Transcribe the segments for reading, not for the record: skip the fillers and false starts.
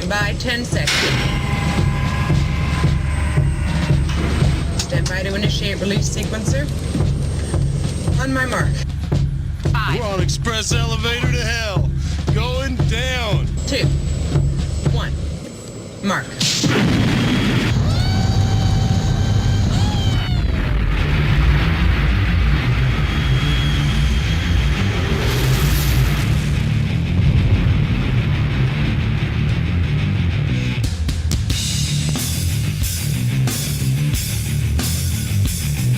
Stand by, 10 seconds. Stand by to initiate release sequencer. On my mark. 5. We're on express elevator to hell. Going down. 2, 1. Mark.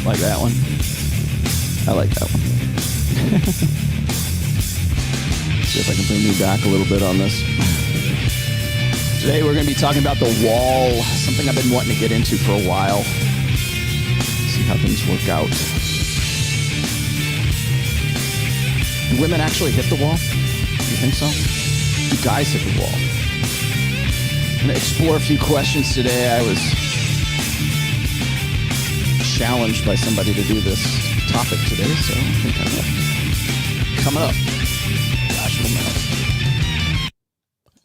Like that one. I like that one. See if I can bring you back a little bit on this. Today we're going to be talking about the wall, something I've been wanting to get into for a while. See how things work out. Do women actually hit the wall? You think so? Do guys hit the wall? I'm going to explore a few questions today. I was challenged by somebody to do this topic today, so I think I'm coming up. Gosh,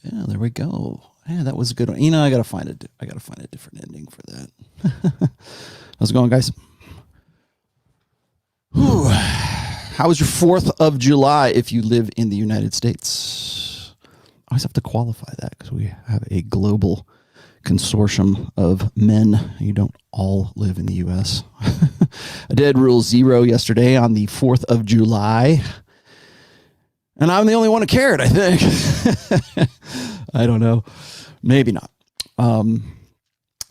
yeah, there we go. Yeah, that was a good one. You know, I gotta find a different ending for that. How's it going, guys? Whew. How was your 4th of July if you live in the United States? I always have to qualify that because we have a global consortium of men. You don't all live in the U.S. I did Rule 0 yesterday on the 4th of July. And I'm the only one who cared, I think. I don't know. Maybe not. I've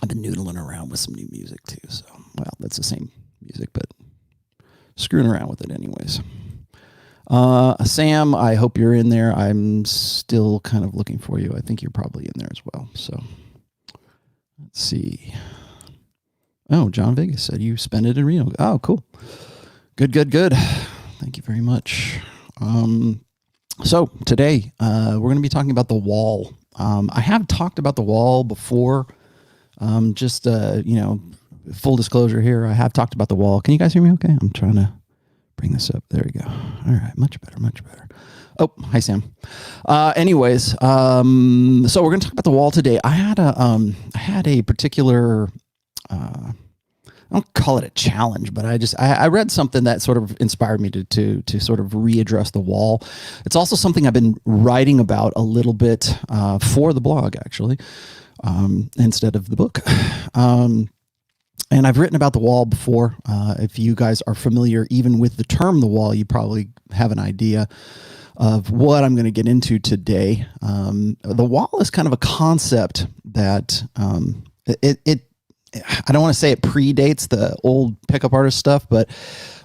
been noodling around with some new music too. So, well, that's the same music, but screwing around with it anyways. Sam, I hope you're in there. I'm still kind of looking for you. I think you're probably in there as well. So let's see. Oh, John Vegas said you spent it in Reno. Oh, cool. Good. Thank you very much. So today we're going to be talking about the wall. I have talked about the wall before. Just full disclosure here. I have talked about the wall. Can you guys hear me okay? I'm trying to bring this up. There we go. All right. Much better. Oh, hi, Sam. Anyways, so we're going to talk about the wall today. I had a particular, I don't call it a challenge, but I read something that sort of inspired me to sort of readdress the wall. It's also something I've been writing about a little bit for the blog, actually, instead of the book. And I've written about the wall before. If you guys are familiar even with the term the wall, you probably have an idea of what I'm going to get into today. The wall is kind of a concept that I don't want to say it predates the old pickup artist stuff, but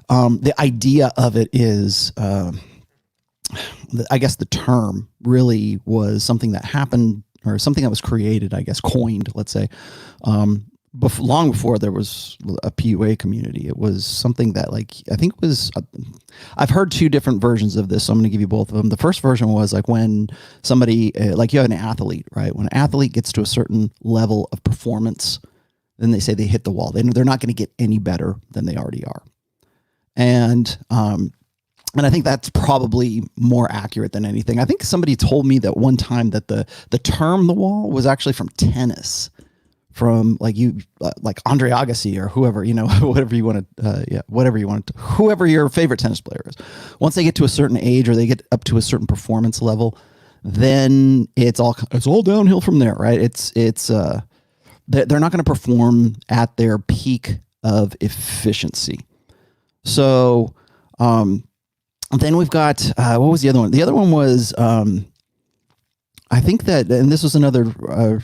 the idea of it is, I guess the term really was something that happened or something that was created, I guess, coined, let's say, long before there was a PUA community. It was something that, like, I think it was, I've heard two different versions of this, so I'm going to give you both of them. The first version was like when somebody, like you have an athlete, right? When an athlete gets to a certain level of performance, then they say they hit the wall. They're not going to get any better than they already are. And I think that's probably more accurate than anything. I think somebody told me that one time that the term the wall was actually from tennis, from like Andre Agassi or whoever, whatever you want to, whoever your favorite tennis player is. Once they get to a certain age or they get up to a certain performance level, then it's all downhill from there, right? They're not going to perform at their peak of efficiency. So then we've got, what was the other one? The other one was, I think that, and this was another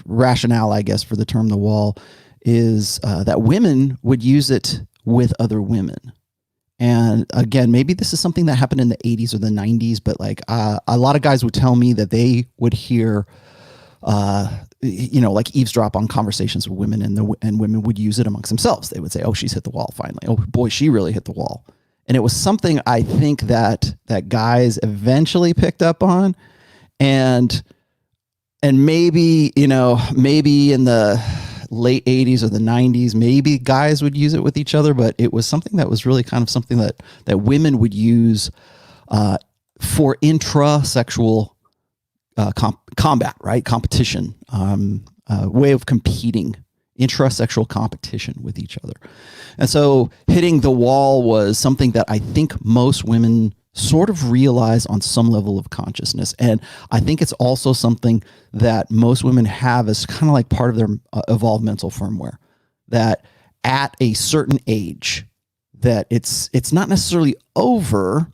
rationale, I guess, for the term the wall, is that women would use it with other women. And again, maybe this is something that happened in the 80s or the 90s, but like a lot of guys would tell me that they would hear like eavesdrop on conversations with women, and women would use it amongst themselves. They would say, "Oh, she's hit the wall finally. Oh boy, she really hit the wall." And it was something I think that guys eventually picked up on, and maybe maybe in the late 80s or the 90s, maybe guys would use it with each other, but it was something that was really kind of something that women would use for intra-sexual combat, right? Competition, way of competing, intra-sexual competition with each other. And so hitting the wall was something that I think most women sort of realize on some level of consciousness. And I think it's also something that most women have as kind of like part of their evolved mental firmware, that at a certain age, that it's not necessarily over,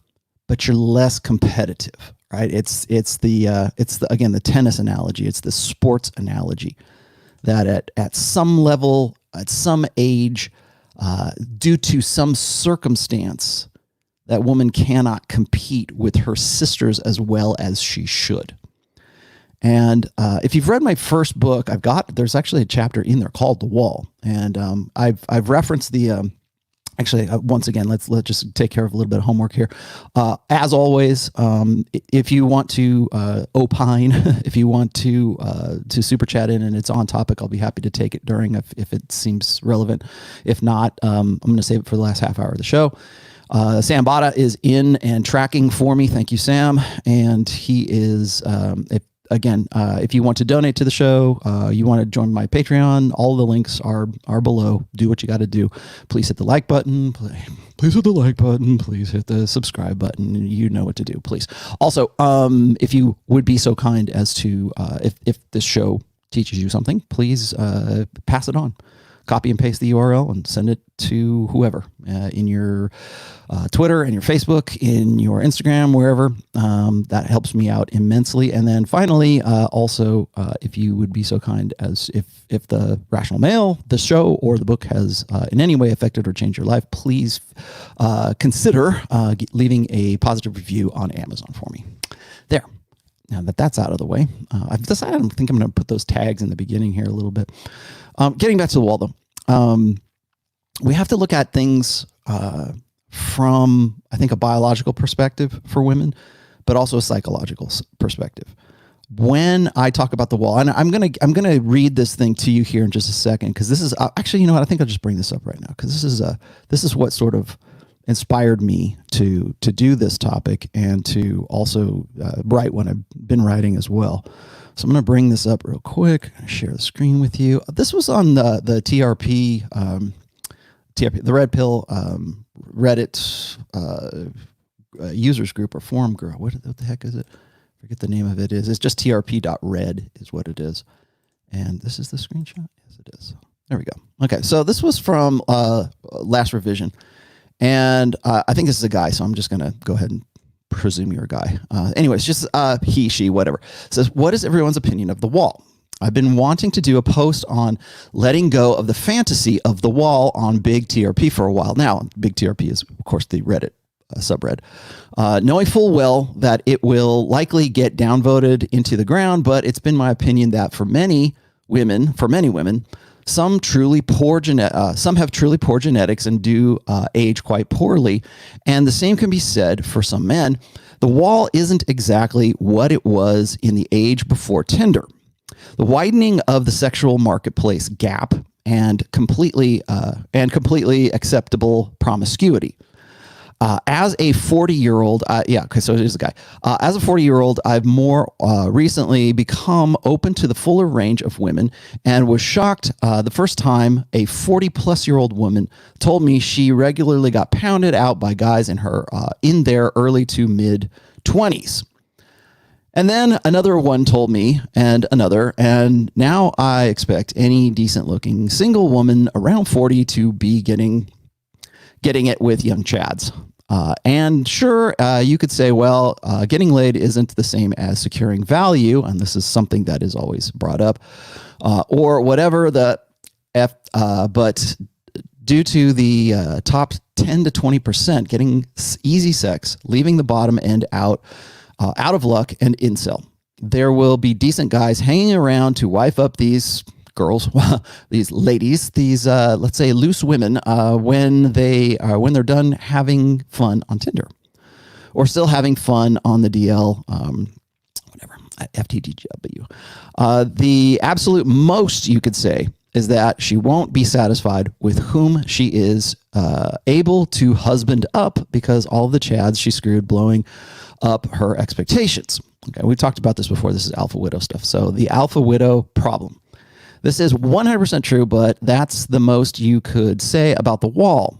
but you're less competitive, right? It's the again, the tennis analogy. It's the sports analogy that at some level, at some age, due to some circumstance, that woman cannot compete with her sisters as well as she should. And if you've read my first book, there's actually a chapter in there called The Wall, and I've referenced the. Once again, let's just take care of a little bit of homework here. As always, if you want to opine, if you want to super chat in and it's on topic, I'll be happy to take it during if it seems relevant. If not, I'm going to save it for the last half hour of the show. Sam Bada is in and tracking for me. Thank you, Sam. And he is, if you want to donate to the show, you want to join my Patreon, all the links are below. Do what you got to do. Please hit the like button. Please hit the like button. Please hit the subscribe button. You know what to do, please. Also, if you would be so kind as to, if this show teaches you something, please pass it on. Copy and paste the URL and send it to whoever in your Twitter and your Facebook, in your Instagram, wherever. That helps me out immensely. And then finally, also, if you would be so kind as if the Rational Male, the show, or the book has in any way affected or changed your life, please consider leaving a positive review on Amazon for me. There. Now that that's out of the way, I've decided I think I'm going to put those tags in the beginning here a little bit. Getting back to the wall, though, we have to look at things from, I think, a biological perspective for women, but also a psychological perspective. When I talk about the wall, and I'm gonna read this thing to you here in just a second, because this is actually, you know what, I think I'll just bring this up right now, because this is what sort of inspired me to do this topic and to also write when I've been writing as well. So I'm going to bring this up real quick, share the screen with you. This was on the TRP, the Red Pill Reddit users group or forum group. What the heck is it? I forget the name of it is. It's just trp.red is what it is. And this is the screenshot? Yes, it is. There we go. Okay, so this was from last revision. And I think this is a guy, so I'm just going to go ahead and presume you're a guy. Anyways, just he, she, whatever. It says, what is everyone's opinion of the wall? I've been wanting to do a post on letting go of the fantasy of the wall on Big TRP for a while now. Big TRP is, of course, the Reddit subred. Knowing full well that it will likely get downvoted into the ground, but it's been my opinion that for many women, some have truly poor genetics and do age quite poorly. And the same can be said for some men. The wall isn't exactly what it was in the age before Tinder. The widening of the sexual marketplace gap and completely acceptable promiscuity. As a 40-year-old, so here's the guy. As a 40-year-old, I've more recently become open to the fuller range of women and was shocked the first time a 40-plus-year-old woman told me she regularly got pounded out by guys in their early to mid-20s. And then another one told me, and another, and now I expect any decent-looking single woman around 40 to be getting it with young chads. And sure, you could say, well, getting laid isn't the same as securing value, and this is something that is always brought up, or whatever but due to the top 10 to 20% getting easy sex, leaving the bottom end out of luck and incel, there will be decent guys hanging around to wife up these girls, these ladies, these let's say loose women, when they're done having fun on Tinder, or still having fun on the DL, whatever, FTDW. The absolute most you could say is that she won't be satisfied with whom she is able to husband up, because all of the chads she screwed blowing up her expectations. Okay, we talked about this before. This is alpha widow stuff. So the alpha widow problem. This is 100% true, but that's the most you could say about the wall.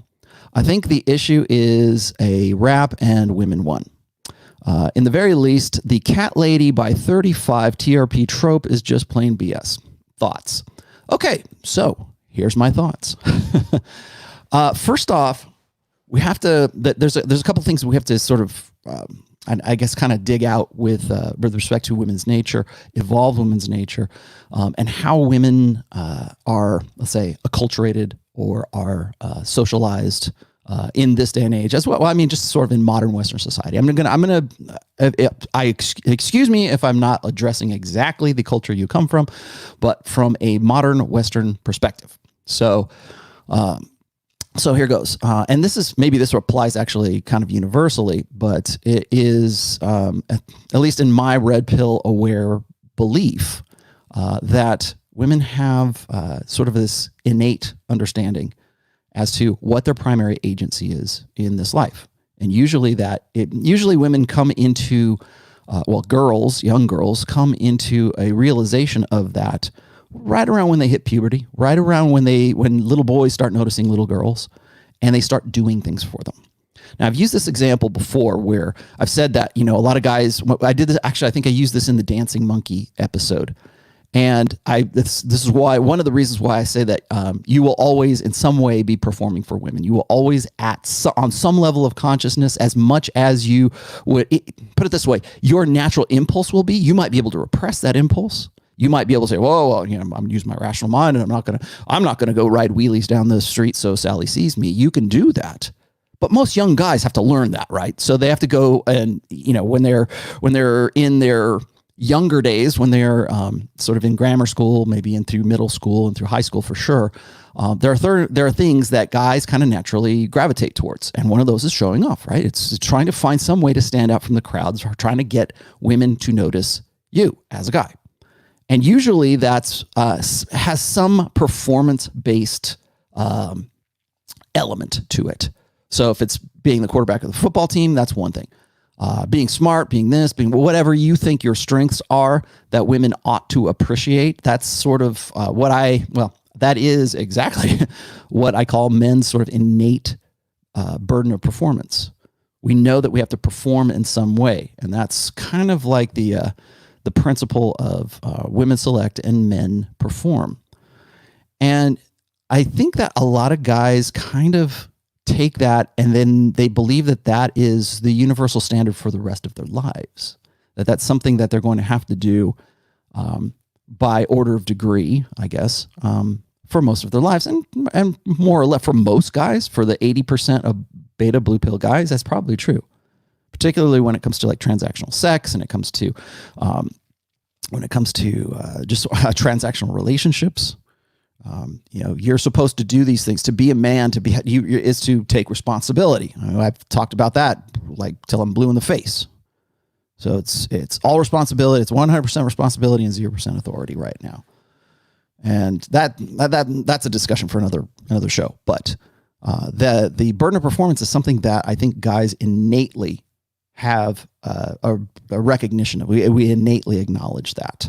I think the issue is a rap and women won. In the very least, the cat lady by 35 TRP trope is just plain BS. Thoughts? Okay, so here's my thoughts. First off, we have to. There's a couple things we have to sort of, I guess, kind of dig out with respect to women's nature, evolved women's nature, and how women are, let's say, acculturated or are socialized in this day and age as well. I mean, just sort of in modern Western society. Excuse me if I'm not addressing exactly the culture you come from, but from a modern Western perspective. So here goes. And this applies actually kind of universally, but it is, at least in my red pill aware belief, that women have sort of this innate understanding as to what their primary agency is in this life. And usually women come into, young girls come into a realization of that right around when they hit puberty, right around when little boys start noticing little girls and they start doing things for them. Now, I've used this example before where I've said that, a lot of guys, I did this, actually, I think I used this in the Dancing Monkey episode. And this is why, one of the reasons why I say that you will always in some way be performing for women. You will always on some level of consciousness, as much as you would, put it this way, your natural impulse will be, you might be able to repress that impulse. You might be able to say, whoa, I'm going to use my rational mind and I'm not going to go ride wheelies down the street so Sally sees me. You can do that. But most young guys have to learn that, right? So they have to go and, when they're in their younger days, when they're sort of in grammar school, maybe in through middle school and through high school for sure, there are things that guys kind of naturally gravitate towards. And one of those is showing off, right? It's trying to find some way to stand out from the crowds, or trying to get women to notice you as a guy. And usually that's has some performance-based element to it. So if it's being the quarterback of the football team, that's one thing. Being smart, being this, being whatever you think your strengths are that women ought to appreciate, that's sort of that is exactly what I call men's sort of innate burden of performance. We know that we have to perform in some way, and that's kind of like the principle of women select and men perform. And I think that a lot of guys kind of take that and then they believe that that is the universal standard for the rest of their lives, that's something that they're going to have to do by order of degree, I guess, for most of their lives. And more or less for most guys, for the 80% of beta blue pill guys, that's probably true. Particularly when it comes to like transactional sex, and it comes to just transactional relationships. You're supposed to do these things. To be a man, is to take responsibility. I've talked about that like till I'm blue in the face. So it's all responsibility. It's 100% responsibility and 0% authority right now. And that's a discussion for another show. But the burden of performance is something that I think guys innately have a recognition of. We innately acknowledge that.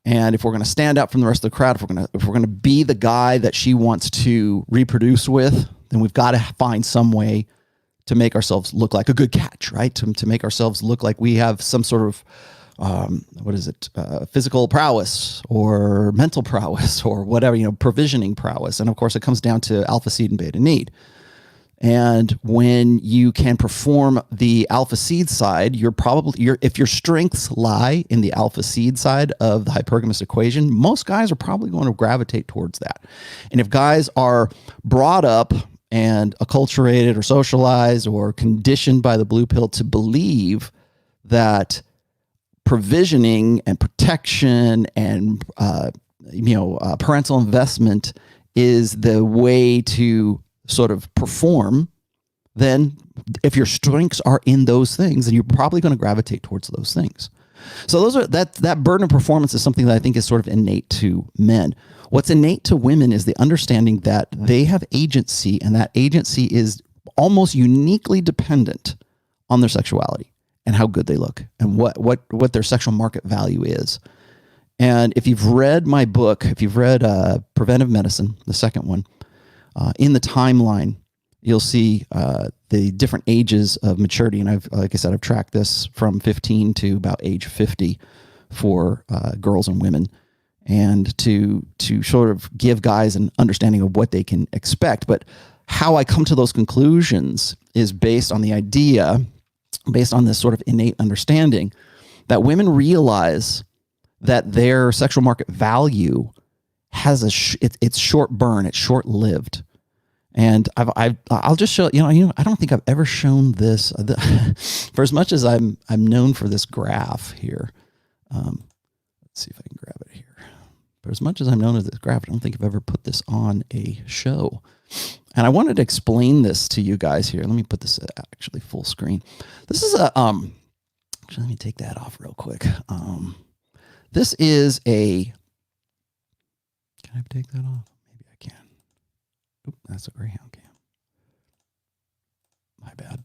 And if we're going to stand out from the rest of the crowd, if we're going to be the guy that she wants to reproduce with, then we've got to find some way to make ourselves look like a good catch, right? To make ourselves look like we have some sort of physical prowess or mental prowess or whatever, provisioning prowess. And of course, it comes down to alpha seed and beta need. And when you can perform the alpha seed side, if your strengths lie in the alpha seed side of the hypergamous equation, most guys are probably going to gravitate towards that. And if guys are brought up and acculturated or socialized or conditioned by the blue pill to believe that provisioning and protection and parental investment is the way to sort of perform, then if your strengths are in those things, then you're probably going to gravitate towards those things. So that burden of performance is something that I think is sort of innate to men. What's innate to women is the understanding that they have agency, and that agency is almost uniquely dependent on their sexuality and how good they look and what their sexual market value is. And if you've read my book, if you've read Preventive Medicine, the second one, in the timeline, you'll see the different ages of maturity. And like I said, I've tracked this from 15 to about age 50 for girls and women, and to sort of give guys an understanding of what they can expect. But how I come to those conclusions is based on the idea, based on this sort of innate understanding that women realize that their sexual market value has it's short burn, it's short lived. And I'll just show, I don't think I've ever shown this for as much as I'm known for this graph here. Let's see if I can grab it here. But as much as I'm known as this graph, I don't think I've ever put this on a show. And I wanted to explain this to you guys here. Let me put this actually full screen. This is actually, let me take that off real quick. This is can I take that off? Maybe I can. Oop, that's a Greyhound cam. My bad.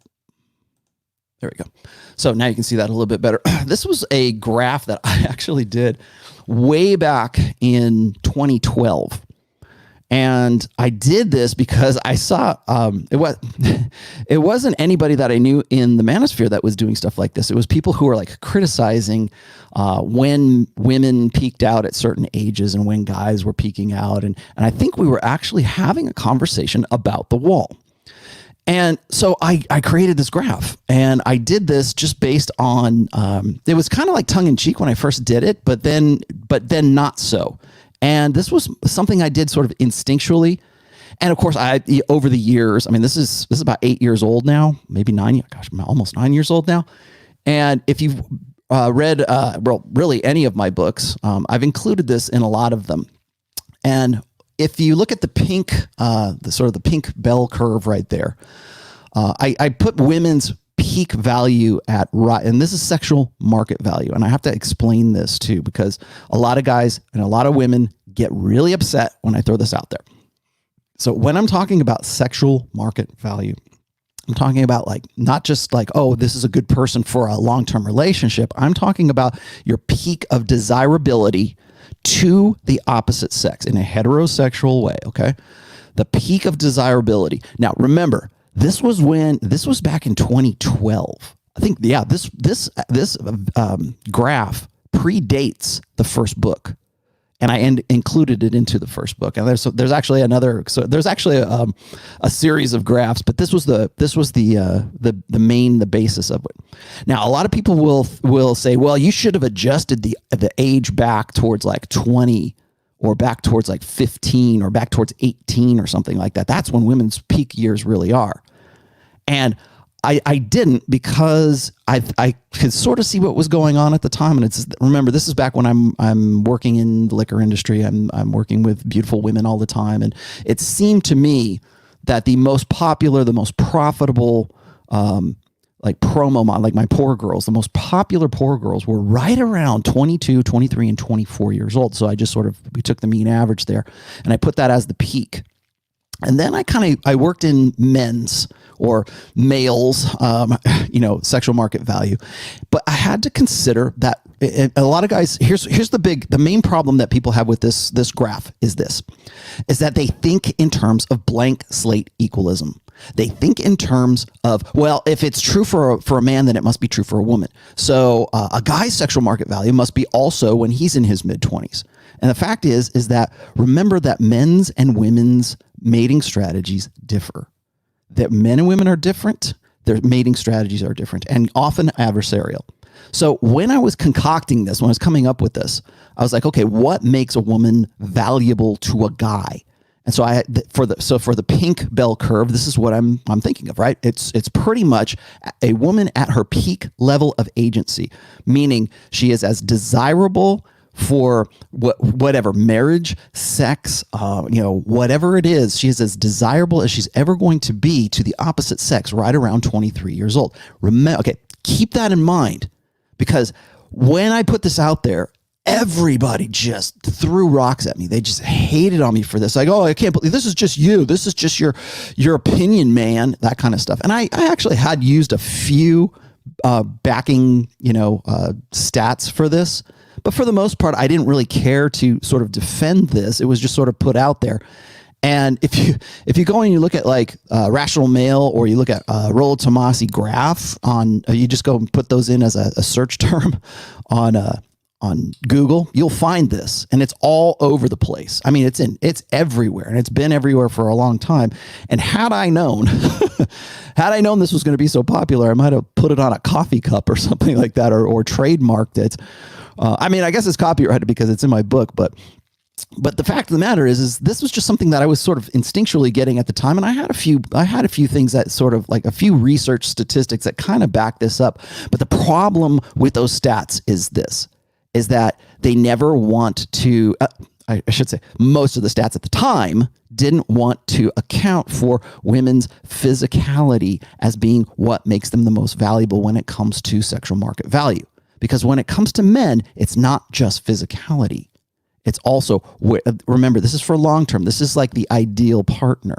There we go. So now you can see that a little bit better. This was a graph that I actually did way back in 2012. And I did this because I saw it wasn't anybody that I knew in the manosphere that was doing stuff like this. It was people who were like criticizing when women peaked out at certain ages and when guys were peaking out. And I think we were actually having a conversation about the wall. And so I created this graph, and I did this just based on, it was kind of like tongue in cheek when I first did it, but then not so. And this was something I did sort of instinctually. And of course, over the years, I mean, this is about 8 years old now, maybe 9. Gosh, I'm almost 9 years old now. And if you've read, really any of my books, I've included this in a lot of them. And if you look at the pink, the pink bell curve right there, I put women's peak value at right, and this is sexual market value. And I have to explain this too, because a lot of guys and a lot of women get really upset when I throw this out there. So when I'm talking about sexual market value, I'm talking about like, not just like, oh, this is a good person for a long-term relationship. I'm talking about your peak of desirability to the opposite sex in a heterosexual way. Okay. The peak of desirability. Now remember, this was back in 2012. I think, yeah, this graph predates the first book, and I included it into the first book. And there's actually a series of graphs, but this was the basis of it. Now, a lot of people will say, well, you should have adjusted the age back towards like 20, or back towards like 15, or back towards 18 or something like that. That's when women's peak years really are. And I didn't, because I could sort of see what was going on at the time. And remember, this is back when I'm working in the liquor industry. I'm working with beautiful women all the time. And it seemed to me that the most popular, the most profitable, like promo model, like my poor girls, the most popular poor girls were right around 22, 23, and 24 years old. So we took the mean average there, and I put that as the peak. And then I worked in men's or males, sexual market value. But I had to consider that a lot of guys, here's the main problem that people have with this graph is that they think in terms of blank slate equalism. They think in terms of, well, if it's true for a man, then it must be true for a woman. So a guy's sexual market value must be also when he's in his mid-20s. And the fact is that remember that men's and women's mating strategies differ. That men and women are different. Their mating strategies are different and often adversarial. So when I was concocting this, when I was coming up with this, I was like, okay, what makes a woman valuable to a guy? And so for the pink bell curve, this is what I'm thinking of, right? It's pretty much a woman at her peak level of agency, meaning she is as desirable for whatever marriage, sex, whatever it is, she is as desirable as she's ever going to be to the opposite sex right around 23 years old. Remember, okay, keep that in mind, because when I put this out there, everybody just threw rocks at me. They just hated on me for this. Like, oh, I can't believe this is just you. This is just your opinion, man, that kind of stuff. And I actually had used a few backing, stats for this. But for the most part, I didn't really care to sort of defend this. It was just sort of put out there. And if you go and you look at like Rational Male, or you look at Rollo Tomassi graph on, you just go and put those in as a search term on Google, you'll find this, and it's all over the place. I mean, it's everywhere, and it's been everywhere for a long time. And had I known, this was going to be so popular, I might have put it on a coffee cup or something like that, or trademarked it. I mean, I guess it's copyrighted because it's in my book, but the fact of the matter is this was just something that I was sort of instinctually getting at the time. And I had a few things that sort of like a few research statistics that kind of back this up. But the problem with those stats is that they never want to, I should say most of the stats at the time didn't want to account for women's physicality as being what makes them the most valuable when it comes to sexual market value. Because when it comes to men, it's not just physicality. It's also, remember, this is for long term. This is like the ideal partner.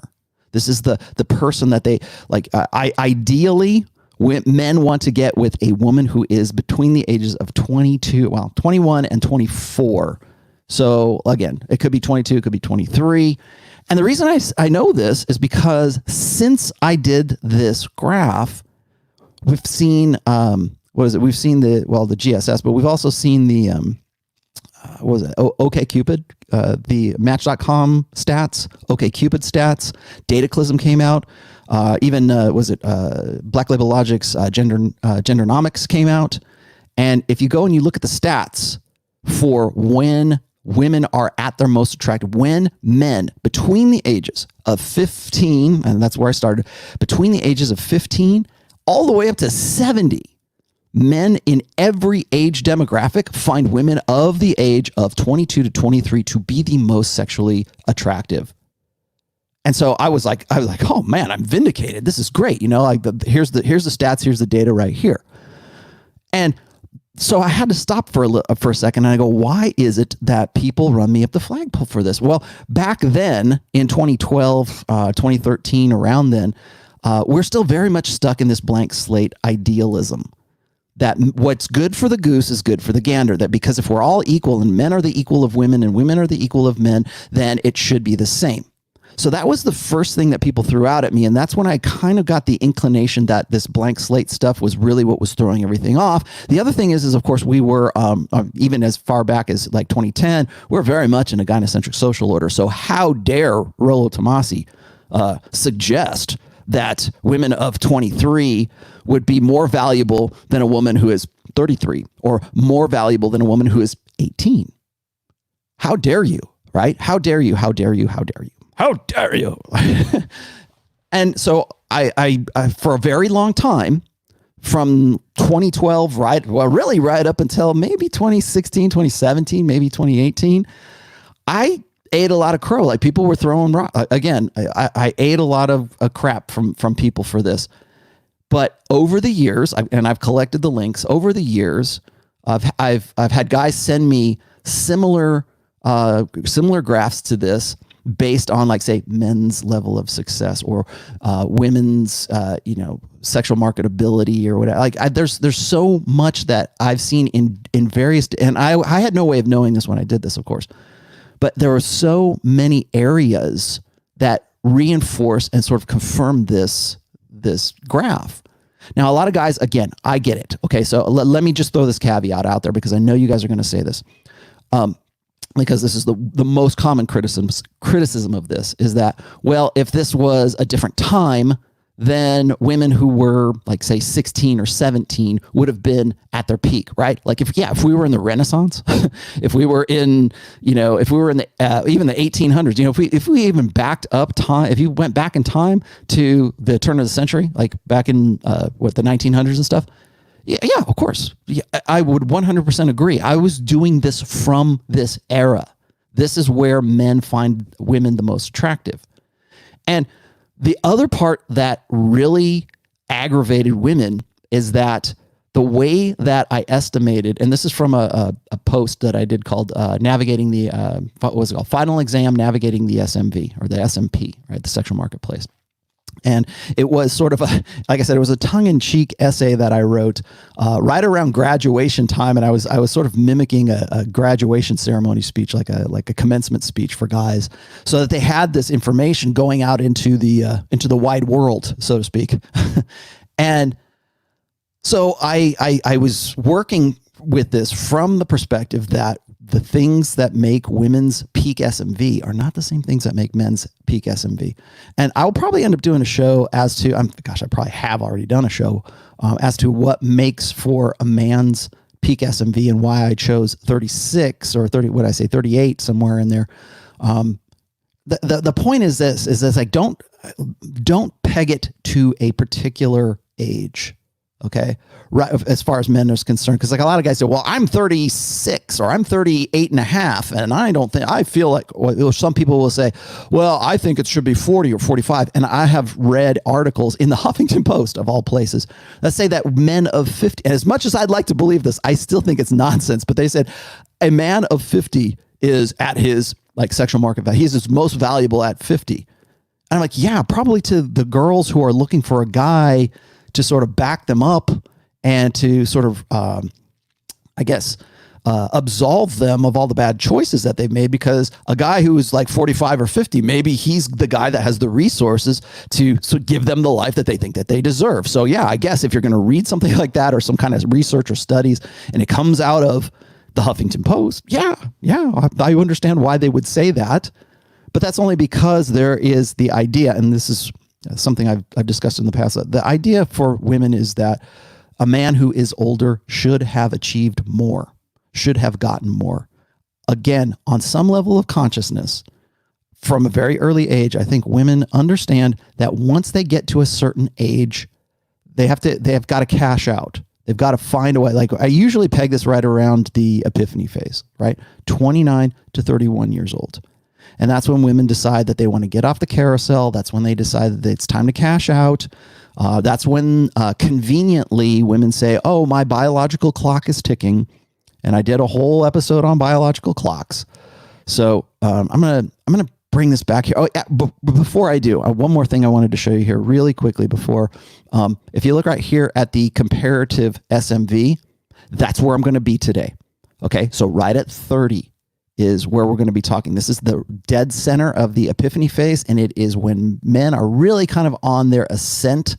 This is the person that they like. Ideally, men want to get with a woman who is between the ages of 21 and 24. So again, it could be 22, it could be 23. And the reason I know this is because since I did this graph, we've seen, We've seen the GSS, but we've also seen the, OkCupid, the Match.com stats, OkCupid stats, Dataclysm came out. Even Black Label Logic's Gendernomics came out. And if you go and you look at the stats for when women are at their most attractive, when men between the ages of 15, and that's where I started, between the ages of 15 all the way up to 70, men in every age demographic find women of the age of 22 to 23 to be the most sexually attractive. And so I was like, oh man, I'm vindicated. This is great. Here's the stats. Here's the data right here. And so I had to stop for a second, and I go, why is it that people run me up the flagpole for this? Well, back then in 2012, 2013, around then, we're still very much stuck in this blank slate idealism. That what's good for the goose is good for the gander. That because if we're all equal and men are the equal of women and women are the equal of men, then it should be the same. So that was the first thing that people threw out at me. And that's when I kind of got the inclination that this blank slate stuff was really what was throwing everything off. The other thing is of course, we were, even as far back as like 2010, we're very much in a gynocentric social order. So how dare Rollo Tomassi suggest that women of 23 would be more valuable than a woman who is 33, or more valuable than a woman who is 18. How dare you, right? How dare you? How dare you? How dare you? How dare you? And so I for a very long time, from 2012, really right up until maybe 2016, 2017, maybe 2018, I ate a lot of crow. Like people were throwing again. I ate a lot of crap from people for this. But over the years, and I've collected the links over the years, I've had guys send me similar graphs to this based on, like, say, men's level of success or women's sexual marketability or whatever. Like there's so much that I've seen in various, and I had no way of knowing this when I did this, of course. But there are so many areas that reinforce and sort of confirm this graph. Now, a lot of guys, again, I get it. Okay, so let me just throw this caveat out there because I know you guys are going to say this. Because this is the most common criticism of this is that, well, if this was a different time, then women who were, like, say 16 or 17 would have been at their peak, right? Like if we were in the Renaissance, if we were in the even the 1800s, if we even backed up time, if you went back in time to the turn of the century, like back in the 1900s and stuff. Yeah, of course. Yeah, I would 100% agree. I was doing this from this era. This is where men find women the most attractive. And the other part that really aggravated women is that the way that I estimated, and this is from a post that I did called Navigating the, what was it called? Final Exam Navigating the SMV, or the SMP, right? The sexual marketplace. And it was sort of like I said, it was a tongue-in-cheek essay that I wrote right around graduation time, and I was sort of mimicking a graduation ceremony speech, like a commencement speech for guys, so that they had this information going out into the wide world, so to speak. And so I was working with this from the perspective that the things that make women's peak SMV are not the same things that make men's peak SMV. And I'll probably end up doing a show as to, I probably have already done a show as to what makes for a man's peak SMV and why I chose 36 or 30, what did I say, 38, somewhere in there. The point is this, like, don't peg it to a particular age. Okay. Right. As far as men are concerned, because like a lot of guys say, well, I'm 36 or I'm 38 and a half. And I feel like, well, some people will say, well, I think it should be 40 or 45. And I have read articles in the Huffington Post of all places that say that men of 50, and as much as I'd like to believe this, I still think it's nonsense, but they said a man of 50 is at his like sexual market value. He's his most valuable at 50. And I'm like, yeah, probably to the girls who are looking for a guy to sort of back them up and to sort of, absolve them of all the bad choices that they've made, because a guy who is like 45 or 50, maybe he's the guy that has the resources to give them the life that they think that they deserve. So yeah, I guess if you're going to read something like that or some kind of research or studies and it comes out of the Huffington Post, yeah, I understand why they would say that. But that's only because there is the idea, and this is something I've discussed in the past. The idea for women is that a man who is older should have achieved more, should have gotten more. Again, on some level of consciousness, from a very early age, I think women understand that once they get to a certain age, they have got to cash out. They've got to find a way. Like I usually peg this right around the Epiphany Phase, right? 29 to 31 years old. And that's when women decide that they want to get off the carousel. That's when they decide that it's time to cash out. That's when conveniently women say, oh, my biological clock is ticking. And I did a whole episode on biological clocks. So I'm gonna bring this back here. Oh, yeah, but before I do, one more thing I wanted to show you here really quickly before. If you look right here at the comparative SMV, that's where I'm going to be today. Okay, so right at 30 is where we're going to be talking. This is the dead center of the Epiphany Phase, and it is when men are really kind of on their ascent,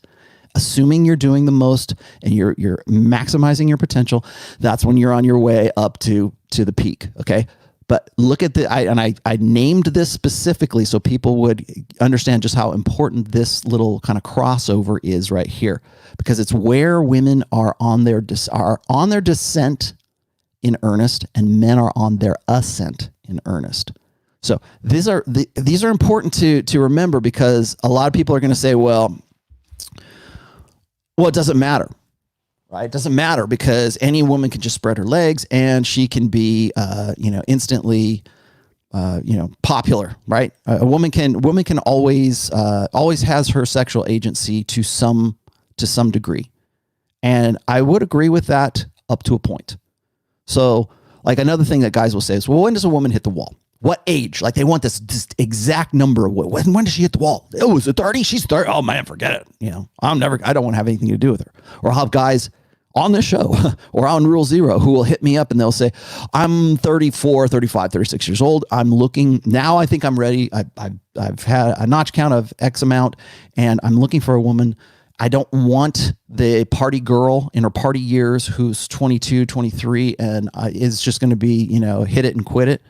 assuming you're doing the most and you're maximizing your potential. That's when you're on your way up to the peak. Okay. But look at I named this specifically so people would understand just how important this little kind of crossover is right here, because it's where women are on their descent in earnest, and men are on their ascent in earnest. So these are important to remember, because a lot of people are going to say, well, it doesn't matter, right? It doesn't matter because any woman can just spread her legs and she can be, instantly, popular, right? A woman can always has her sexual agency to some degree, and I would agree with that up to a point. So, like, another thing that guys will say is, well, when does a woman hit the wall? What age? Like, they want this exact number. When does she hit the wall? Oh, is it 30? She's 30. Oh man, forget it. I don't want to have anything to do with her. Or I'll have guys on this show or on Rule Zero who will hit me up and they'll say, I'm 34, 35, 36 years old. I'm looking now. I think I'm ready. I've had a notch count of X amount and I'm looking for a woman. I don't want the party girl in her party years who's 22, 23 and is just going to be, hit it and quit it.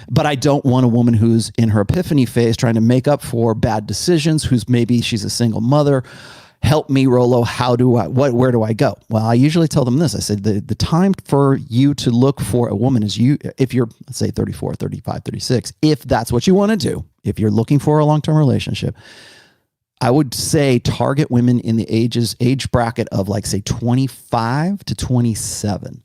But I don't want a woman who's in her Epiphany Phase trying to make up for bad decisions, maybe she's a single mother. Help me, Rollo. Where do I go? Well, I usually tell them this. I said, the time for you to look for a woman is if you're, let's say 34, 35, 36, if that's what you want to do, if you're looking for a long-term relationship, I would say target women in the age bracket of like, say 25 to 27.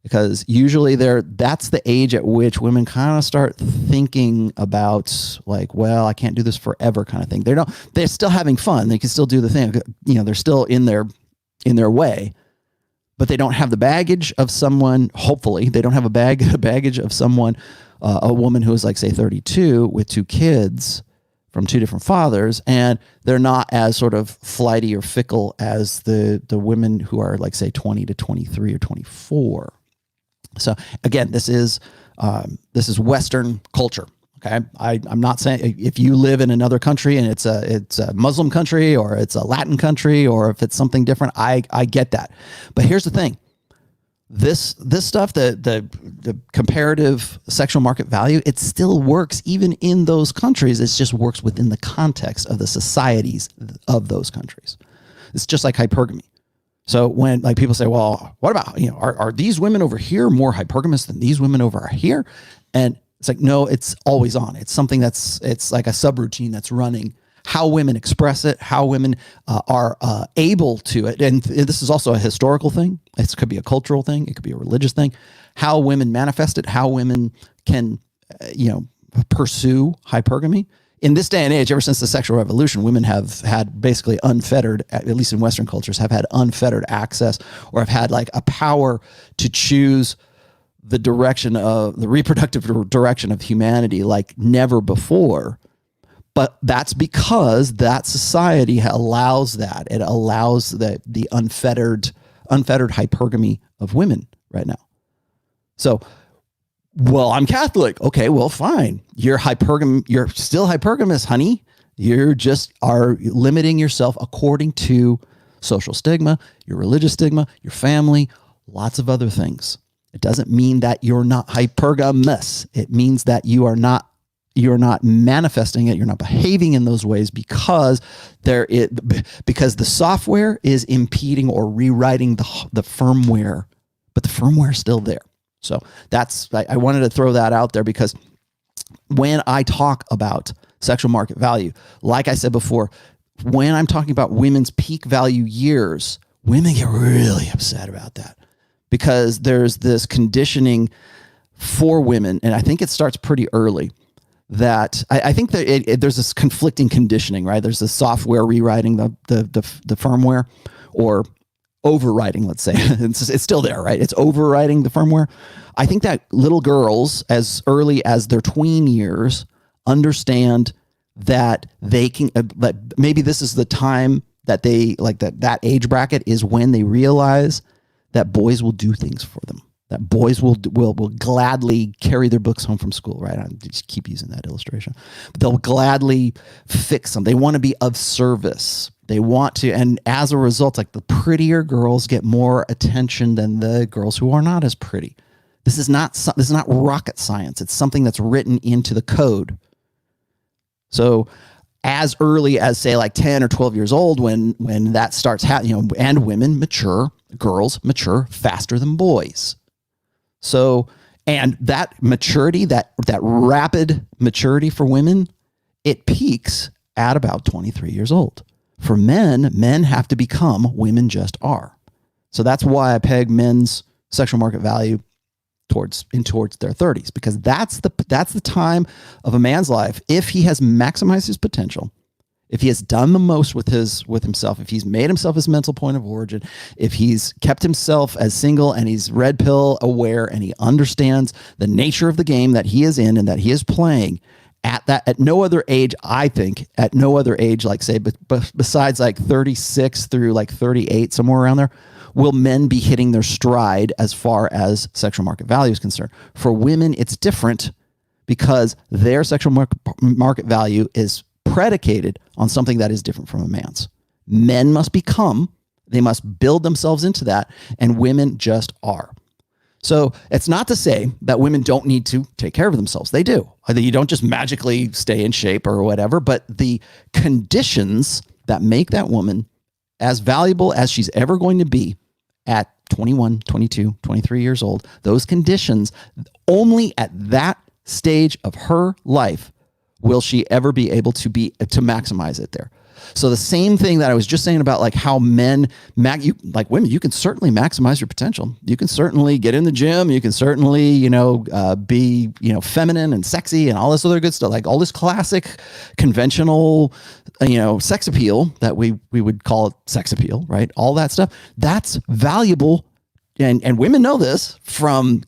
Because usually that's the age at which women kind of start thinking about like, well, I can't do this forever kind of thing. They're still having fun. They can still do the thing. They're still in their way. but they don't have the baggage of someone. Hopefully they don't have a baggage of someone, a woman who is like, say, 32 with 2 kids from 2 different fathers, and they're not as sort of flighty or fickle as the women who are like, say, 20 to 23 or 24. So again, this is Western culture. Okay, I'm not saying if you live in another country and it's a Muslim country or it's a Latin country or if it's something different, I get that. But here's the thing: this stuff, the comparative sexual market value, it still works even in those countries. It just works within the context of the societies of those countries. It's just like hypergamy. So when like people say, well, what about, are these women over here more hypergamous than these women over here? And it's like, no, it's always on. It's something it's like a subroutine that's running. How women express it, how women are able to it. And this is also a historical thing. It could be a cultural thing. It could be a religious thing. How women manifest it, how women can, pursue hypergamy. In this day and age, ever since the sexual revolution, women have had basically unfettered, at least in Western cultures, have had unfettered access or have had like a power to choose the direction of the reproductive direction of humanity like never before. But that's because that society allows that. It allows the unfettered hypergamy of women right now. So, well, I'm Catholic. Okay, well, fine. You're still hypergamous, honey. You just are limiting yourself according to social stigma, your religious stigma, your family, lots of other things. It doesn't mean that you're not hypergamous. It means that you're not manifesting it. You're not behaving in those ways because the software is impeding or rewriting the firmware, but the firmware is still there. So I wanted to throw that out there because when I talk about sexual market value, like I said before, when I'm talking about women's peak value years, women get really upset about that because there's this conditioning for women, and I think it starts pretty early, that I think that there's this conflicting conditioning, right? There's the software rewriting the firmware or overriding, let's say. It's still there, right? It's overriding the firmware. I think that little girls, as early as their tween years, understand that they can, that maybe this is the time that they, like that age bracket is when they realize that boys will do things for them. That boys will gladly carry their books home from school, right? I just keep using that illustration. But they'll gladly fix them. They want to be of service. They want to, and as a result, like the prettier girls get more attention than the girls who are not as pretty. This is not rocket science. It's something that's written into the code. So as early as, say, like 10 or 12 years old, when that starts happening, and women mature, girls mature faster than boys. So, and that maturity, that rapid maturity for women, it peaks at about 23 years old. For men have to become, women just are. So that's why I peg men's sexual market value towards their 30s, because that's the time of a man's life. If he has maximized his potential, if he has done the most with himself, if he's made himself his mental point of origin, if he's kept himself as single and he's red pill aware and he understands the nature of the game that he is in and that he is playing, at no other age, I think, at no other age, like say, but besides like 36 through like 38, somewhere around there, will men be hitting their stride as far as sexual market value is concerned. For women, it's different because their sexual market value is predicated on something that is different from a man's. Men must they must build themselves into that, and women just are. So it's not to say that women don't need to take care of themselves. They do. You don't just magically stay in shape or whatever, but the conditions that make that woman as valuable as she's ever going to be at 21, 22, 23 years old, those conditions, only at that stage of her life will she ever be able to maximize it there. So the same thing that I was just saying about like how men, like women, you can certainly maximize your potential. You can certainly get in the gym. You can certainly, be, feminine and sexy and all this other good stuff, like all this classic conventional, sex appeal that we would call it sex appeal, right? All that stuff, that's valuable and women know this from,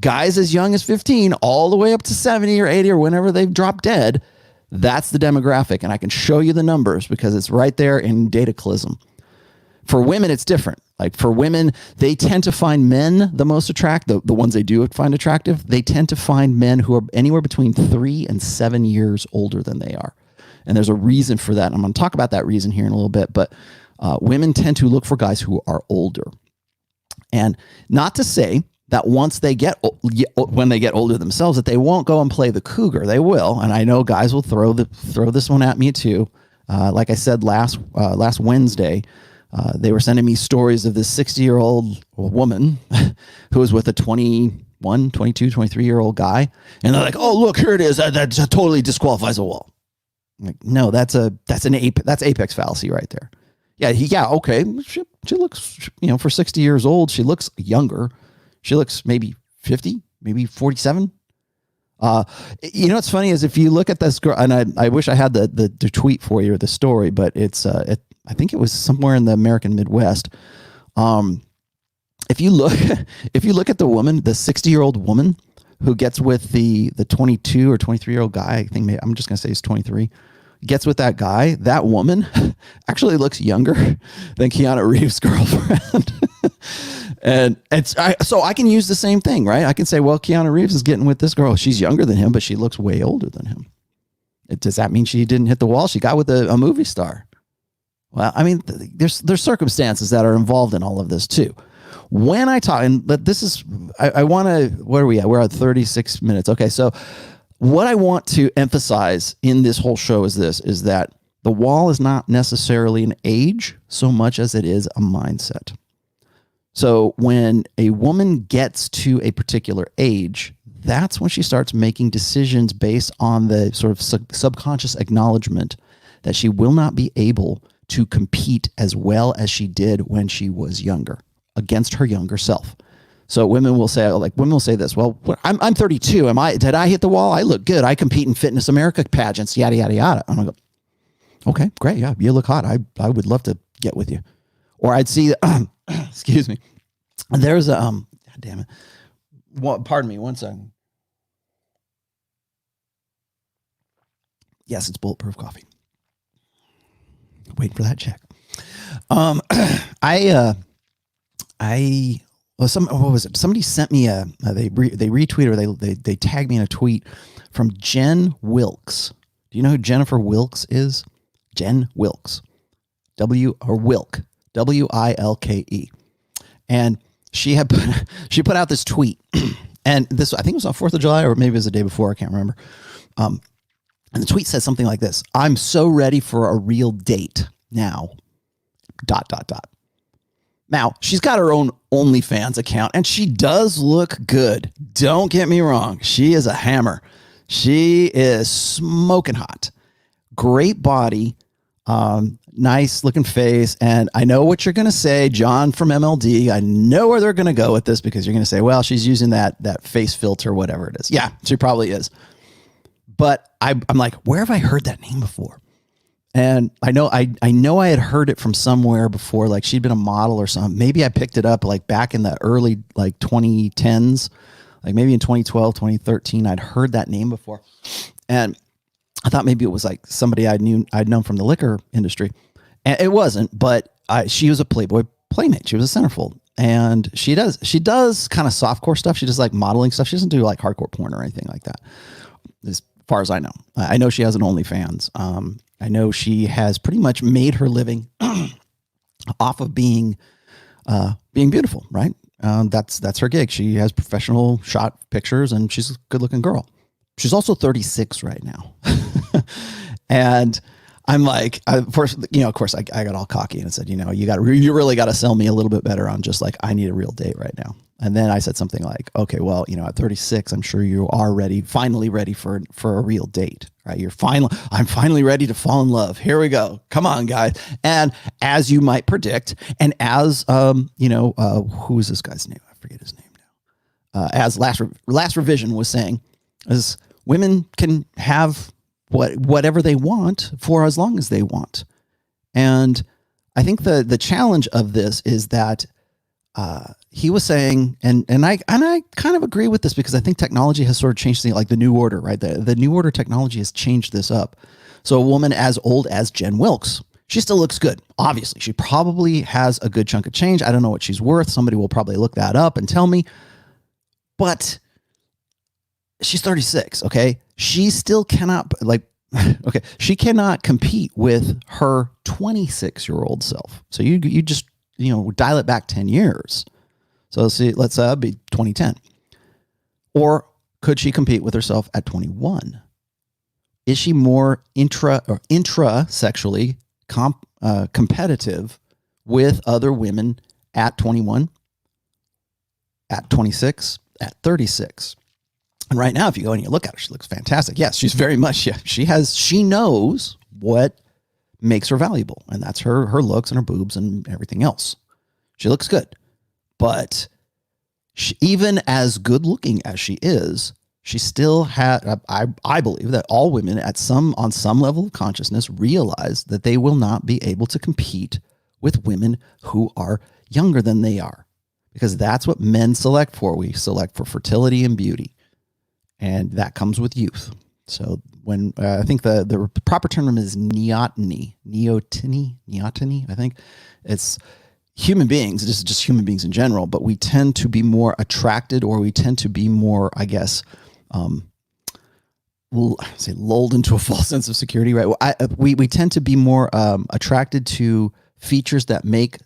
guys as young as 15 all the way up to 70 or 80 or whenever they've dropped dead. That's the demographic. And I can show you the numbers because it's right there in Dataclysm. For women, it's different. Like for women, they tend to find men the most attractive, the ones they do find attractive. They tend to find men who are anywhere between 3 and 7 years older than they are. And there's a reason for that. I'm going to talk about that reason here in a little bit, but women tend to look for guys who are older. And not to say that once when they get older themselves, that they won't go and play the cougar. They will. And I know guys will throw this one at me too. Like I said, last Wednesday, they were sending me stories of this 60-year-old woman who was with a 21, 22, 23-year-old guy. And they're like, oh, look, here it is. That totally disqualifies a wall. I'm like, no, that's apex fallacy right there. Yeah, okay. She looks, for 60 years old, she looks younger. She looks maybe 50, maybe 47. What's funny is if you look at this girl, and I wish I had the tweet for you or the story, but it's I think it was somewhere in the American Midwest. If you look at the woman, the 60-year-old woman who gets with the 22 or 23-year-old guy, I think I'm just gonna say he's 23. Gets with that guy, that woman actually looks younger than Keanu Reeves' girlfriend. And so I can use the same thing, right? I can say, well, Keanu Reeves is getting with this girl. She's younger than him, but she looks way older than him. Does that mean she didn't hit the wall? She got with a movie star. Well, I mean, there's circumstances that are involved in all of this too. When I talk, and this is, I want to, where are we at? We're at 36 minutes. Okay, so what I want to emphasize in this whole show is that the wall is not necessarily an age so much as it is a mindset. So when a woman gets to a particular age, that's when she starts making decisions based on the sort of subconscious acknowledgement that she will not be able to compete as well as she did when she was younger against her younger self. So women will say this, well, I'm 32. Did I hit the wall? I look good. I compete in Fitness America pageants, yada, yada, yada. I'm going to go, okay, great. Yeah, you look hot. I would love to get with you. Or I'd see, excuse me. There's a, God damn it. Pardon me, one second. Yes, it's bulletproof coffee. Waiting for that check. What was it? Somebody sent me they retweeted or they tagged me in a tweet from Jen Wilkes. Do you know who Jennifer Wilkes is? Jen Wilkes. Wilke. W-I-L-K-E. And she put out this tweet. And this, I think it was on 4th of July or maybe it was the day before, I can't remember. And the tweet said something like this: I'm so ready for a real date now. ... Now, she's got her own OnlyFans account, and she does look good. Don't get me wrong. She is a hammer. She is smoking hot. Great body, nice looking face. And I know what you're going to say, John from MLD. I know where they're going to go with this because you're going to say, well, she's using that face filter, whatever it is. Yeah, she probably is. But I'm like, where have I heard that name before? And I know I had heard it from somewhere before, like she'd been a model or something. Maybe I picked it up like back in the early like 2010s, like maybe in 2012, 2013. I'd heard that name before. And I thought maybe it was like somebody I'd known from the liquor industry. And it wasn't, but she was a Playboy playmate. She was a centerfold. And she does kind of softcore stuff. She does like modeling stuff. She doesn't do like hardcore porn or anything like that, as far as I know. I know she has an OnlyFans. I know she has pretty much made her living off of being beautiful, right? That's her gig. She has professional shot pictures, and she's a good-looking girl. She's also 36 right now. And I'm like, of course, I got all cocky and said, you really got to sell me a little bit better on just like, I need a real date right now. And then I said something like, okay, well, at 36, I'm sure you are finally ready for a real date, right? I'm finally ready to fall in love. Here we go. Come on, guys. And as you might predict, and as, who is this guy's name? I forget his name now. As last revision was saying, is women can have whatever they want for as long as they want. And I think the challenge of this is that he was saying, and I kind of agree with this because I think technology has sort of changed things, like the New Order, right? The New Order technology has changed this up. So a woman as old as Jen Wilkes, she still looks good. Obviously, she probably has a good chunk of change. I don't know what she's worth. Somebody will probably look that up and tell me. But she's 36, okay? She still cannot, okay, she cannot compete with her 26-year-old self. So you just, dial it back 10 years. So let's be 2010. Or could she compete with herself at 21? Is she more intra-sexually competitive with other women at 21, at 26, at 36? And right now, if you go and you look at her, she looks fantastic. Yes, she's very much, she knows what makes her valuable. And that's her looks and her boobs and everything else. She looks good. But even as good looking as she is, she still had, I believe that all women on some level of consciousness realize that they will not be able to compete with women who are younger than they are. Because that's what men select for. We select for fertility and beauty. And that comes with youth. So when I think the proper term is neoteny, I think it's human beings, just human beings in general, but we tend to be more attracted, or we tend to be more, I guess, we'll say lulled into a false sense of security, right? We tend to be more attracted to features that make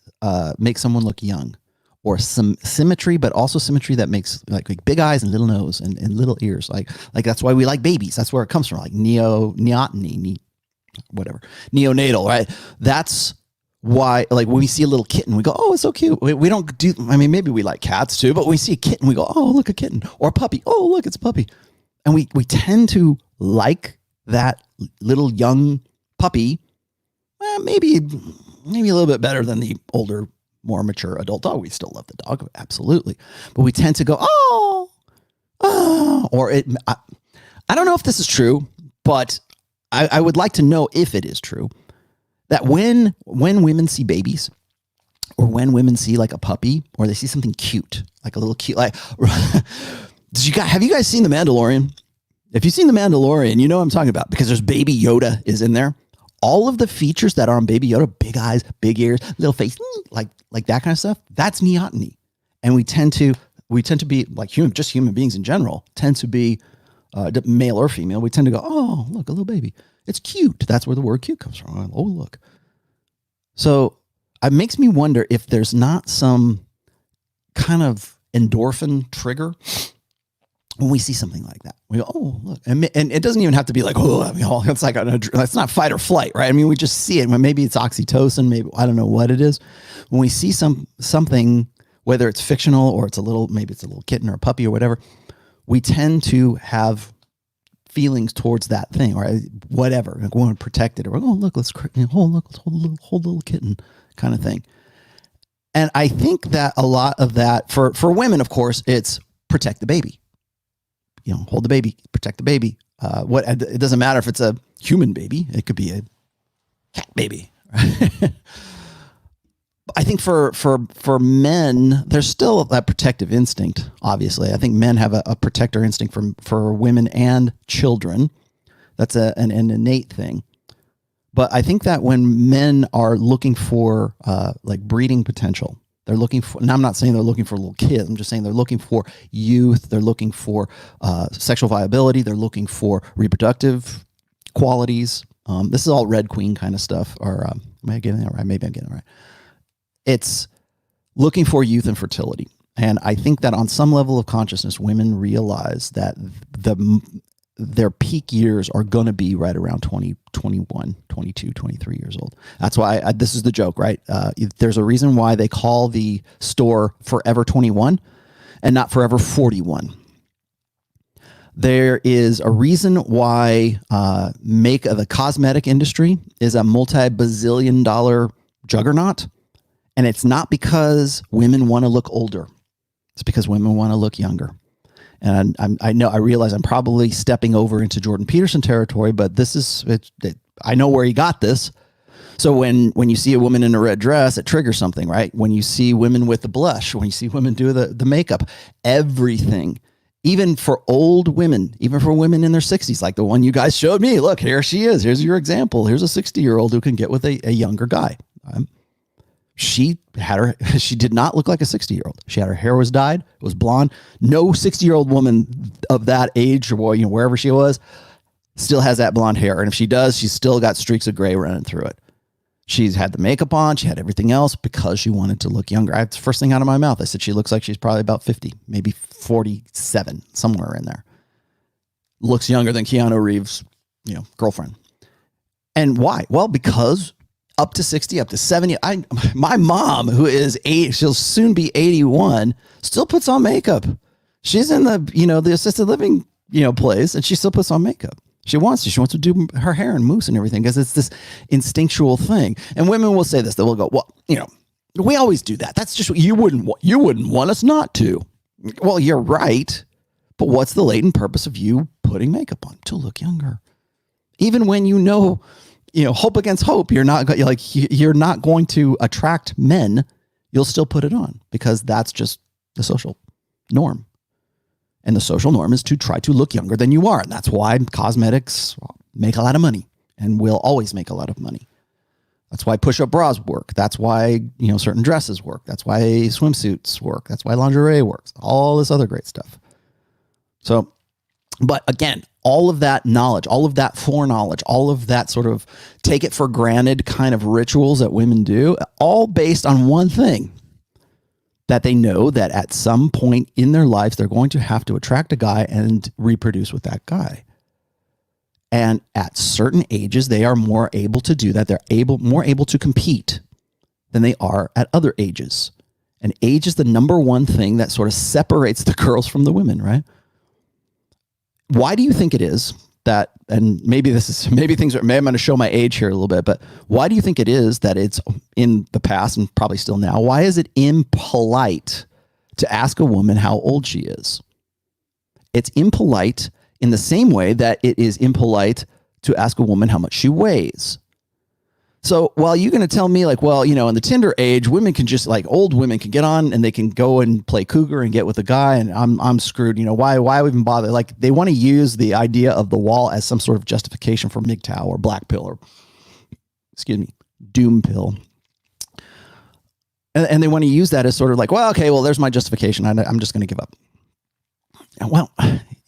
someone look young. Or some symmetry, but also symmetry that makes like big eyes and little nose and little ears. Like that's why we like babies. That's where it comes from. Like neonatal, right? That's why, like when we see a little kitten, we go, oh, it's so cute. We don't do, I mean, maybe we like cats too, but when we see a kitten, we go, oh, look, a kitten. Or a puppy. Oh, look, it's a puppy. And we tend to like that little young puppy, maybe a little bit better than the older, more mature adult dog. We still love the dog, absolutely, but we tend to go, or it. I don't know if this is true, but I would like to know if it is true that when women see babies, or when women see like a puppy, or they see something cute, like a little cute, like have you guys seen The Mandalorian? If you've seen The Mandalorian, you know what I'm talking about, because there's Baby Yoda is in there. All of the features that are on Baby Yoda, big eyes, big ears, little face, like that kind of stuff, that's neoteny. And we tend to be like human beings in general, tend to be male or female. We tend to go, oh, look, a little baby. It's cute. That's where the word cute comes from. Oh, look. So it makes me wonder if there's not some kind of endorphin trigger when we see something like that. We go, oh, look. And it doesn't even have to be like, oh, I mean, it's like, it's not fight or flight, right? I mean, we just see it. Maybe it's oxytocin, maybe, I don't know what it is. When we see something, whether it's fictional or maybe it's a little kitten or a puppy or whatever, we tend to have feelings towards that thing, or whatever. Like we want to protect it, or, oh, look, let's hold a little kitten kind of thing. And I think that a lot of that, for women, of course, it's protect the baby. Hold the baby, protect the baby. It doesn't matter if it's a human baby. It could be a cat baby. Right? I think for men, there's still that protective instinct. Obviously, I think men have a protector instinct for women and children. That's an innate thing. But I think that when men are looking for like breeding potential, they're looking for, and I'm not saying they're looking for little kids. I'm just saying they're looking for youth. They're looking for sexual viability. They're looking for reproductive qualities. This is all Red Queen kind of stuff. Or am I getting that right? Maybe I'm getting it right. It's looking for youth and fertility. And I think that on some level of consciousness, women realize that their peak years are going to be right around 20, 21, 22, 23 years old. That's why this is the joke, right? There's a reason why they call the store Forever 21 and not Forever 41. There is a reason why the cosmetic industry is a multi-bazillion dollar juggernaut. And it's not because women want to look older. It's because women want to look younger. And I realize I'm probably stepping over into Jordan Peterson territory, but this is I know where he got this. So when you see a woman in a red dress, it triggers something, right? When you see women with the blush, when you see women do the makeup, everything, even for old women, even for women in their 60s, like the one you guys showed me. Look, here she is. Here's your example. Here's a 60-year-old who can get with a younger guy. She did not look like a 60-year-old. She had her hair was dyed, it was blonde. No 60-year-old woman of that age, or wherever she was, still has that blonde hair. And if she does, she's still got streaks of gray running through it. She's had the makeup on. She had everything else because she wanted to look younger. It's the first thing out of my mouth. I said, she looks like she's probably about 50, maybe 47, somewhere in there. Looks younger than Keanu Reeves, girlfriend. And why? Well, because up to 60, up to 70, my mom, who is 8, she'll soon be 81, still puts on makeup. She's in the assisted living, place, and she still puts on makeup. She wants to do her hair and mousse and everything because it's this instinctual thing. And women will say this, they will go, well, we always do that. That's just what you wouldn't want us not to. Well, you're right. But what's the latent purpose of you putting makeup on? To look younger. Even when hope against hope, you're not going to attract men, you'll still put it on because that's just the social norm. And the social norm is to try to look younger than you are. And that's why cosmetics make a lot of money and will always make a lot of money. That's why push-up bras work. That's why, certain dresses work. That's why swimsuits work. That's why lingerie works. All this other great stuff. So, but again, all of that knowledge, all of that foreknowledge, all of that sort of take it for granted kind of rituals that women do, all based on one thing. That they know that at some point in their lives, they're going to have to attract a guy and reproduce with that guy. And at certain ages, they are more able to do that. They're more able to compete than they are at other ages. And age is the number one thing that sort of separates the girls from the women, right? Why do you think it is that, and maybe I'm going to show my age here a little bit, but why do you think it is that it's in the past and probably still now? Why is it impolite to ask a woman how old she is? It's impolite in the same way that it is impolite to ask a woman how much she weighs. So while you're going to tell me like, well, in the Tinder age, women can just old women can get on and they can go and play cougar and get with a guy and I'm screwed. Why even bother? Like they want to use the idea of the wall as some sort of justification for MGTOW or black pill or, doom pill. And they want to use that as sort of like, well, okay, well, there's my justification. I'm just going to give up. Well,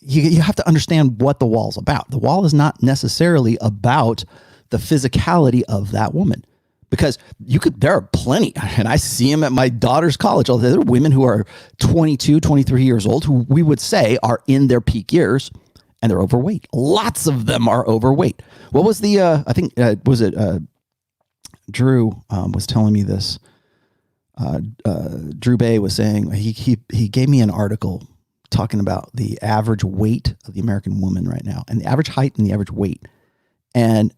you have to understand what the wall's about. The wall is not necessarily about the physicality of that woman, because there are plenty, and I see them at my daughter's college. There are women who are 22, 23 years old who we would say are in their peak years and they're overweight. Lots of them are overweight. What was Drew was telling me this. Drew Bay was saying, he gave me an article talking about the average weight of the American woman right now and the average height and the average weight. And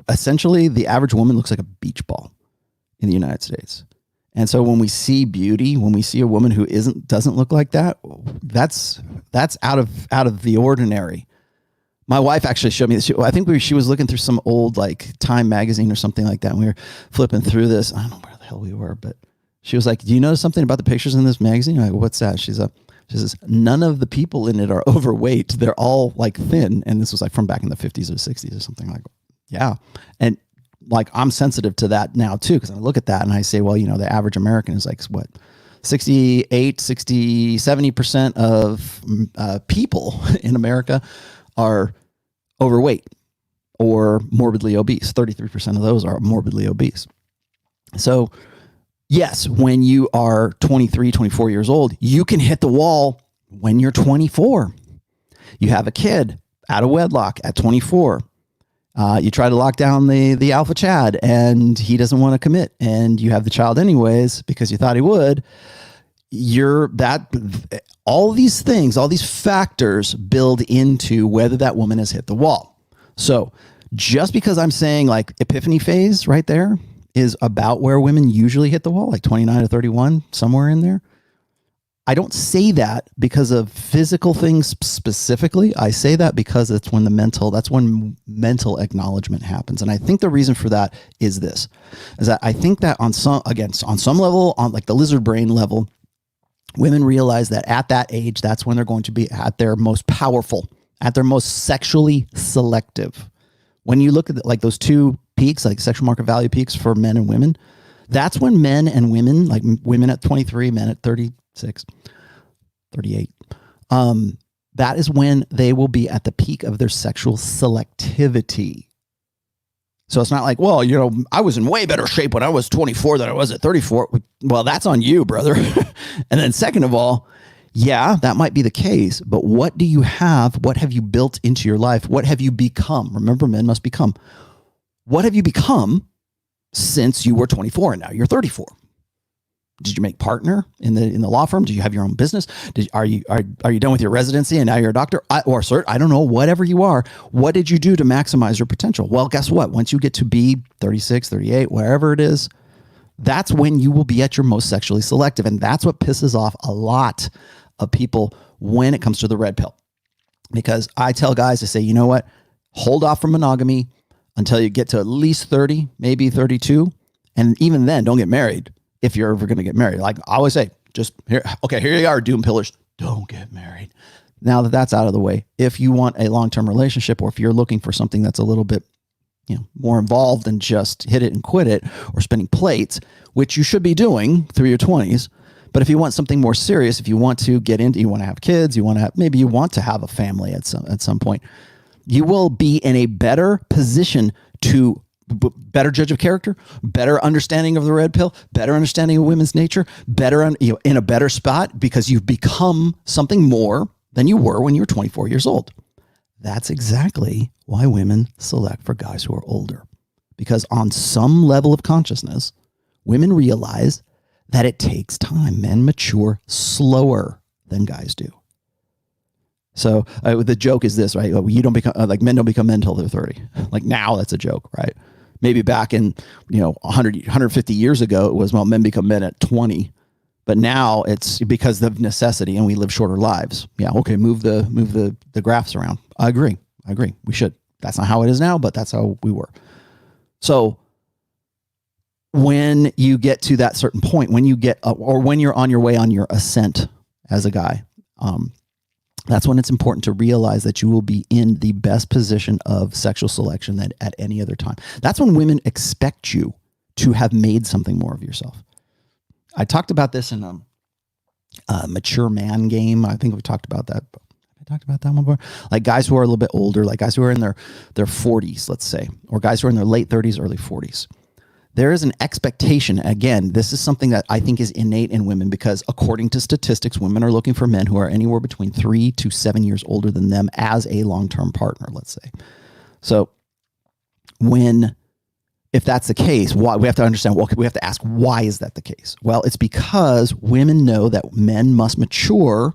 essentially, the average woman looks like a beach ball in the United States. And so when we see beauty, when we see a woman who doesn't look like that, that's out of the ordinary. My wife actually showed me this. I think she was looking through some old Time magazine or something like that. And we were flipping through this. I don't know where the hell we were, but she was like, "Do you notice something about the pictures in this magazine?" I'm like, "What's that?" She says, "None of the people in it are overweight. They're all thin." And this was from back in the 50s or 60s or something like that. Yeah. And I'm sensitive to that now too, because I look at that and I say, well, the average American is 68, 60, 70% of people in America are overweight or morbidly obese. 33% of those are morbidly obese. So yes, when you are 23, 24 years old, you can hit the wall when you're 24. You have a kid out of wedlock at 24. You try to lock down the alpha Chad and he doesn't want to commit and you have the child anyways because you thought he would. All these things, all these factors build into whether that woman has hit the wall. So just because I'm saying Epiphany Phase right there is about where women usually hit the wall, 29 to 31, somewhere in there. I don't say that because of physical things specifically. I say that because that's when mental acknowledgement happens. And I think the reason for that is this, is that I think that on some level, on like the lizard brain level, women realize that at that age, that's when they're going to be at their most powerful, at their most sexually selective. When you look at like those two peaks, like sexual market value peaks for men and women, that's when men and women, like women at 23, men at 36, 38, that is when they will be at the peak of their sexual selectivity. So it's not like, well, you know, I was in way better shape when I was 24 than I was at 34. Well, that's on you, brother. And then second of all, yeah, that might be the case, but what do you have? What have you built into your life? What have you become? Remember, men must become. What have you become since you were 24 and now you're 34? Did you make partner in the law firm? Do you have your own business? Are you done with your residency and now you're a doctor or cert? I don't know, whatever you are. What did you do to maximize your potential? Well, guess what? Once you get to be 36, 38, wherever it is, that's when you will be at your most sexually selective. And that's what pisses off a lot of people when it comes to the red pill. Because I tell guys to say, you know what? Hold off from monogamy until you get to at least 30, maybe 32. And even then, don't get married if you're ever going to get married. Like I always say, just here you are, doom pillars. Don't get married. Now that that's out of the way, if you want a long-term relationship, or if you're looking for something that's a little bit, you know, more involved than just hit it and quit it or spinning plates, which you should be doing through your 20s. But if you want something more serious, if you want to get into, you want to have kids, maybe you want to have a family at some point, you will be in a better position to better judge of character, better understanding of the red pill, better understanding of women's nature, in a better spot because you've become something more than you were when you were 24 years old. That's exactly why women select for guys who are older, because on some level of consciousness, women realize that it takes time. Men mature slower than guys do. So the joke is this, right? You don't become men don't become men until they're 30. Like now that's a joke, right? Maybe back in, 150 years ago, it was, well, men become men at 20, but now it's because of necessity and we live shorter lives. Yeah. Okay. Move the graphs around. I agree. We should. That's not how it is now, but that's how we were. So when you get to that certain point, when you're on your way on your ascent as a guy, that's when it's important to realize that you will be in the best position of sexual selection than at any other time. That's when women expect you to have made something more of yourself. I talked about this in a mature man game. I think we talked about that. I talked about that one before. Like guys who are a little bit older, like guys who are in their 40s, let's say, or guys who are in their late 30s, early 40s. There is an expectation. Again, this is something that I think is innate in women because according to statistics, women are looking for men who are anywhere between 3 to 7 years older than them as a long-term partner, let's say. So if that's the case, why we have to understand, well, we have to ask, why is that the case? Well, it's because women know that men must mature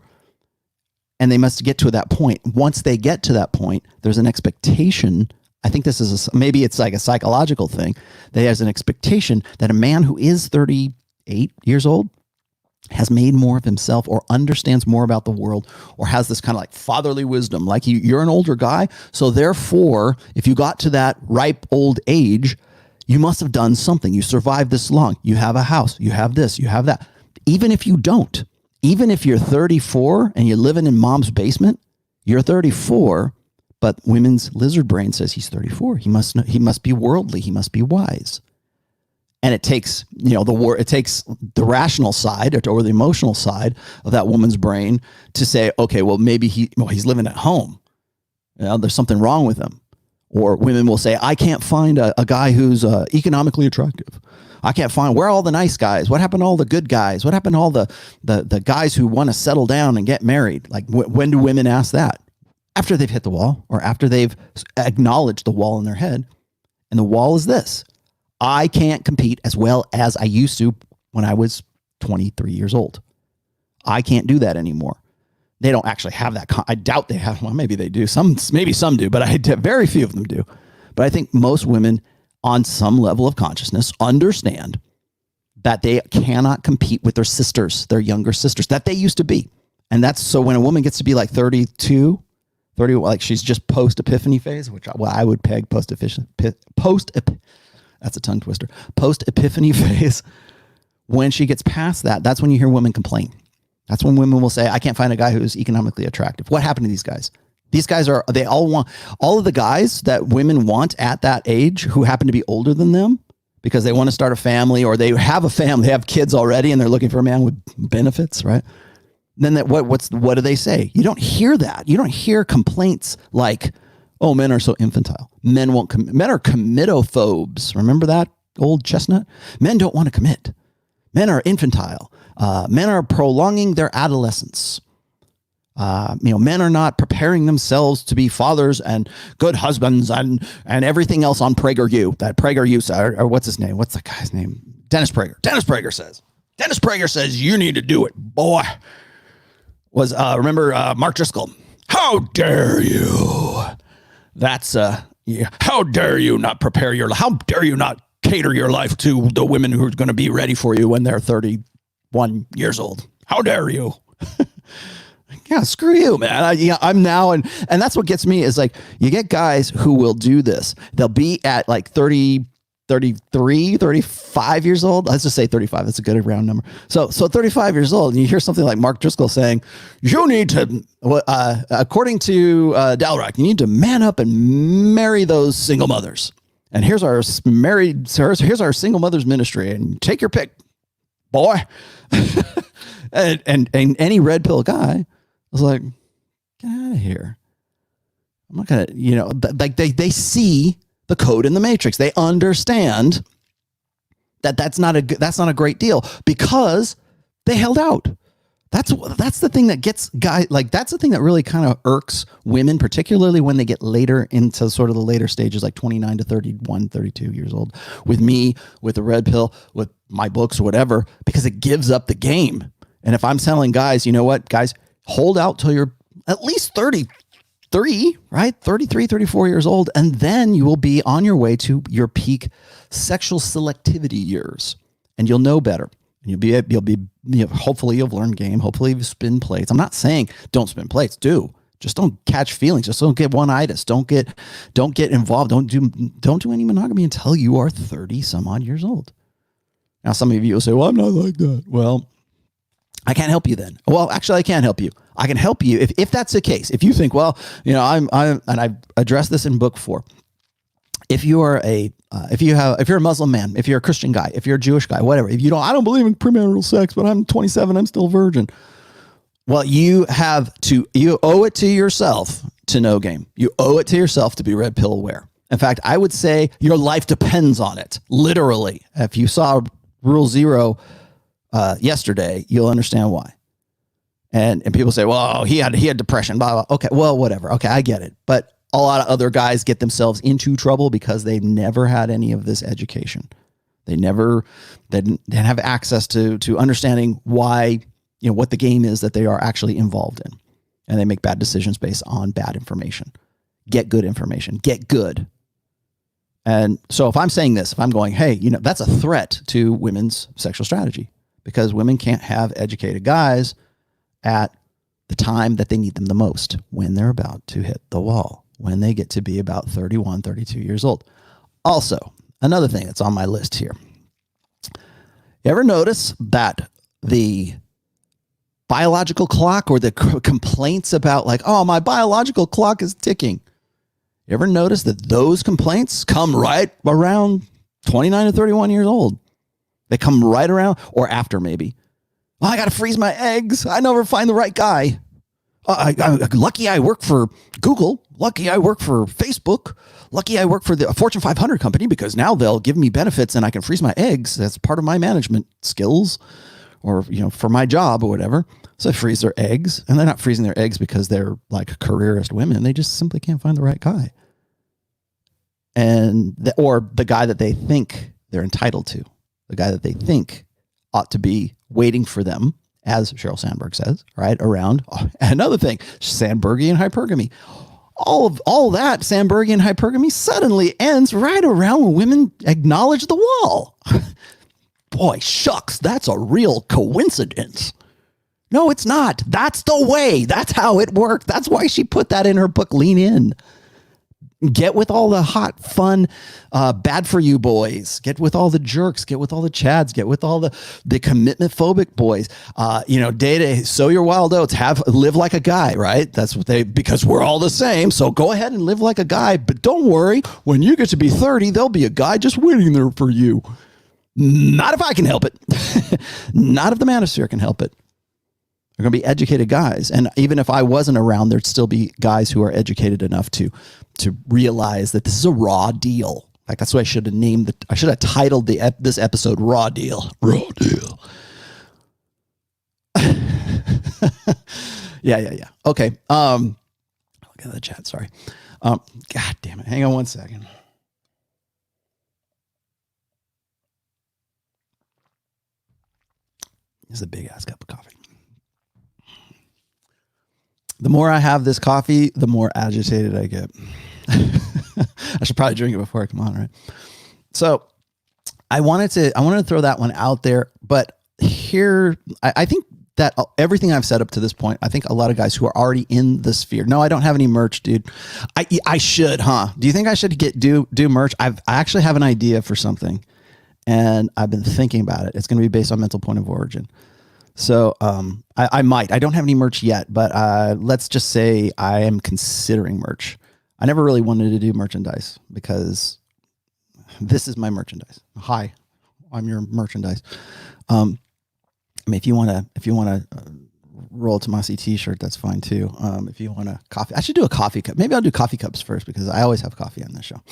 and they must get to that point. Once they get to that point, there's an expectation. I think this is maybe it's like a psychological thing. There's an expectation that a man who is 38 years old has made more of himself or understands more about the world or has this kind of like fatherly wisdom. Like you're an older guy. So therefore, if you got to that ripe old age, you must have done something. You survived this long. You have a house. You have this. You have that. Even if you don't, even if you're 34 and you're living in mom's basement, you're 34. But women's lizard brain says he's 34. He must be worldly. He must be wise. And it takes, it takes the rational side or the emotional side of that woman's brain to say, okay, well, maybe he's living at home. There's something wrong with him. Or women will say, I can't find a guy who's economically attractive. I can't find, where are all the nice guys? What happened to all the good guys? What happened to all the guys who want to settle down and get married? Like when do women ask that? After they've hit the wall or after they've acknowledged the wall in their head. And the wall is this: I can't compete as well as I used to when I was 23 years old. I can't do that anymore. They don't actually have that. I doubt they have. Well, maybe they do. Maybe some do, but very few of them do. But I think most women on some level of consciousness understand that they cannot compete with their sisters, their younger sisters, that they used to be. And that's so when a woman gets to be like 32, 30, like she's just post-epiphany phase, which I would peg post-epiphany, that's a tongue twister, post-epiphany phase. When she gets past that, that's when you hear women complain. That's when women will say, I can't find a guy who's economically attractive. What happened to these guys? These guys they all of the guys that women want at that age who happen to be older than them because they want to start a family or they have a family, they have kids already and they're looking for a man with benefits, right? Then what do they say? You don't hear that. You don't hear complaints like, oh, men are so infantile. Men are committophobes. Remember that old chestnut? Men don't want to commit. Men are infantile. Men are prolonging their adolescence. Men are not preparing themselves to be fathers and good husbands and everything else on PragerU. That PragerU, or what's his name? What's the guy's name? Dennis Prager. Dennis Prager says you need to do it, boy. Remember Mark Driscoll? How dare you? That's how dare you not prepare how dare you not cater your life to the women who are going to be ready for you when they're 31 years old? How dare you? Yeah, screw you, man. I'm now, and that's what gets me is like, you get guys who will do this. They'll be at like 30, 33, 35 years old. Let's just say 35. That's a good round number. So 35 years old, and you hear something like Mark Driscoll saying, you need to, according to Dalrock, you need to man up and marry those single mothers. And here's our single mothers ministry, and take your pick, boy. and any red pill guy was like, get out of here. I'm not gonna, like they see the code in the matrix. They understand that that's not a great deal because they held out. That's the thing that gets guys, like that's the thing that really kind of irks women, particularly when they get later into sort of the later stages, like 29 to 31, 32 years old, with me, with the red pill, with my books or whatever, because it gives up the game. And if I'm telling guys, you know what, guys, hold out till you're at least 33, right? 33, 34 years old. And then you will be on your way to your peak sexual selectivity years, and you'll know better. And you'll be hopefully you'll learn game. Hopefully you spin plates. I'm not saying don't spin plates. Just don't catch feelings. Just don't get one-itis. Don't get involved. Don't do any monogamy until you are 30 some odd years old. Now, some of you will say, well, I'm not like that. Well, I can't help you then. Well, actually, I can help you. I can help you if that's the case. If you think, well, I'm and I've addressed this in book 4. If you're a Muslim man, if you're a Christian guy, if you're a Jewish guy, whatever, if I don't believe in premarital sex, but I'm 27, I'm still a virgin. Well, you owe it to yourself to know game. You owe it to yourself to be red pill aware. In fact, I would say your life depends on it. Literally. If you saw Rule 0 yesterday, you'll understand why. And people say, well, he had depression, blah, blah. Okay, well, whatever. Okay, I get it. But a lot of other guys get themselves into trouble because they've never had any of this education. They didn't have access to understanding why, what the game is that they are actually involved in. And they make bad decisions based on bad information. Get good information. Get good. And so if I'm saying this, if I'm going, hey, that's a threat to women's sexual strategy, because women can't have educated guys at the time that they need them the most, when they're about to hit the wall, when they get to be about 31, 32 years old. Also, another thing that's on my list here. You ever notice that the biological clock, or the complaints about like, oh, my biological clock is ticking. You ever notice that those complaints come right around 29 to 31 years old? They come right around, or after maybe. Oh, I got to freeze my eggs. I never find the right guy. Lucky I work for Google. Lucky I work for Facebook. Lucky I work for the Fortune 500 company, because now they'll give me benefits and I can freeze my eggs. That's part of my management skills, or, for my job or whatever. So they freeze their eggs, and they're not freezing their eggs because they're like careerist women. They just simply can't find the right guy. Or the guy that they think they're entitled to, the guy that they think ought to be waiting for them, as Sheryl Sandberg says, right? Around another thing, Sandbergian hypergamy. All that Sandbergian hypergamy suddenly ends right around when women acknowledge the wall. boy, shucks, that's a real coincidence. No, it's not. That's the way. That's how it worked. That's why she put that in her book, Lean In. Get with all the hot, fun, bad for you boys. Get with all the jerks. Get with all the chads. Get with all the commitment phobic boys. Sow your wild oats. Live like a guy, right? That's what because we're all the same. So go ahead and live like a guy. But don't worry, when you get to be 30, there'll be a guy just waiting there for you. Not if I can help it. Not if the manosphere can help it. They're going to be educated guys. And even if I wasn't around, there'd still be guys who are educated enough to realize that this is a raw deal. In fact, that's what I should have I should have titled this episode Raw Deal. Raw Deal. Yeah. Okay. Look at the chat. Sorry. God damn it. Hang on one second. This is a big ass cup of coffee. The more I have this coffee, the more agitated I get. I should probably drink it before I come on, right? So I wanted to throw that one out there, but here, I think that everything I've said up to this point, I think a lot of guys who are already in the sphere. No, I don't have any merch, dude. I should, huh? Do you think I should do merch? I actually have an idea for something, and I've been thinking about it. It's going to be based on mental point of origin. So I might. I don't have any merch yet, but let's just say I am considering merch. I never really wanted to do merchandise because this is my merchandise. Hi, I'm your merchandise. I mean, if you want a Rollo Tomassi t-shirt, that's fine too. If you want a coffee, I should do a coffee cup. Maybe I'll do coffee cups first because I always have coffee on this show.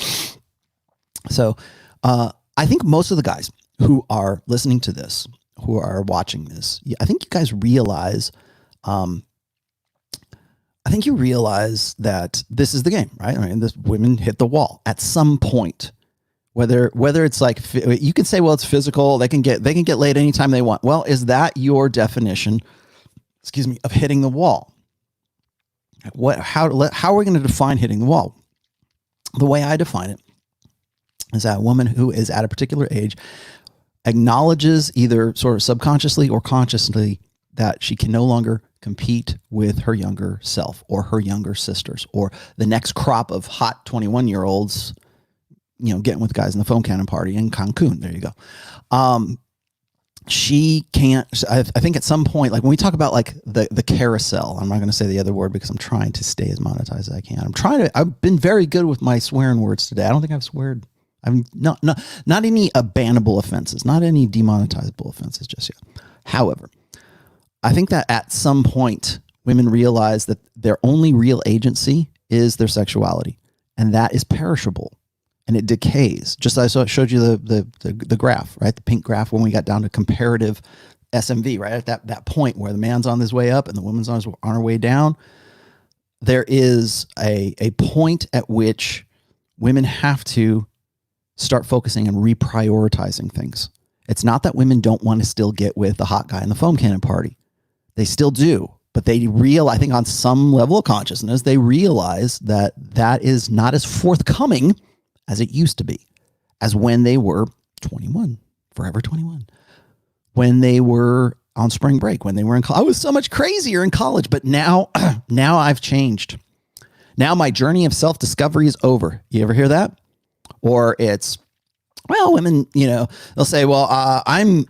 So I think most of the guys who are listening to this, who are watching this, I think you guys realize, I think you realize that this is the game, right? I mean, this women hit the wall at some point, whether it's like, you can say, well, it's physical. They can get laid anytime they want. Well, is that your definition, of hitting the wall? How are we going to define hitting the wall? The way I define it is that a woman who is at a particular age acknowledges either sort of subconsciously or consciously that she can no longer compete with her younger self or her younger sisters or the next crop of hot 21-year-olds, getting with guys in the foam cannon party in Cancun. There you go. She can't, I think at some point, like when we talk about like the carousel, I'm not going to say the other word because I'm trying to stay as monetized as I can. I've been very good with my swearing words today. I don't think I've sweared. I'm not any bannable offenses, not any demonetizable offenses just yet. However, I think that at some point women realize that their only real agency is their sexuality, and that is perishable and it decays. Just as I showed you the graph, right? The pink graph when we got down to comparative SMV, right? At that point where the man's on his way up and the woman's on her way down, there is a point at which women have to start focusing and reprioritizing things. It's not that women don't want to still get with the hot guy in the foam cannon party. They still do, but I think on some level of consciousness, they realize that is not as forthcoming as it used to be, as when they were 21, forever 21, when they were on spring break, when they were in college. I was so much crazier in college, but now I've changed. Now my journey of self-discovery is over. You ever hear that? Or it's, well, women, they'll say, well, I'm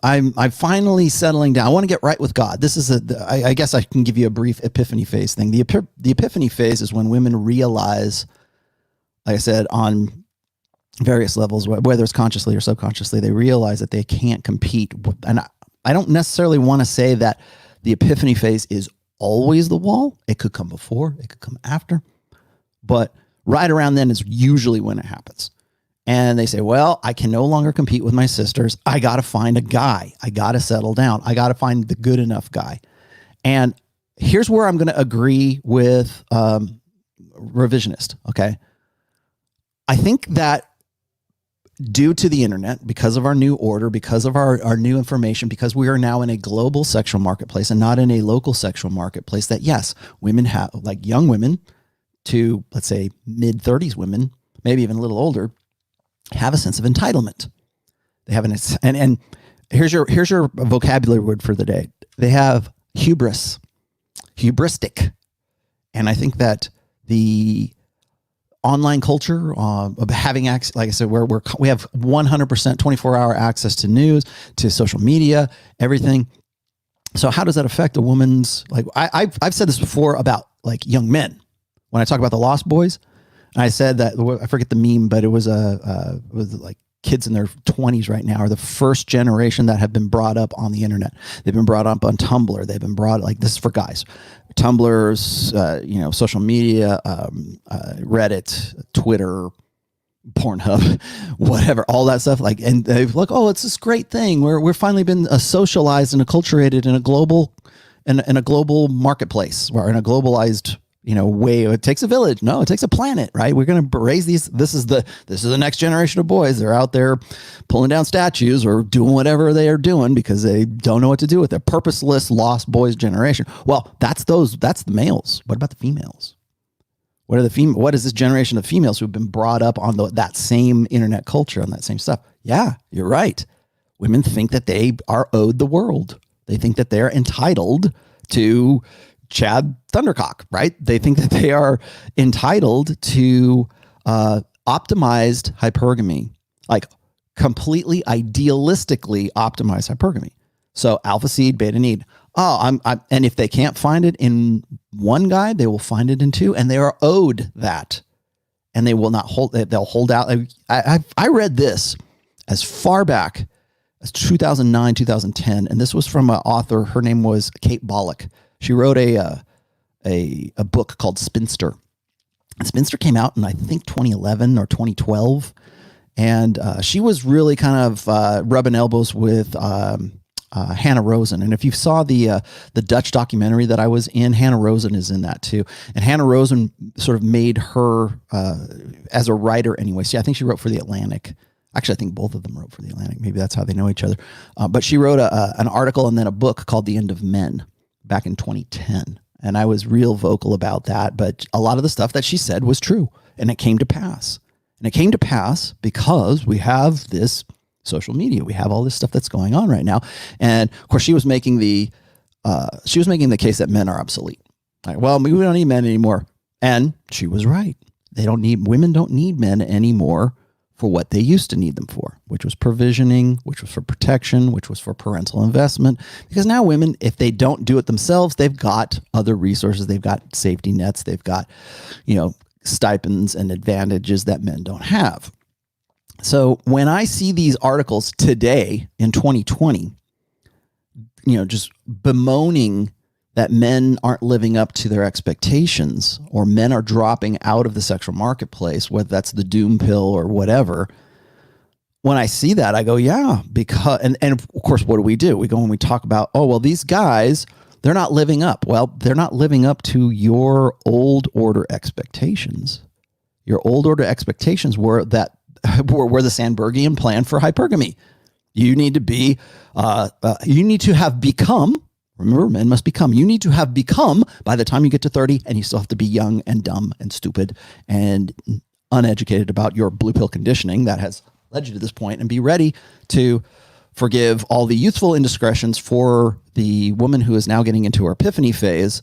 finally settling down. I want to get right with God. This is I guess I can give you a brief epiphany phase thing. The epiphany phase is when women realize, like I said, on various levels, whether it's consciously or subconsciously, they realize that they can't compete. And I don't necessarily want to say that the epiphany phase is always the wall. It could come before, it could come after, but right around then is usually when it happens. And they say, well, I can no longer compete with my sisters. I got to find a guy. I got to settle down. I got to find the good enough guy. And here's where I'm going to agree with revisionist. Okay. I think that due to the internet, because of our new order, because of our new information, because we are now in a global sexual marketplace and not in a local sexual marketplace, that yes, women have, like young women to, let's say, mid-30s women, maybe even a little older, have a sense of entitlement. They have and Here's your vocabulary word for the day. They have hubristic. And I think that the online culture of having access, like I said, we have 100% 24-hour access to news, to social media, everything. So how does that affect a woman's, like, I've said this before about like young men. When I talk about the Lost Boys, and I said that, I forget the meme, but it was like kids in their 20s right now are the first generation that have been brought up on the internet. They've been brought up on Tumblr. They've been brought, like, this is for guys, Tumblr's, social media, Reddit, Twitter, Pornhub, whatever, all that stuff. Like, and they've like, oh, it's this great thing. We're finally been socialized and acculturated in a global, in a global marketplace, or in a globalized, way. It takes a village. No, it takes a planet, right? We're going to raise these. This is the next generation of boys. They're out there pulling down statues or doing whatever they are doing because they don't know what to do with their purposeless lost boys generation. Well, that's the males. What about the females? What is this generation of females who've been brought up on that same internet culture, on that same stuff? Yeah, you're right. Women think that they are owed the world. They think that they're entitled to Chad Thundercock, right? They think that they are entitled to optimized hypergamy, like completely idealistically optimized hypergamy. So alpha seed, beta need. Oh, and if they can't find it in one guy, they will find it in two, and they are owed that, and they will not hold. They'll hold out. I read this as far back as 2009, 2010, and this was from an author. Her name was Kate Bollock. She wrote a book called Spinster. And Spinster came out in, I think, 2011 or 2012, and she was really kind of rubbing elbows with Hannah Rosen. And if you saw the Dutch documentary that I was in, Hannah Rosen is in that too. And Hannah Rosen sort of made her as a writer anyway. See, I think she wrote for The Atlantic. Actually, I think both of them wrote for The Atlantic. Maybe that's how they know each other. But she wrote an article and then a book called The End of Men back in 2010. And I was real vocal about that. But a lot of the stuff that she said was true. And it came to pass. And it came to pass because we have this social media. We have all this stuff that's going on right now. And of course, she was making the case that men are obsolete. Like, well, we don't need men anymore. And she was right. Women don't need men anymore for what they used to need them for, which was provisioning, which was for protection, which was for parental investment. Because now women, if they don't do it themselves, they've got other resources. They've got safety nets. They've got, stipends and advantages that men don't have. So when I see these articles today in 2020, just bemoaning that men aren't living up to their expectations, or men are dropping out of the sexual marketplace, whether that's the doom pill or whatever. When I see that, I go, yeah, because, and of course, what do? We go and we talk about, oh, well, these guys, they're not living up. Well, they're not living up to your old order expectations. Your old order expectations were the Sandbergian plan for hypergamy. You need to be, you need to have become, remember, men must become. You need to have become by the time you get to 30, and you still have to be young and dumb and stupid and uneducated about your blue pill conditioning that has led you to this point, and be ready to forgive all the youthful indiscretions for the woman who is now getting into her Epiphany Phase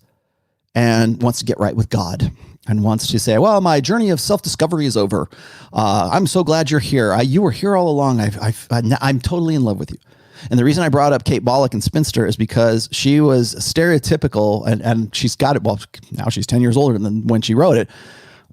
and wants to get right with God and wants to say, well, my journey of self-discovery is over. I'm so glad you're here. You were here all along. I'm totally in love with you. And the reason I brought up Kate Bollock and Spinster is because she was stereotypical, and she's got it. Well, now she's 10 years older than when she wrote it,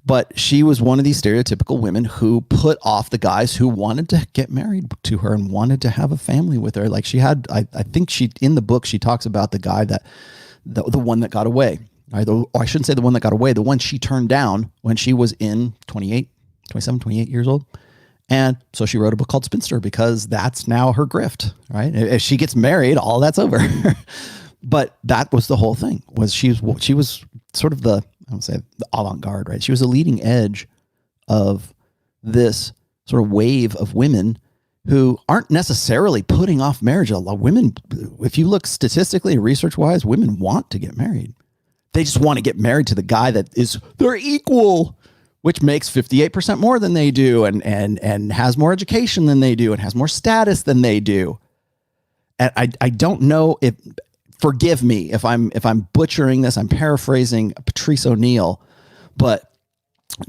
but she was one of these stereotypical women who put off the guys who wanted to get married to her and wanted to have a family with her. Like she had, I think in the book, she talks about the guy the one that got away. I shouldn't say the one that got away, the one she turned down when she was in 28 years old. And so she wrote a book called Spinster because that's now her grift, right? If she gets married, all that's over. But that was the whole thing. She was sort of the avant-garde, right? She was the leading edge of this sort of wave of women who aren't necessarily putting off marriage. A lot of women, if you look statistically, research-wise, women want to get married. They just want to get married to the guy that is their equal, which makes 58% more than they do and has more education than they do and has more status than they do. and I don't know if, forgive me if I'm butchering this, I'm paraphrasing Patrice O'Neill, but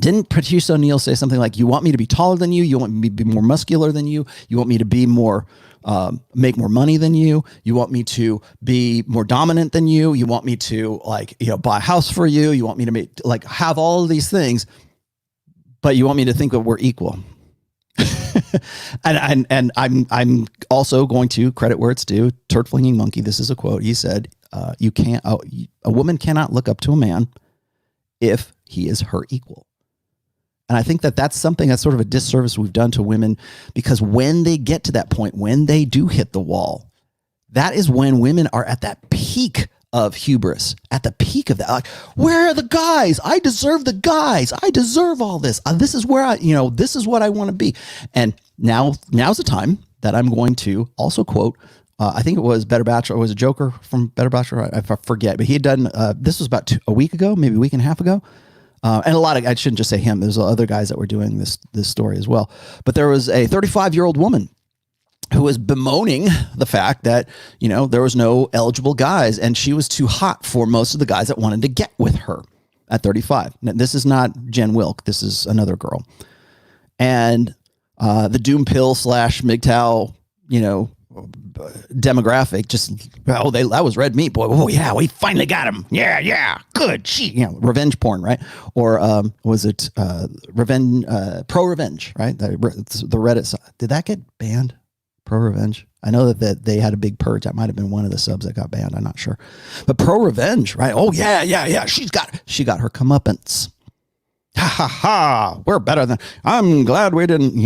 didn't Patrice O'Neill say something like, you want me to be taller than you want me to be more muscular than you want me to be more, make more money than you want me to be more dominant than you want me to buy a house for you want me to have all of these things, but you want me to think that we're equal. and I'm also going to credit where it's due. Turd flinging monkey. This is a quote. He said, a woman cannot look up to a man if he is her equal. And I think that that's something that's sort of a disservice we've done to women, because when they get to that point, when they do hit the wall, that is when women are at that peak of hubris, at the peak of that. Like, where are the guys? I deserve the guys. I deserve all this. This is where this is what I want to be. And now's the time that I'm going to also quote, I think it was Better Bachelor, or was a Joker from Better Bachelor? I forget, but he had done, this was about a week ago, maybe a week and a half ago. And I shouldn't just say him. There's other guys that were doing this story as well. But there was a 35-year-old woman who was bemoaning the fact that, there was no eligible guys, and she was too hot for most of the guys that wanted to get with her at 35. Now, this is not Jen Wilk. This is another girl. And the doom pill / MGTOW, demographic, that was red meat, boy. Oh yeah, we finally got him. Yeah, good. Revenge porn, right? Or was it revenge? Pro revenge, right? The Reddit side. Did that get banned? Pro revenge. I know that they had a big purge. That might have been one of the subs that got banned. I'm not sure, but pro revenge, right? Oh yeah. She got her comeuppance. Ha ha ha. We're better than. I'm glad we didn't.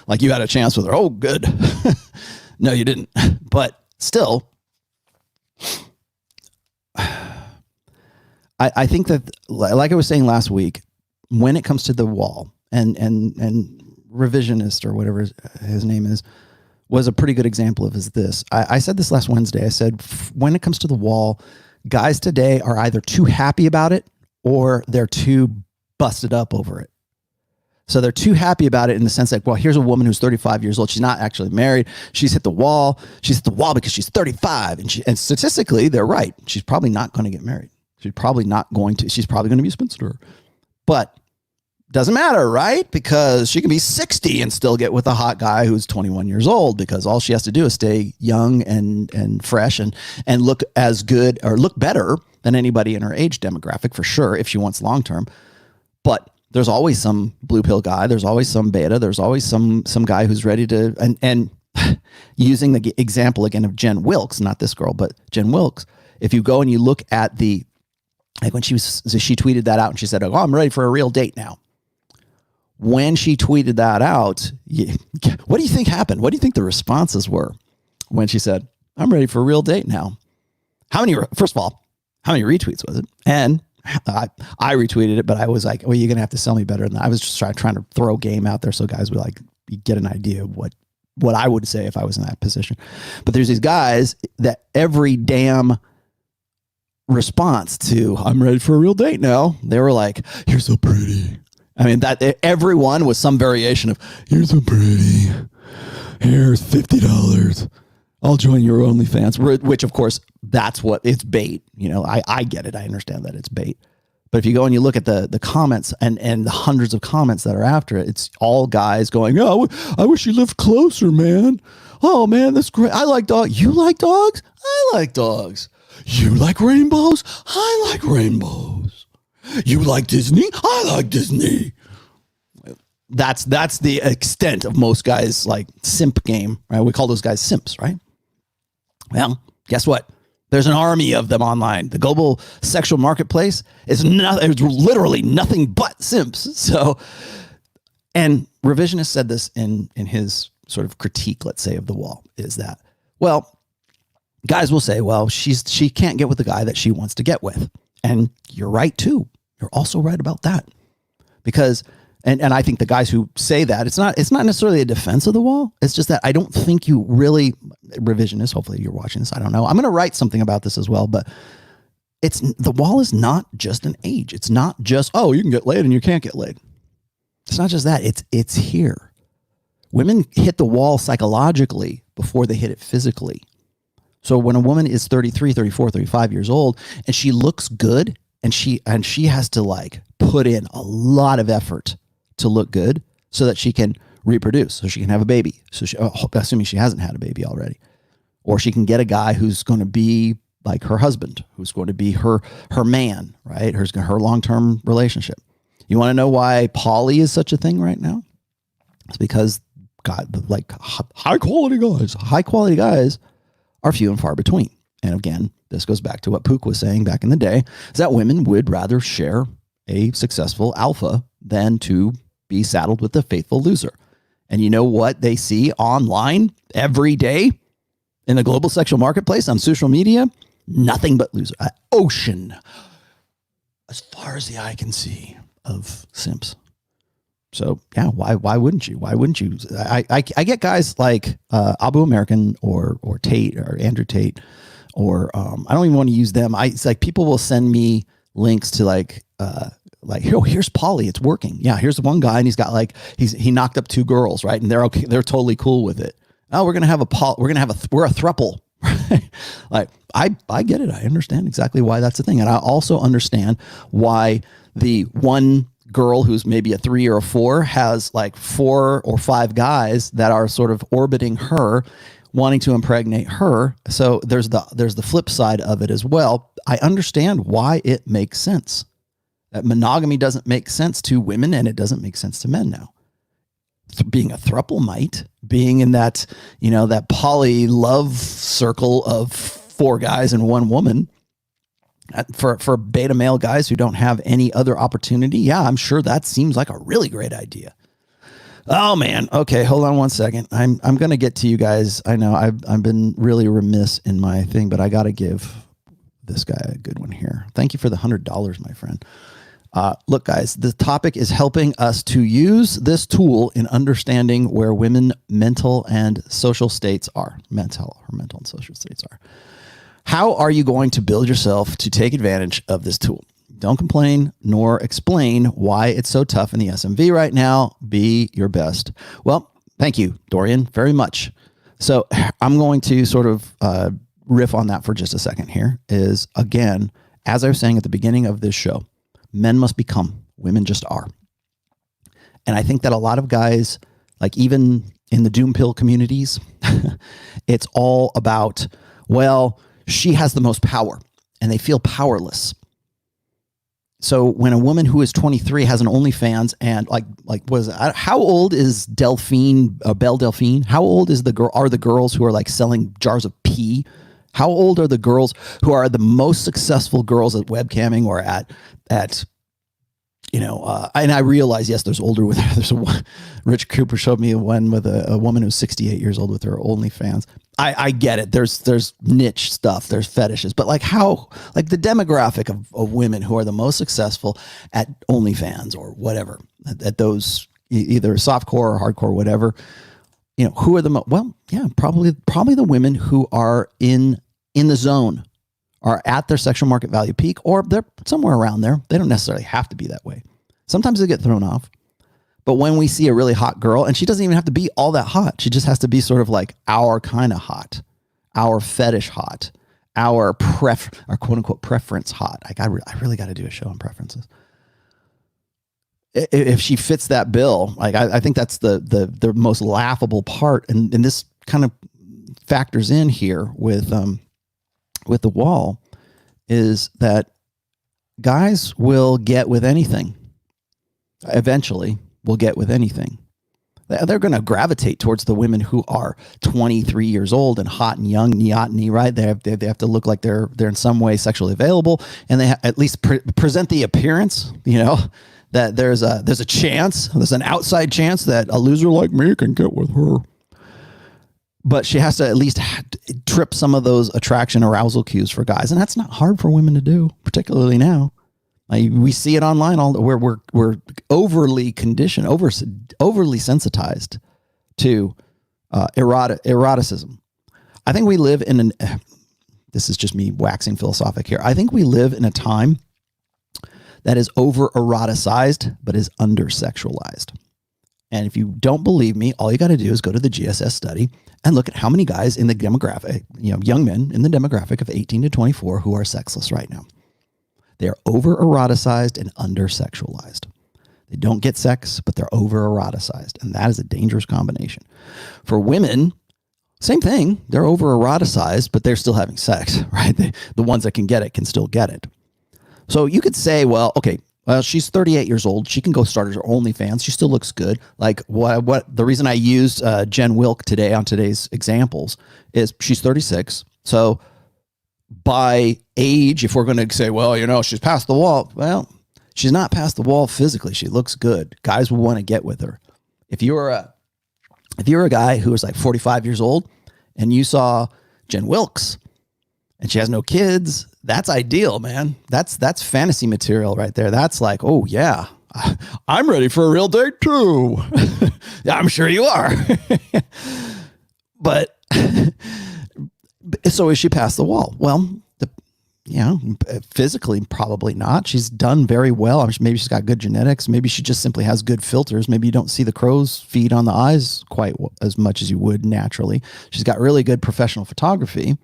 Like you had a chance with her. Oh, good. No, you didn't. But still, I think that, like I was saying last week, when it comes to the wall and revisionist or whatever his name is, was a pretty good example of this. I said this last Wednesday. I said, when it comes to the wall, guys today are either too happy about it or they're too busted up over it. So they're too happy about it in the sense like, well, here's a woman who's 35 years old. She's not actually married. She's hit the wall. She's hit the wall because she's 35. And statistically, they're right. She's probably not going to get married. She's probably going to be a spinster. But doesn't matter, right? Because she can be 60 and still get with a hot guy who's 21 years old, because all she has to do is stay young and fresh and look as good or look better than anybody in her age demographic, for sure, if she wants long term. But there's always some blue pill guy. There's always some beta. There's always some guy who's ready to, and using the example again of Jen Wilkes, not this girl, but Jen Wilkes. If you go and you look at when she tweeted that out and she said, oh, I'm ready for a real date now. When she tweeted that out, what do you think happened? What do you think the responses were when she said, I'm ready for a real date now? First of all, how many retweets was it? And I retweeted it, but I was like, well, you're going to have to sell me better than that. I was just trying to throw game out there so guys would get an idea of what I would say if I was in that position. But there's these guys that every damn response to I'm ready for a real date now, they were like, you're so pretty. I mean, that everyone was some variation of you're so pretty. Here's $50. I'll join your OnlyFans, which of course that's what it's bait. I get it. I understand that it's bait. But if you go and you look at the comments and the hundreds of comments that are after it, it's all guys going, oh, I wish you lived closer, man. Oh man, that's great. I like dogs. You like dogs? I like dogs. You like rainbows? I like rainbows. You like Disney? I like Disney. That's the extent of most guys' like simp game, right? We call those guys simps, right? Well, guess what? There's an army of them online. The global sexual marketplace is it's literally nothing but simps. So, and Revisionist said this in his sort of critique, let's say, of the wall, is that, well, guys will say, well, she can't get with the guy that she wants to get with. And you're right too. You're also right about that. Because and I think the guys who say that, it's not necessarily a defense of the wall. It's just that I don't think you really, Revisionist, hopefully you're watching this, I don't know. I'm going to write something about this as well, but the wall is not just an age. It's not just, oh, you can get laid and you can't get laid. It's not just that. It's here. Women hit the wall psychologically before they hit it physically. So when a woman is 33, 34, 35 years old and she looks good and she has to like put in a lot of effort to look good so that she can reproduce, so she can have a baby. So assuming she hasn't had a baby already, or she can get a guy who's going to be like her husband, who's going to be her man, right? Her long-term relationship. You want to know why poly is such a thing right now? It's because like high quality guys are few and far between. And again, this goes back to what Pook was saying back in the day, is that women would rather share a successful alpha than to be saddled with the faithful loser. And you know what they see online every day in the global sexual marketplace on social media? Nothing but loser. An ocean, as far as the eye can see, of simps. So yeah, why wouldn't you? Why wouldn't you? I get guys like Abu American or Tate or Andrew Tate, or I don't even want to use them. It's like people will send me links to like oh, here's Polly, it's working. Yeah, here's one guy and he's got like he knocked up 2 girls, right? And they're okay, they're totally cool with it. Oh, we're a throuple. Like I get it. I understand exactly why that's a thing. And I also understand why the one girl who's maybe a 3 or a 4 has like 4 or 5 guys that are sort of orbiting her, wanting to impregnate her. So there's the flip side of it as well. I understand why it makes sense. That monogamy doesn't make sense to women and it doesn't make sense to men now. Being a throuple might, being in that, that poly love circle of 4 guys and 1 woman, for beta male guys who don't have any other opportunity. Yeah, I'm sure that seems like a really great idea. Oh man. Okay. Hold on one second. I'm going to get to you guys. I know I've been really remiss in my thing, but I got to give this guy a good one here. Thank you for the $100, my friend. Look, guys, the topic is helping us to use this tool in understanding where women mental and social states are. Mental and social states are. How are you going to build yourself to take advantage of this tool? Don't complain nor explain why it's so tough in the SMV right now. Be your best. Well, thank you, Dorian, very much. So I'm going to sort of riff on that for just a second here. Is, again, as I was saying at the beginning of this show, men must become, women just are. And I think that a lot of guys, like even in the doom pill communities, it's all about, well, she has the most power and they feel powerless. So when a woman who is 23 has an OnlyFans and how old is Delphine, Belle Delphine? How old is are the girls who are like selling jars of pee? How old are the girls who are the most successful girls at webcamming or at and I realize, yes, there's older with, Rich Cooper showed me one with a woman who's 68 years old with her OnlyFans. I get it. There's niche stuff, there's fetishes, but like the demographic of women who are the most successful at OnlyFans or whatever, at those either softcore or hardcore, whatever, who are the well, yeah, probably the women who are in the zone, are at their sexual market value peak, or they're somewhere around there. They don't necessarily have to be that way. Sometimes they get thrown off. But when we see a really hot girl, and she doesn't even have to be all that hot, she just has to be sort of like our kind of hot, our fetish hot, our quote unquote preference hot. I really got to do a show on preferences. If she fits that bill, like I think that's the most laughable part, and this kind of factors in here with the wall, is that guys will get with anything. Eventually, will get with anything. They're going to gravitate towards the women who are 23 years old and hot and young, neoteny, right? They have to look like they're in some way sexually available, and they at least present the appearance, that there's a chance, there's an outside chance that a loser like me can get with her. But she has to at least trip some of those attraction arousal cues for guys. And that's not hard for women to do, particularly now. We see it online where we're overly conditioned, overly sensitized to eroticism. I think we live in this is just me waxing philosophic here. I think we live in a time that is over eroticized, but is under sexualized. And if you don't believe me, all you got to do is go to the GSS study and look at how many guys in the demographic, young men in the demographic of 18 to 24 who are sexless right now. They are over-eroticized and under-sexualized. They don't get sex, but they're over-eroticized, and that is a dangerous combination. For women, same thing. They're over-eroticized, but they're still having sex, right? The ones that can get it can still get it. So you could say, well, okay, she's 38 years old. She can go start her OnlyFans. She still looks good. Like what the reason I used Jen Wilk today on today's examples is she's 36. So by age, if we're going to say, well, she's past the wall. Well, she's not past the wall physically. She looks good. Guys will want to get with her. If you're a guy who is like 45 years old and you saw Jen Wilkes and she has no kids, that's ideal, man. That's fantasy material right there. That's like, oh yeah, I'm ready for a real date too. Yeah, I'm sure you are. But so is she past the wall? Well, physically, probably not. She's done very well. Maybe she's got good genetics. Maybe she just simply has good filters. Maybe you don't see the crow's feet on the eyes quite as much as you would naturally. She's got really good professional photography,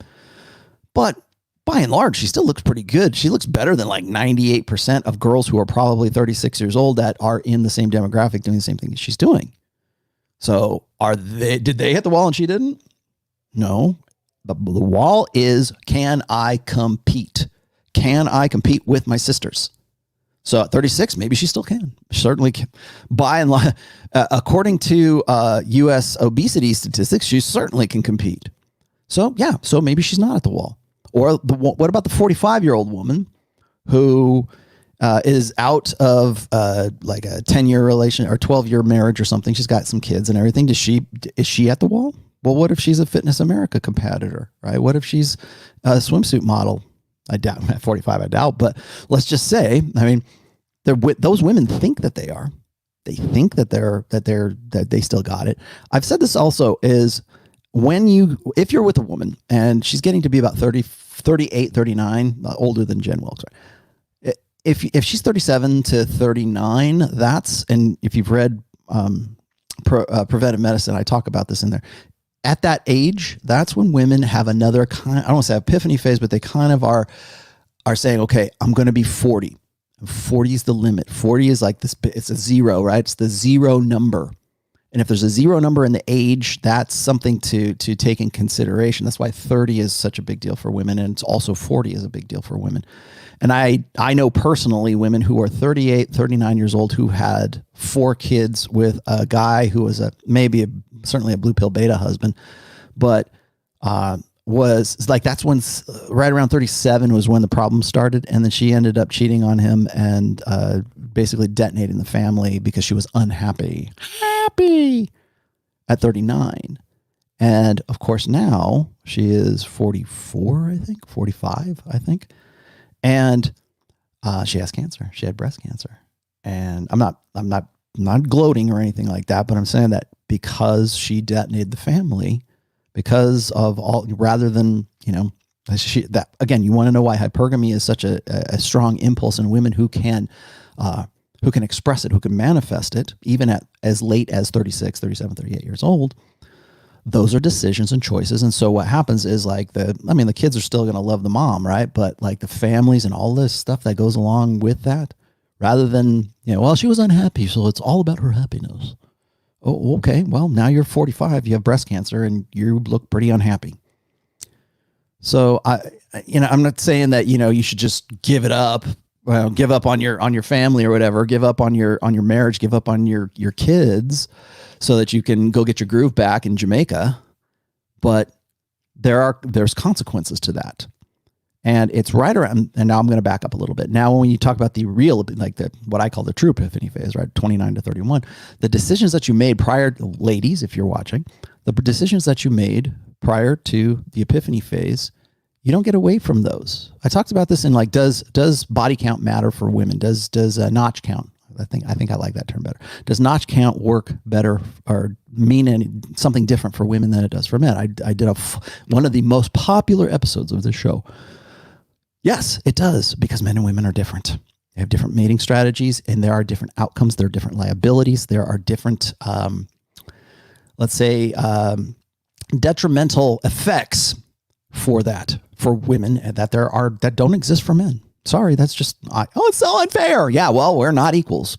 but by and large, she still looks pretty good. She looks better than like 98% of girls who are probably 36 years old that are in the same demographic doing the same thing she's doing. So did they hit the wall and she didn't? No. The wall is, can I compete? Can I compete with my sisters? So at 36, maybe she still can. Certainly can. By and large, according to U.S. obesity statistics, she certainly can compete. So yeah, so maybe she's not at the wall. Or what about the 45-year-old woman who is out of like a 10-year relation or 12-year marriage or something? She's got some kids and everything. Is she at the wall? Well, what if she's a Fitness America competitor, right? What if she's a swimsuit model? I doubt at 45, I doubt, but let's just say, I mean, those women think that they are. They think that they still got it. I've said this also is if you're with a woman and she's getting to be about 30, 38, 39, older than Jen Wilkes, right? If she's 37 to 39, and if you've read Preventive Medicine, I talk about this in there. At that age, that's when women have another kind, I don't want to say epiphany phase, but they kind of are saying, okay, I'm going to be 40. 40 is the limit. 40 is like this, it's a zero, right? It's the zero number. And if there's a zero number in the age, that's something to take in consideration. That's why 30 is such a big deal for women. And it's also 40 is a big deal for women. And I know personally women who are 38, 39 years old who had 4 kids with a guy who was certainly a blue pill beta husband, but was like, that's when right around 37 was when the problem started. And then she ended up cheating on him and basically detonating the family because she was unhappy at 39. And of course now she is 44, I think 45, I think. And she has cancer. She had breast cancer. And I'm not gloating or anything like that, but I'm saying that because she detonated the family, because of all, rather than, that again, you want to know why hypergamy is such a strong impulse in women who can express it, who can manifest it, even at as late as 36, 37, 38 years old. Those are decisions and choices. And so what happens is the kids are still going to love the mom, right? But like the families and all this stuff that goes along with that, rather than, well, she was unhappy, so it's all about her happiness. Oh, okay. Well, now you're 45, you have breast cancer, and you look pretty unhappy. So I'm not saying that, you should just give it up. Well, give up on your family or whatever, give up on your marriage, give up on your kids so that you can go get your groove back in Jamaica. But there's consequences to that. And it's right around, and now I'm going to back up a little bit. Now, when you talk about the real, what I call the true epiphany phase, right? 29 to 31, the decisions that you made prior, ladies, if you're watching, the decisions that you made prior to the epiphany phase, you don't get away from those. I talked about this in does body count matter for women? Does notch count? I think I like that term better. Does notch count work better or mean something different for women than it does for men? I did one of the most popular episodes of this show. Yes, it does, because men and women are different. They have different mating strategies, and there are different outcomes. There are different liabilities. There are different, detrimental effects for women that don't exist for men. Sorry, that's just, it's so unfair. Yeah, well, we're not equals.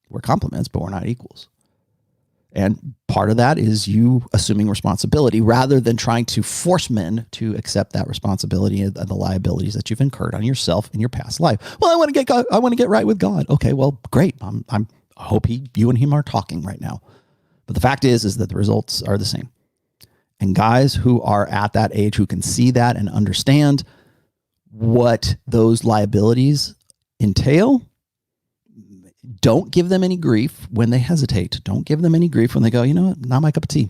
We're complements, but we're not equals. And part of that is you assuming responsibility rather than trying to force men to accept that responsibility and the liabilities that you've incurred on yourself in your past life. Well, I want to get right with God. Okay, well, great. I hope you and him are talking right now. But the fact is that the results are the same. And guys who are at that age who can see that and understand what those liabilities entail, don't give them any grief when they hesitate. Don't give them any grief when they go, you know what, not my cup of tea.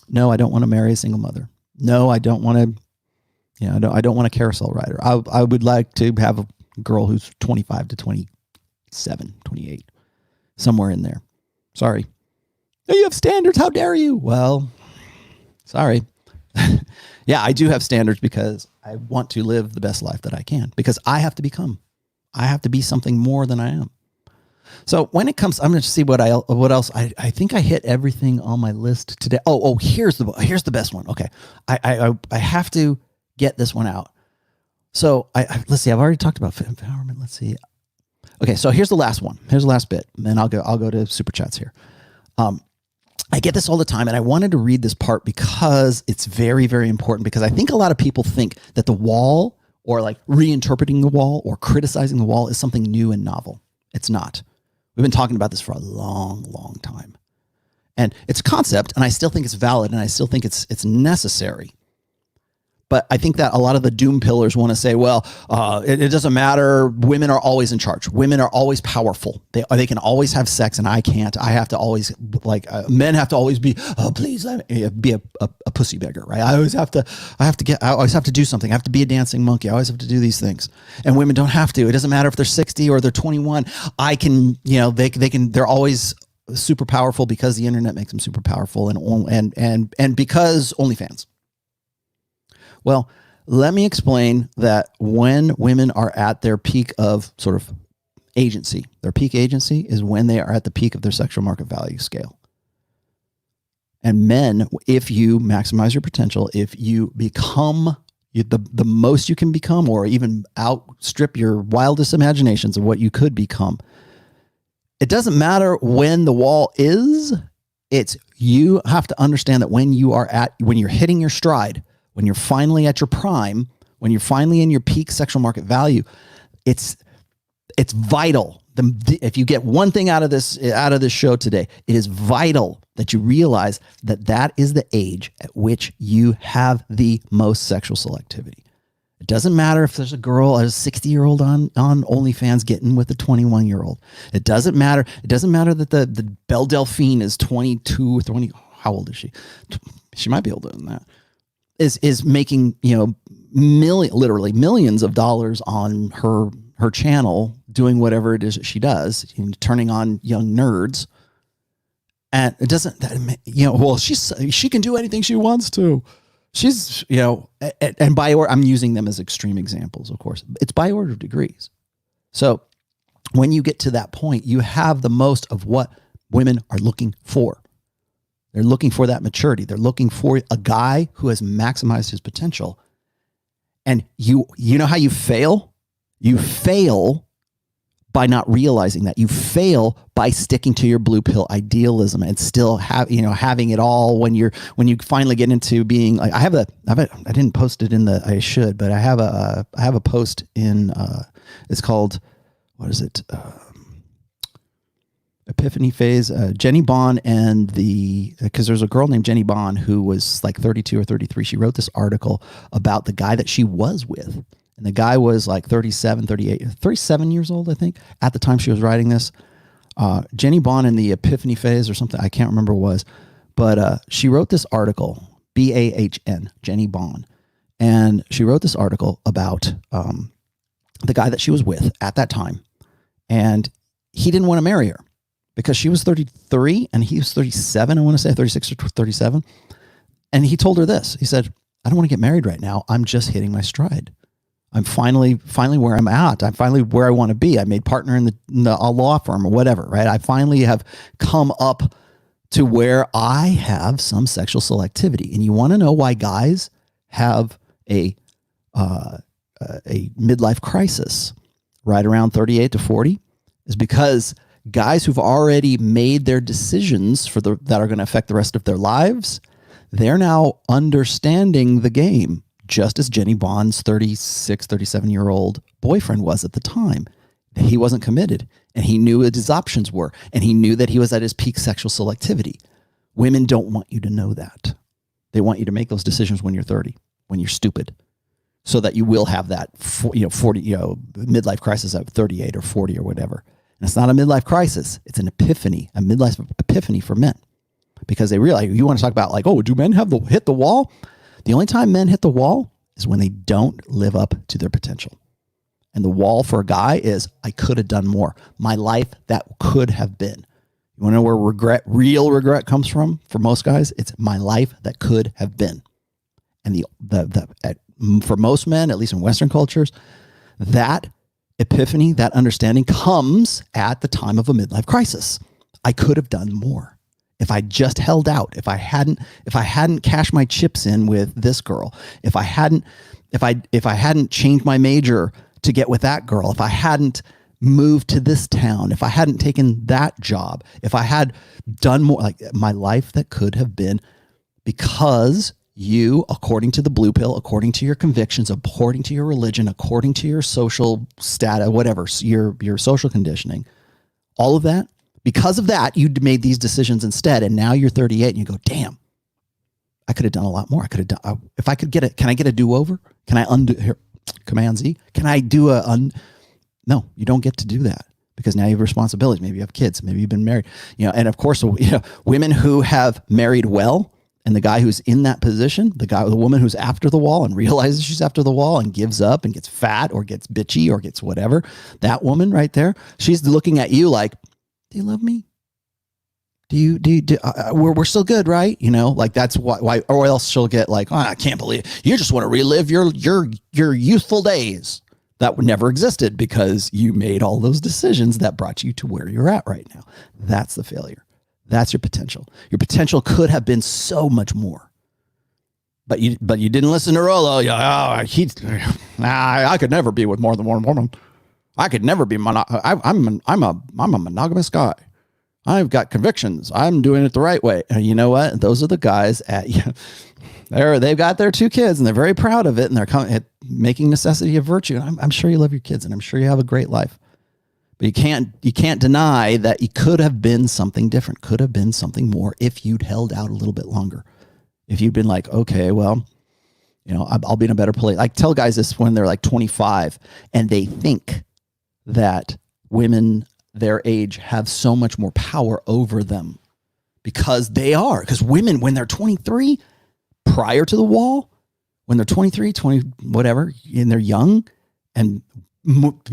No, I don't want to marry a single mother. No, I don't want to, I don't want a carousel rider. I would like to have a girl who's 25 to 27, 28, somewhere in there. Sorry. You have standards. How dare you? Well, sorry. Yeah, I do have standards because I want to live the best life that I can, because I have to be something more than I am. So when it comes, I'm going to see what else. I think I hit everything on my list today. Oh, here's the best one. Okay. I have to get this one out. So let's see, I've already talked about Fempowerment. Let's see. Okay. So here's the last one. Here's the last bit. And then I'll go to super chats here. I get this all the time, and I wanted to read this part because it's very, very important, because I think a lot of people think that the wall, or like reinterpreting the wall or criticizing the wall, is something new and novel. It's not. We've been talking about this for a long, long time. And it's a concept, and I still think it's valid, and I still think it's necessary. But I think that a lot of the doom pillars want to say, well, it doesn't matter. Women are always in charge. Women are always powerful. They can always have sex, and I can't. I have to always, men have to always be, please let me be a pussy beggar, right? I always have to do something. I have to be a dancing monkey. I always have to do these things. And women don't have to. It doesn't matter if they're 60 or they're 21. I can, they're always super powerful because the internet makes them super powerful, and because OnlyFans. Well, let me explain that when women are at their peak of sort of agency, their peak agency is when they are at the peak of their sexual market value scale. And men, if you maximize your potential, if you become the most you can become, or even outstrip your wildest imaginations of what you could become, it doesn't matter when the wall is. You have to understand that when you're hitting your stride, when you're finally at your prime, when you're finally in your peak sexual market value, it's vital. If you get one thing out of this show today, it is vital that you realize that is the age at which you have the most sexual selectivity. It doesn't matter if there's a 60-year-old on OnlyFans getting with a 21-year-old. It doesn't matter. It doesn't matter that the Belle Delphine is 22 or 20. How old is she? She might be older than that. Is making, literally millions of dollars on her channel, doing whatever it is that she does, turning on young nerds. And it doesn't, well, she can do anything she wants to. She's, and by order, I'm using them as extreme examples, of course. It's by order of degrees. So when you get to that point, you have the most of what women are looking for. They're looking for that maturity. They're looking for a guy who has maximized his potential. And you know how you fail? You fail by not realizing that. You fail by sticking to your blue pill idealism and still having it all when you finally get into being like, I didn't post it I should, but I have a post in it's called, what is it? Epiphany Phase, Jenny Bond because there's a girl named Jenny Bond who was like 32 or 33. She wrote this article about the guy that she was with. And the guy was like 37 years old, I think, at the time she was writing this. Jenny Bond in the Epiphany Phase or something, I can't remember what it was. But she wrote this article, BAHN, Jenny Bond. And she wrote this article about the guy that she was with at that time. And he didn't want to marry her, because she was 33 and he was 37, I want to say 36 or 37. And he told her this. He said, I don't want to get married right now. I'm just hitting my stride. I'm finally where I'm at. I'm finally where I want to be. I made partner in a law firm or whatever, right? I finally have come up, to where I have some sexual selectivity. And you want to know why guys have a midlife crisis right around 38 to 40 is because guys who've already made their decisions that are going to affect the rest of their lives, they're now understanding the game, just as Jenny Bond's 36, 37-year-old boyfriend was at the time. He wasn't committed, and he knew what his options were, and he knew that he was at his peak sexual selectivity. Women don't want you to know that. They want you to make those decisions when you're 30, when you're stupid, so that you will have that 40, midlife crisis at 38 or 40 or whatever. And it's not a midlife crisis. It's an epiphany, a midlife epiphany for men. Because they realize, you want to talk about like, oh, do men hit the wall? The only time men hit the wall is when they don't live up to their potential. And the wall for a guy is, I could have done more. My life that could have been. You want to know where real regret comes from for most guys? It's my life that could have been. And for most men, at least in Western cultures, that epiphany, that understanding comes at the time of a midlife crisis. I could have done more. If I just held out, if I hadn't cashed my chips in with this girl, if I hadn't changed my major to get with that girl, if I hadn't moved to this town, if I hadn't taken that job, if I had done more, like my life that could have been, because you, according to the blue pill, according to your convictions, according to your religion, according to your social status, whatever, your social conditioning, all of that, because of that, you made these decisions instead. And now you're 38 and you go, damn, I could have done a lot more. I could have done, if I could get it, can I get a do-over? Can I undo here? Command Z. Can I do no, you don't get to do that because now you have responsibilities. Maybe you have kids. Maybe you've been married, and of course, women who have married well, and the guy who's in that position, the woman who's after the wall and realizes she's after the wall and gives up and gets fat or gets bitchy or gets whatever, that woman right there, she's looking at you like, do you love me? We're still good, right? Like that's why, or else she'll get like, oh, I can't believe you just want to relive your youthful days. That never existed because you made all those decisions that brought you to where you're at right now. That's the failure. That's your potential. Your potential could have been so much more, but you didn't listen to Rollo. I could never be with more than one woman. I could never be I'm a monogamous guy. I've got convictions. I'm doing it the right way. And you know what? Those are the guys they've got their 2 kids and they're very proud of it. And they're making necessity a virtue. And I'm sure you love your kids and I'm sure you have a great life, but you can't deny that you could have been something different, could have been something more if you'd held out a little bit longer. If you'd been like, okay, well, I'll be in a better place. I tell guys this when they're like 25 and they think that women their age have so much more power over them because women, when they're 23, prior to the wall, when they're 23, 20, whatever, and they're young and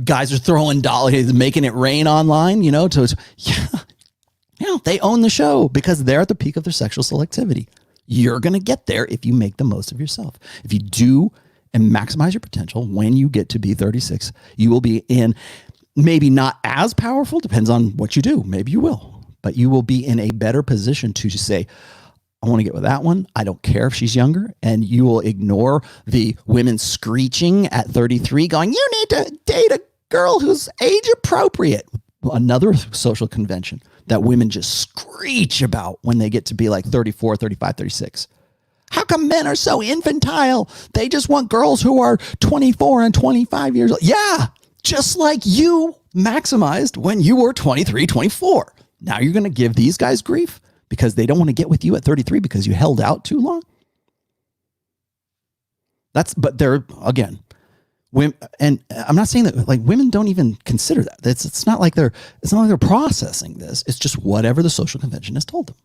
guys are throwing dollars, making it rain online, they own the show because they're at the peak of their sexual selectivity. You're going to get there if you make the most of yourself. If you do and maximize your potential, when you get to be 36, you will be in maybe not as powerful, depends on what you do. Maybe you will, but you will be in a better position to just say, I want to get with that one. I don't care if she's younger. And you will ignore the women screeching at 33 going, you need to date a girl who's age appropriate. Another social convention that women just screech about when they get to be like 34, 35, 36. How come men are so infantile? They just want girls who are 24 and 25 years old. Yeah. Just like you maximized when you were 23, 24. Now you're going to give these guys grief because they don't want to get with you at 33 because you held out too long. But they're, again, women, and I'm not saying that like women don't even consider that. It's not like they're processing this. It's just whatever the social convention has told them.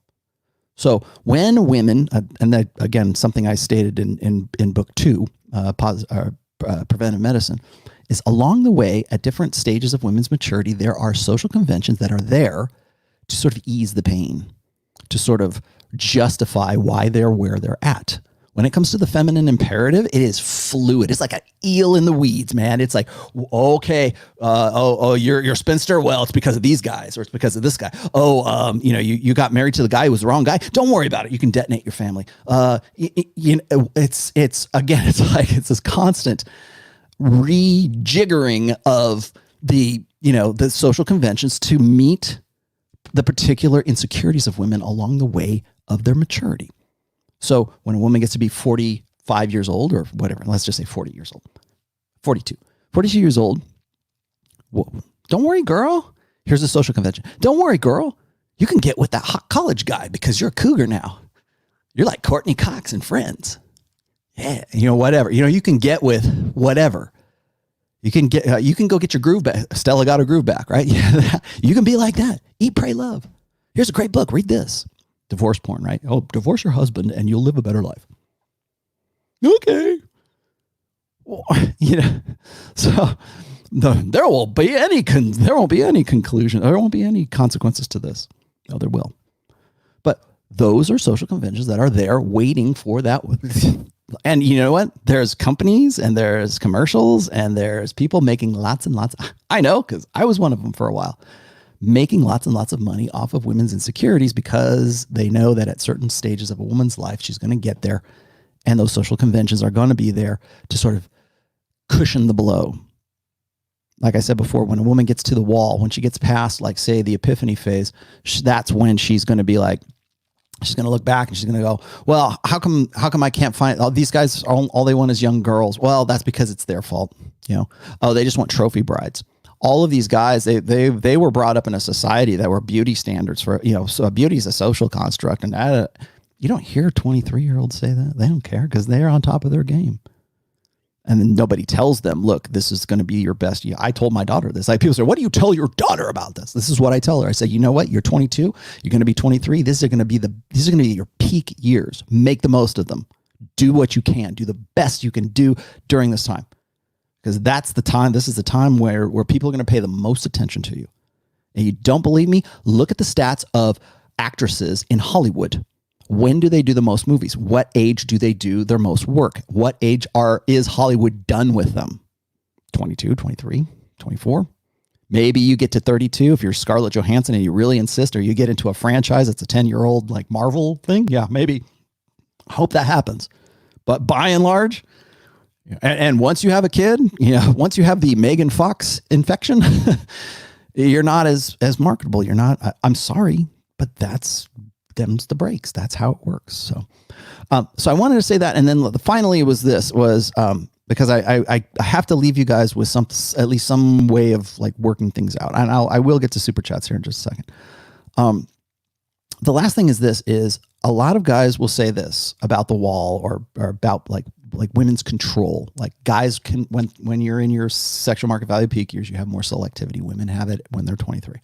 So when women, and that again, something I stated in book 2, Preventive Medicine, is along the way at different stages of women's maturity, there are social conventions that are there to sort of ease the pain, to sort of justify why they're where they're at. When it comes to the feminine imperative, it is fluid. It's like an eel in the weeds, man. It's like, okay, you're a spinster. Well, it's because of these guys, or it's because of this guy. You got married to the guy who was the wrong guy. Don't worry about it. You can detonate your family. It's this constant rejiggering of the social conventions to meet the particular insecurities of women along the way of their maturity. So when a woman gets to be 45 years old, or whatever, let's just say 40 years old, 42 years old, well, don't worry, girl. Here's a social convention. Don't worry, girl. You can get with that hot college guy because you're a cougar now. You're like Courtney Cox and Friends. Yeah, whatever. You can get with whatever. You can go get your groove back. Stella got her groove back, right? Yeah, you can be like that. Eat, pray, love. Here's a great book. Read this. Divorce porn, right? Oh, divorce your husband and you'll live a better life. Okay. Well, so there won't be any conclusion. There won't be any consequences to this. No, there will. But those are social conventions that are there waiting for that. And you know what? There's companies and there's commercials and there's people making lots and lots. I know, because I was one of them for a while, making lots and lots of money off of women's insecurities because they know that at certain stages of a woman's life, she's going to get there. And those social conventions are going to be there to sort of cushion the blow. Like I said before, when a woman gets to the wall, when she gets past, like, say, the Epiphany Phase, that's when she's going to be like, she's going to look back and she's going to go, well, how come I can't find these guys? All they want is young girls. Well, that's because it's their fault. Oh, they just want trophy brides. All of these guys, they were brought up in a society that were beauty standards for, so beauty is a social construct. And that, you don't hear 23-year-olds say that. They don't care because they're on top of their game. And then nobody tells them, look, this is going to be your best. I told my daughter this. Like, people say, what do you tell your daughter about this? This is what I tell her. I say, you know what? You're 22. You're going to be 23. These are going to be your peak years. Make the most of them. Do what you can. Do the best you can do during this time. Because that's the time. This is the time where people are going to pay the most attention to you. And you don't believe me? Look at the stats of actresses in Hollywood. When do they do the most movies? What age do they do their most work? What age is Hollywood done with them? 22, 23, 24? Maybe you get to 32 if you're Scarlett Johansson and you really insist, or you get into a franchise that's a 10-year-old like Marvel thing. Yeah, maybe. Hope that happens. But by and large, and once you have a kid, once you have the Megan Fox infection, you're not as marketable. You're not, I'm sorry, but that's them's the breaks. That's how it works. So I wanted to say that. And then finally because I have to leave you guys with at least some way of like working things out. And I will get to super chats here in just a second. The last thing is a lot of guys will say this about the wall or about like women's control. Like, guys can, when you're in your sexual market value peak years, you have more selectivity. Women have it when they're 23.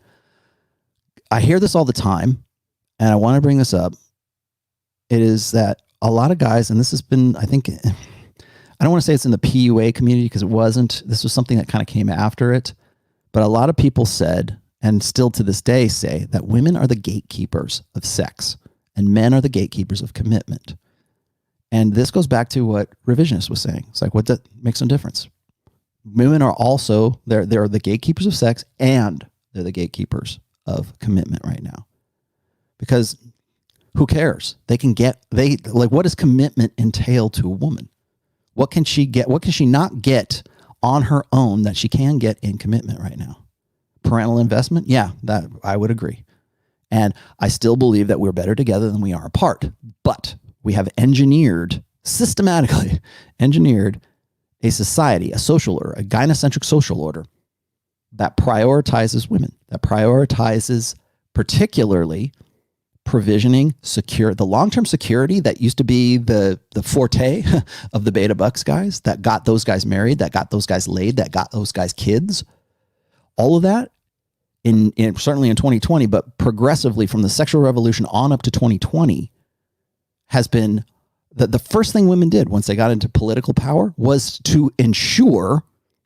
I hear this all the time. And I want to bring this up. It is that a lot of guys, and this has been, I think, I don't want to say it's in the PUA community because it wasn't. This was something that kind of came after it. But a lot of people said, and still to this day say, that women are the gatekeepers of sex and men are the gatekeepers of commitment. And this goes back to what Revisionist was saying. It's like, what that makes no difference. Women are also, they're the gatekeepers of sex and they're the gatekeepers of commitment right now. Because who cares? What does commitment entail to a woman? What can she get? What can she not get on her own that she can get in commitment right now? Parental investment? Yeah, that I would agree. And I still believe that we're better together than we are apart. But we have systematically engineered a society, a social order, a gynocentric social order that prioritizes women, that prioritizes particularly provisioning the long-term security that used to be the forte of the Beta Bucks guys, that got those guys married, that got those guys laid, that got those guys kids. All of that in certainly in 2020, but progressively from the sexual revolution on up to 2020 has been the first thing women did once they got into political power was to ensure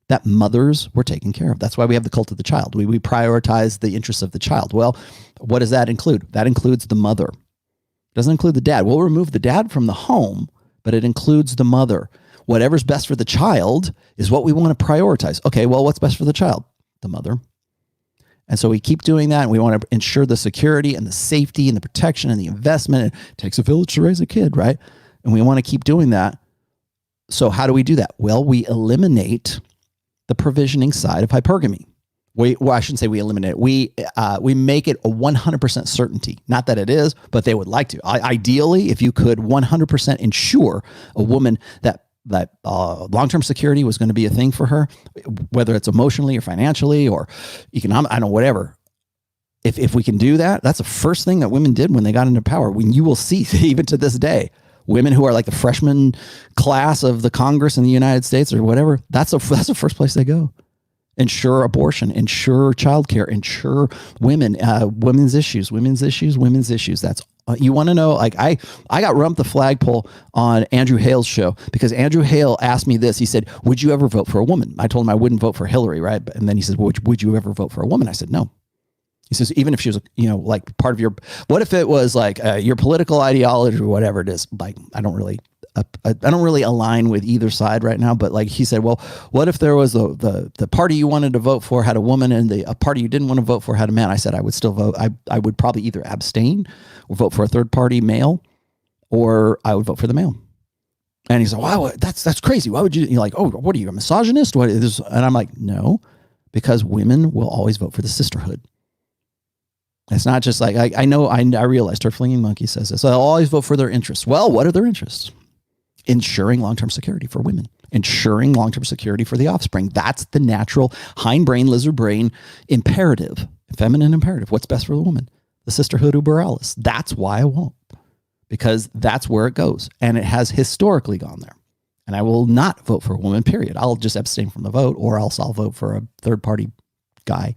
that mothers were taken care of. That's why we have the cult of the child. We prioritize the interests of the child. Well, what does that include? That includes the mother. It doesn't include the dad. We'll remove the dad from the home, but it includes the mother. whatever's best for the child is what we want to prioritize. Okay, well, what's best for the child? The mother. And so we keep doing that, and we want to ensure the security and the safety and the protection and the investment. It takes a village to raise a kid, right? And we want to keep doing that. So how do we do that? Well, we eliminate the provisioning side of hypergamy. Well, I shouldn't say we eliminate it. We make it a 100% certainty. Not that it is, but they would like to. Ideally, if you could 100% ensure a woman that long-term security was going to be a thing for her, whether it's emotionally or financially or economic, I don't know, whatever. If we can do that, that's the first thing that women did when they got into power. When you will see, even to this day, women who are like the freshman class of the Congress in the United States or whatever, that's the first place they go. Ensure abortion, ensure childcare, ensure women's issues. That's you want to know. Like I got rumped the flagpole on Andrew Hale's show because Andrew Hale asked me this. He said, "Would you ever vote for a woman?" I told him I wouldn't vote for Hillary, right? And then he says, "Would you ever vote for a woman?" I said, "No." He says, "Even if she was, like part of your, what if it was like your political ideology or whatever it is? Like I don't really align with either side right now, but like he said, well, what if there was the party you wanted to vote for had a woman and a party you didn't want to vote for had a man?" I said, I would still vote. I would probably either abstain or vote for a third party male, or I would vote for the male. And he's like, wow, that's crazy. Why would you, you're like, oh, what are you, a misogynist? What is this? And I'm like, no, because women will always vote for the sisterhood. It's not just like, I realized her flinging monkey says this. So they'll always vote for their interests. Well, what are their interests? Ensuring long-term security for women, ensuring long-term security for the offspring. That's the natural hindbrain, lizard brain imperative, feminine imperative. What's best for the woman? The sisterhood uber alles. That's why I won't, because that's where it goes. And it has historically gone there. And I will not vote for a woman, period. I'll just abstain from the vote, or else I'll vote for a third party guy.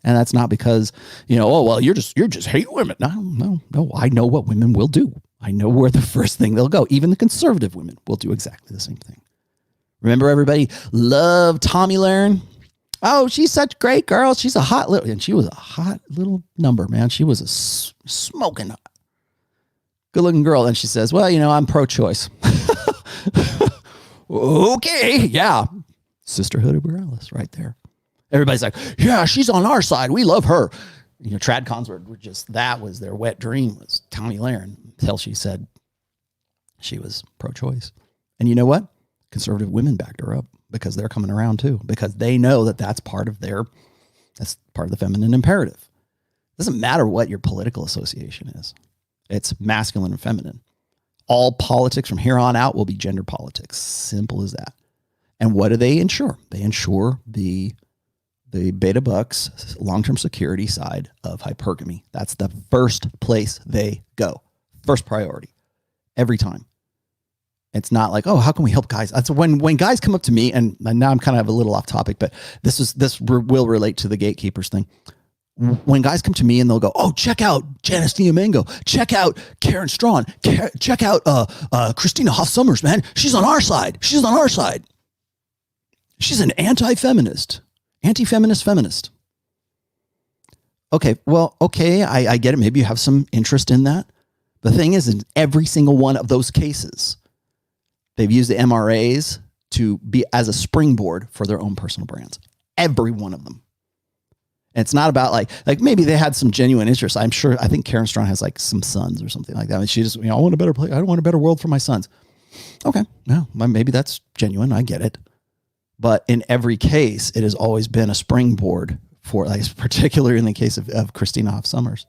And that's not because, oh, well, you're just hate women. No. I know what women will do. I know where the first thing they'll go. Even the conservative women will do exactly the same thing. Remember, everybody loved Tommy Lahren? Oh, she's such a great girl. She's a hot little, and she was a hot little number, man. She was a smoking good looking girl. And she says, well, I'm pro-choice. Okay. Yeah. Sisterhood of Morales right there. Everybody's like, yeah, she's on our side. We love her. Tradcons were just, that was their wet dream, was Tommy Lahren, until she said she was pro-choice. And you know what? Conservative women backed her up because they're coming around too, because they know that that's part of the feminine imperative. It doesn't matter what your political association is. It's masculine and feminine. All politics from here on out will be gender politics. Simple as that. And what do they ensure? They ensure the beta bucks long-term security side of hypergamy. That's the first place they go. First priority every time. It's not like, oh, how can we help guys? That's when guys come up to me, and now I'm kind of a little off topic, but this will relate to the gatekeepers thing. When guys come to me and they'll go, oh, check out Janice Diamengo, check out Karen Strawn, check out Christina Hoff Sommers, man. She's on our side. She's an anti-feminist feminist. Okay, well, okay, I get it. Maybe you have some interest in that. The thing is, in every single one of those cases, they've used the MRAs to be as a springboard for their own personal brands. Every one of them. And it's not about like maybe they had some genuine interest. I think Karen Strawn has like some sons or something like that. I mean, she just, I want a better place. I want a better world for my sons. Okay, well, maybe that's genuine. I get it. But in every case, it has always been a springboard for, like, particularly in the case of Christina Hoff Sommers.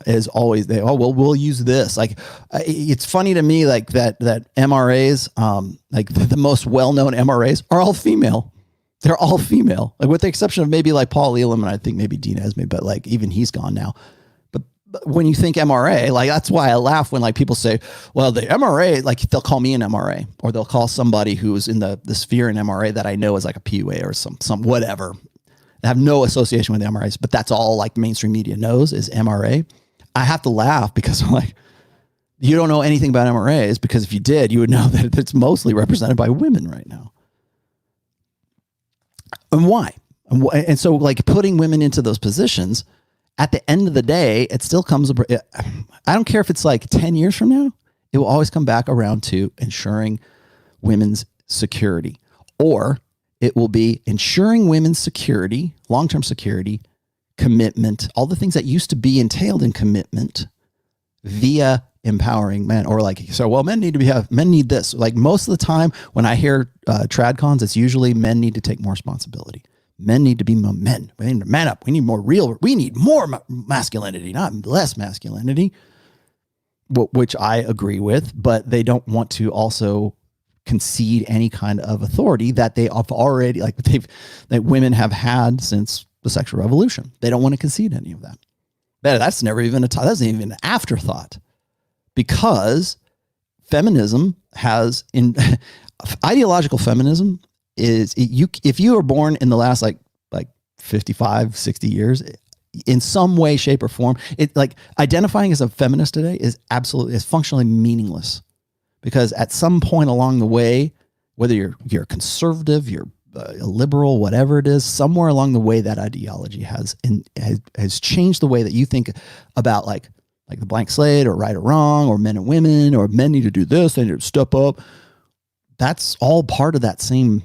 Is always we'll use this. Like, it's funny to me, like that MRAs, like the most well-known MRAs are all female. They're all female, like with the exception of maybe like Paul Elam, and I think maybe Dean Esme, but like even he's gone now. But when you think MRA, like that's why I laugh when like people say, well, the MRA, like they'll call me an MRA, or they'll call somebody who's in the sphere in MRA that I know is like a PUA or some whatever. I have no association with the MRAs, but that's all like mainstream media knows is MRA. I have to laugh because I'm like, you don't know anything about MRAs, because if you did, you would know that it's mostly represented by women right now. And why? And so like putting women into those positions, at the end of the day, it still comes, I don't care if it's like 10 years from now, it will always come back around to ensuring women's security, or it will be ensuring women's security, long-term security, commitment, all the things that used to be entailed in commitment via empowering men. Or like, so, well, men need this. Like most of the time when I hear tradcons, it's usually men need to take more responsibility. Men need to be men. We need to man up. We need more masculinity, not less masculinity, which I agree with, but they don't want to also concede any kind of authority that they have already, that women have had since the sexual revolution. They don't want to concede any of that. That's never even that's even an afterthought, because feminism has ideological feminism is if you were born in the last like 55, 60 years, in some way, shape, or form, it like identifying as a feminist today is functionally meaningless. Because at some point along the way, whether you're conservative, you're a liberal, whatever it is, somewhere along the way that ideology has changed the way that you think about like the blank slate or right or wrong or men and women or men need to do this, they need to step up. That's all part of that same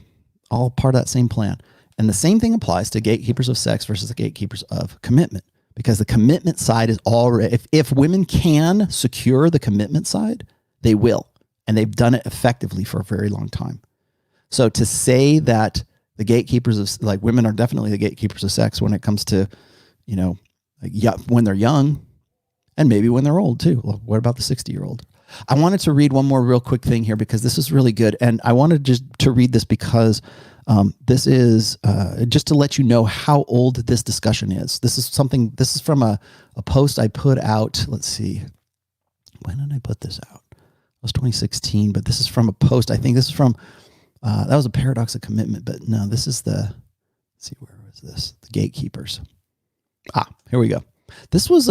plan. And the same thing applies to gatekeepers of sex versus the gatekeepers of commitment, because the commitment side is already, if women can secure the commitment side, they will. And they've done it effectively for a very long time. So to say that the gatekeepers of like women are definitely the gatekeepers of sex when it comes to, when they're young and maybe when they're old too. Well, what about the 60-year-old? I wanted to read one more real quick thing here because this is really good. And I wanted just to read this because this is just to let you know how old this discussion is. This is from a post I put out. Let's see. When did I put this out? It was 2016, but this is from a post. I think this is from, that was a paradox of commitment, but no, this is let's see, where was this? The gatekeepers. Here we go. This was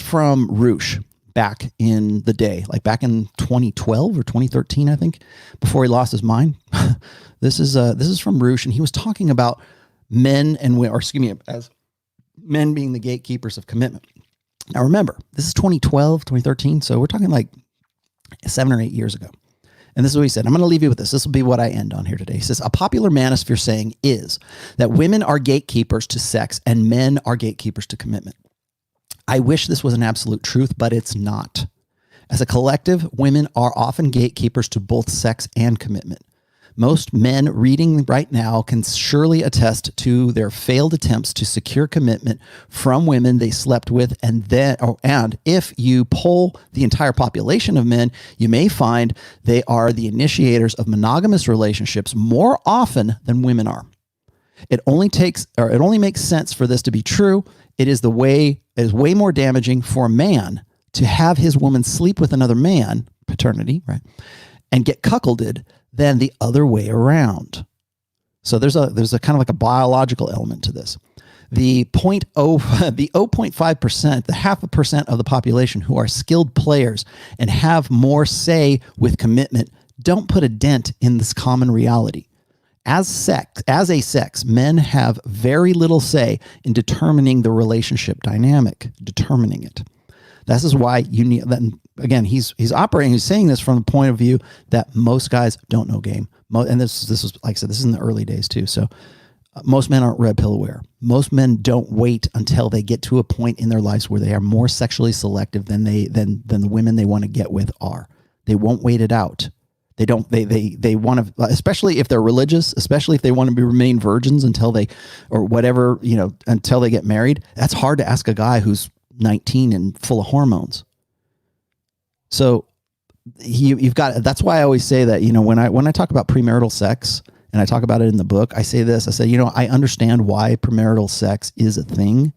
from Roosh back in the day, like back in 2012 or 2013, I think, before he lost his mind. This is from Roosh, and he was talking about men as men being the gatekeepers of commitment. Now remember, this is 2012, 2013, so we're talking like 7 or 8 years ago. And this is what he said. I'm going to leave you with this. This will be what I end on here today. He says, a popular manosphere saying is that women are gatekeepers to sex and men are gatekeepers to commitment. I wish this was an absolute truth, but it's not. As a collective, women are often gatekeepers to both sex and commitment. Most men reading right now can surely attest to their failed attempts to secure commitment from women they slept with, and if you poll the entire population of men, you may find they are the initiators of monogamous relationships more often than women are. It only makes sense for this to be true. It is way more damaging for a man to have his woman sleep with another man, paternity, right, and get cuckolded than the other way around. So there's a kind of like a biological element to this. The 0.5%, the 0.5% of the population who are skilled players and have more say with commitment don't put a dent in this common reality. As a sex, men have very little say in determining the relationship dynamic, determining it. This is why you need, again, he's saying this from the point of view that most guys don't know game. And this was, like I said, this is in the early days too. So most men aren't red pill aware. Most men don't wait until they get to a point in their lives where they are more sexually selective than the women they want to get with are. They won't wait it out. They want to, especially if they're religious, especially if they want to remain virgins until they get married. That's hard to ask a guy who's 19 and full of hormones. So you've got, that's why I always say that, when I talk about premarital sex and I talk about it in the book, I say this, I say, I understand why premarital sex is a thing.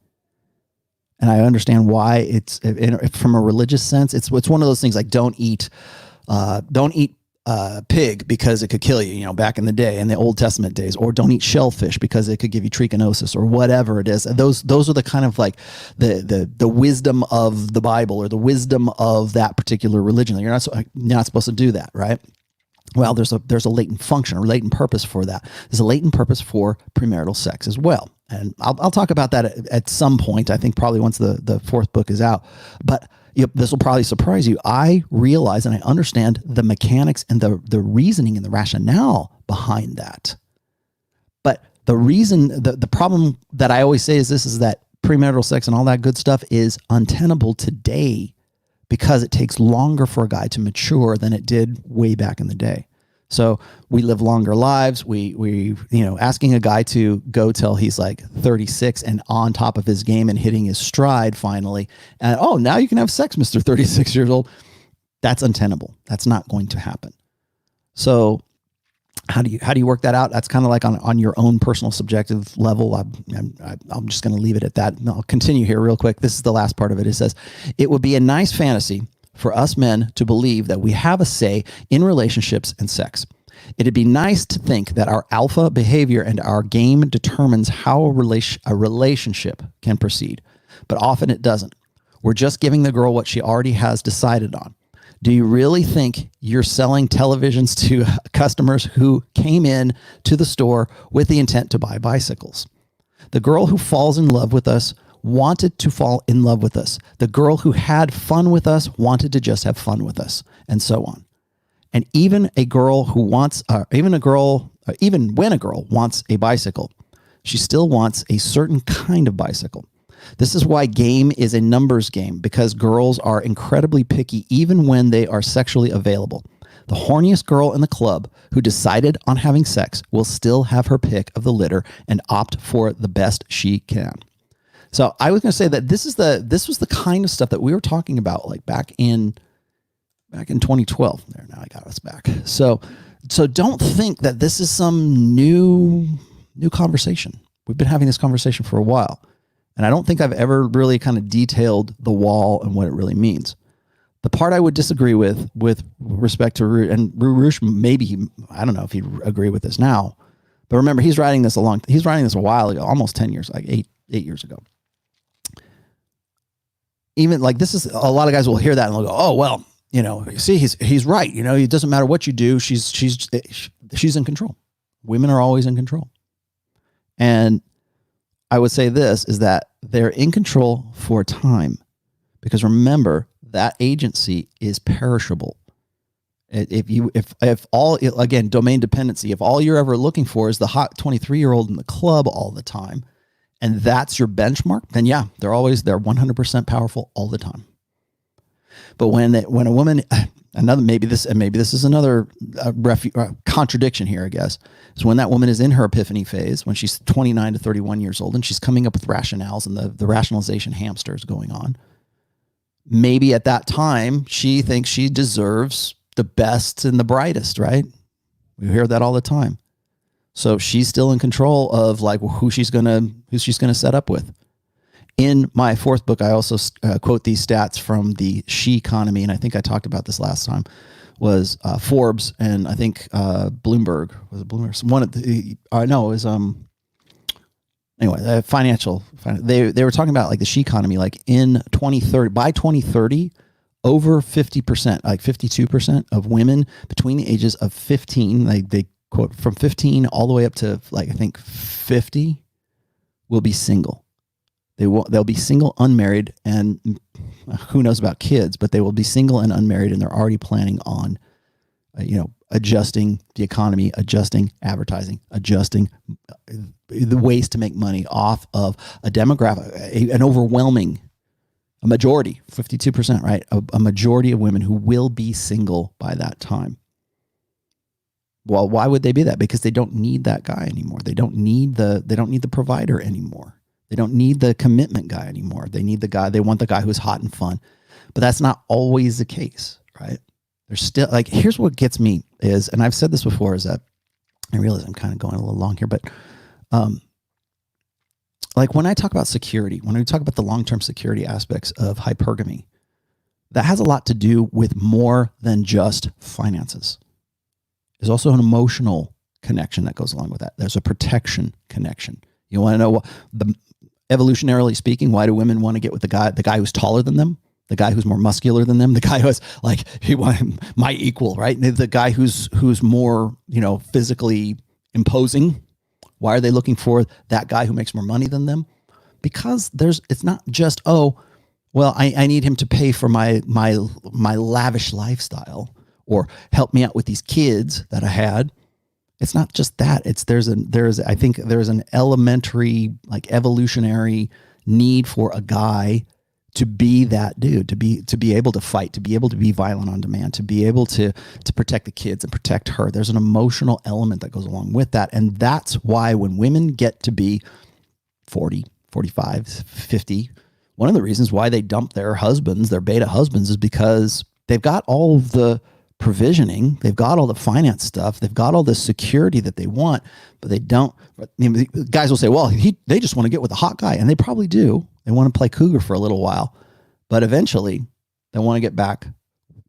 And I understand why it's from a religious sense. It's one of those things like don't eat pig because it could kill you, back in the day, in the Old Testament days, or don't eat shellfish because it could give you trichinosis or whatever it is. Those are the kind of like the wisdom of the Bible or the wisdom of that particular religion. You're not supposed to do that, right? Well, there's a latent function or latent purpose for that. There's a latent purpose for premarital sex as well. And I'll talk about that at some point, I think probably once the fourth book is out. But Yep, this will probably surprise you. I realize and I understand the mechanics and the reasoning and the rationale behind that. But the problem that I always say is that premarital sex and all that good stuff is untenable today because it takes longer for a guy to mature than it did way back in the day. So we live longer lives. We asking a guy to go till he's like 36 and on top of his game and hitting his stride finally. And, oh, now you can have sex, Mr. 36 years old. That's untenable. That's not going to happen. So how do you work that out? That's kind of like on your own personal subjective level. I'm just going to leave it at that. I'll continue here real quick. This is the last part of it. It says, it would be a nice fantasy for us men to believe that we have a say in relationships and sex. It'd be nice to think that our alpha behavior and our game determines how a relationship can proceed, but often it doesn't. We're just giving the girl what she already has decided on. Do you really think you're selling televisions to customers who came in to the store with the intent to buy bicycles? The girl who falls in love with us wanted to fall in love with us. The girl who had fun with us wanted to just have fun with us, and so on. And even when a girl wants a bicycle, she still wants a certain kind of bicycle. This is why game is a numbers game, because girls are incredibly picky even when they are sexually available. The horniest girl in the club who decided on having sex will still have her pick of the litter and opt for the best she can. So I was going to say that this was the kind of stuff that we were talking about like back in 2012. There, now I got us back. So don't think that this is some new conversation. We've been having this conversation for a while, and I don't think I've ever really kind of detailed the wall and what it really means. The part I would disagree with respect to Rush, maybe I don't know if he'd agree with this now, but remember he's writing this a while ago, almost 10 years, like eight years ago. Even like this is a lot of guys will hear that and they'll go, oh, well, see, he's right. It doesn't matter what you do. She's in control. Women are always in control. And I would say this is that they're in control for a time, because remember that agency is perishable. If all, again, domain dependency, if all you're ever looking for is the hot 23-year-old in the club all the time, and that's your benchmark, then yeah, they're 100% powerful all the time. But when a woman, maybe this is another contradiction here, I guess, is when that woman is in her epiphany phase, when she's 29 to 31 years old, and she's coming up with rationales and the rationalization hamster is going on. Maybe at that time she thinks she deserves the best and the brightest, right? We hear that all the time. So she's still in control of like who she's gonna set up with. In my fourth book, I also quote these stats from the she economy, and I think I talked about this last time. Was Forbes and I think Bloomberg, was it Bloomberg? One of the no, it was anyway, financial. They were talking about like the she economy, like in 2030, by 2030, over 50%, like 52% of women between the ages of 15, like they quote from 15 all the way up to like I think 50, will be single. They'll be single, unmarried, and who knows about kids, but they will be single and unmarried, and they're already planning on, adjusting the economy, adjusting advertising, adjusting the ways to make money off of a demographic, an overwhelming, a majority, 52%, right? A majority of women who will be single by that time. Well, why would they be that? Because they don't need that guy anymore. They don't need the provider anymore. They don't need the commitment guy anymore. They want the guy who's hot and fun. But that's not always the case, right? There's still, like, here's what gets me is, and I've said this before, is that I realize I'm kind of going a little long here, but like when I talk about security, when we talk about the long-term security aspects of hypergamy, that has a lot to do with more than just finances. There's also an emotional connection that goes along with that. There's a protection connection. You want to know what evolutionarily speaking, why do women want to get with the guy who's taller than them, the guy who's more muscular than them, the guy who's like my equal, right? The guy who's more, physically imposing. Why are they looking for that guy who makes more money than them? Because it's not just, Well, I need him to pay for my lavish lifestyle or help me out with these kids that I had. It's not just that. I think there's an elementary, like, evolutionary need for a guy to be that dude, to be able to fight, to be able to be violent on demand, to be able to protect the kids and protect her. There's an emotional element that goes along with that. And that's why when women get to be 40, 45, 50, one of the reasons why they dump their husbands, their beta husbands, is because they've got all of the provisioning, they've got all the finance stuff, they've got all the security that they want, but they don't. Guys will say, well, they just want to get with a hot guy, and they probably do. They want to play cougar for a little while, but eventually they want to get back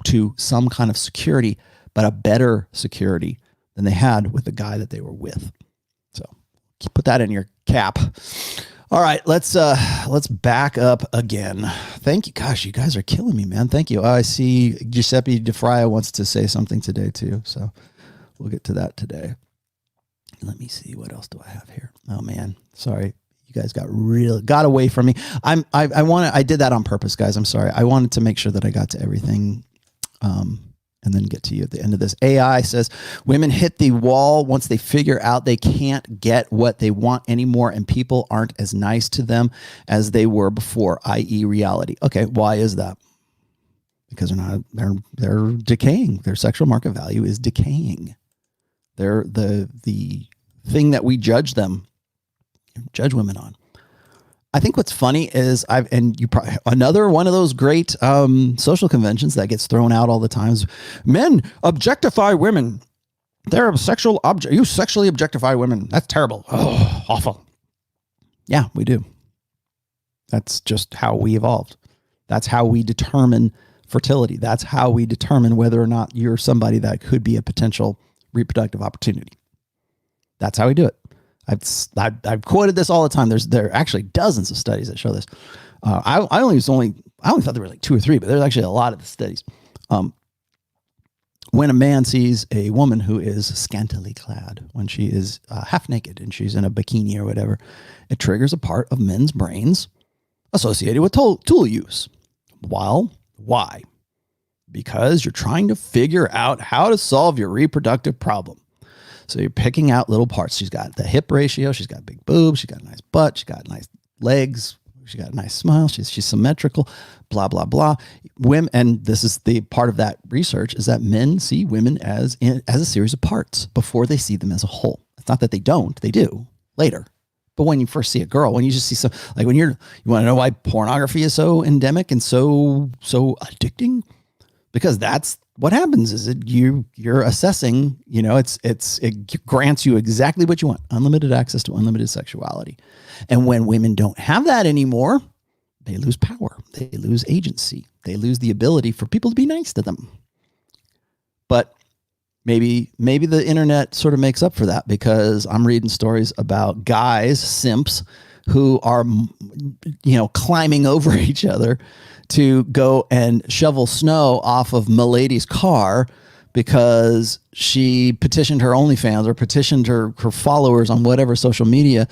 to some kind of security, but a better security than they had with the guy that they were with. So put that in your cap. All right, let's back up again. Thank you. Gosh, you guys are killing me, man. Thank you. Oh, I see Giuseppe DeFria wants to say something today too, so we'll get to that today. Let me see, what else do I have here? Oh man, sorry. You guys got away from me. I did that on purpose, guys. I'm sorry. I wanted to make sure that I got to everything, and then get to you at the end of this. AI says women hit the wall once they figure out they can't get what they want anymore, and people aren't as nice to them as they were before, i.e. reality. Okay, why is that? Because they're decaying. Their sexual market value is decaying. They're the thing that we judge women on. I think what's funny is another one of those great social conventions that gets thrown out all the time is men objectify women. They're a sexual object. You sexually objectify women. That's terrible. Oh, awful. Yeah, we do. That's just how we evolved. That's how we determine fertility. That's how we determine whether or not you're somebody that could be a potential reproductive opportunity. That's how we do it. I've quoted this all the time. There are actually dozens of studies that show this. I only thought there were like 2 or 3, but there's actually a lot of the studies. When a man sees a woman who is scantily clad, when she is half naked and she's in a bikini or whatever, it triggers a part of men's brains associated with tool use. Well, why? Because you're trying to figure out how to solve your reproductive problem. So you're picking out little parts. She's got the hip ratio. She's got big boobs. She's got a nice butt. She's got nice legs. She's got a nice smile. She's symmetrical, blah, blah, blah. Women, and this is the part of that research, is that men see women as a series of parts before they see them as a whole. It's not that they don't. They do later. But when you first see a girl, when you just see some, like when you want to know why pornography is so endemic and so addicting? Because that's what happens is you're assessing, it grants you exactly what you want, unlimited access to unlimited sexuality. And when women don't have that anymore, they lose power, they lose agency, they lose the ability for people to be nice to them. But maybe the internet sort of makes up for that, because I'm reading stories about guys, simps, who are, climbing over each other to go and shovel snow off of Milady's car because she petitioned her OnlyFans or petitioned her followers on whatever social media.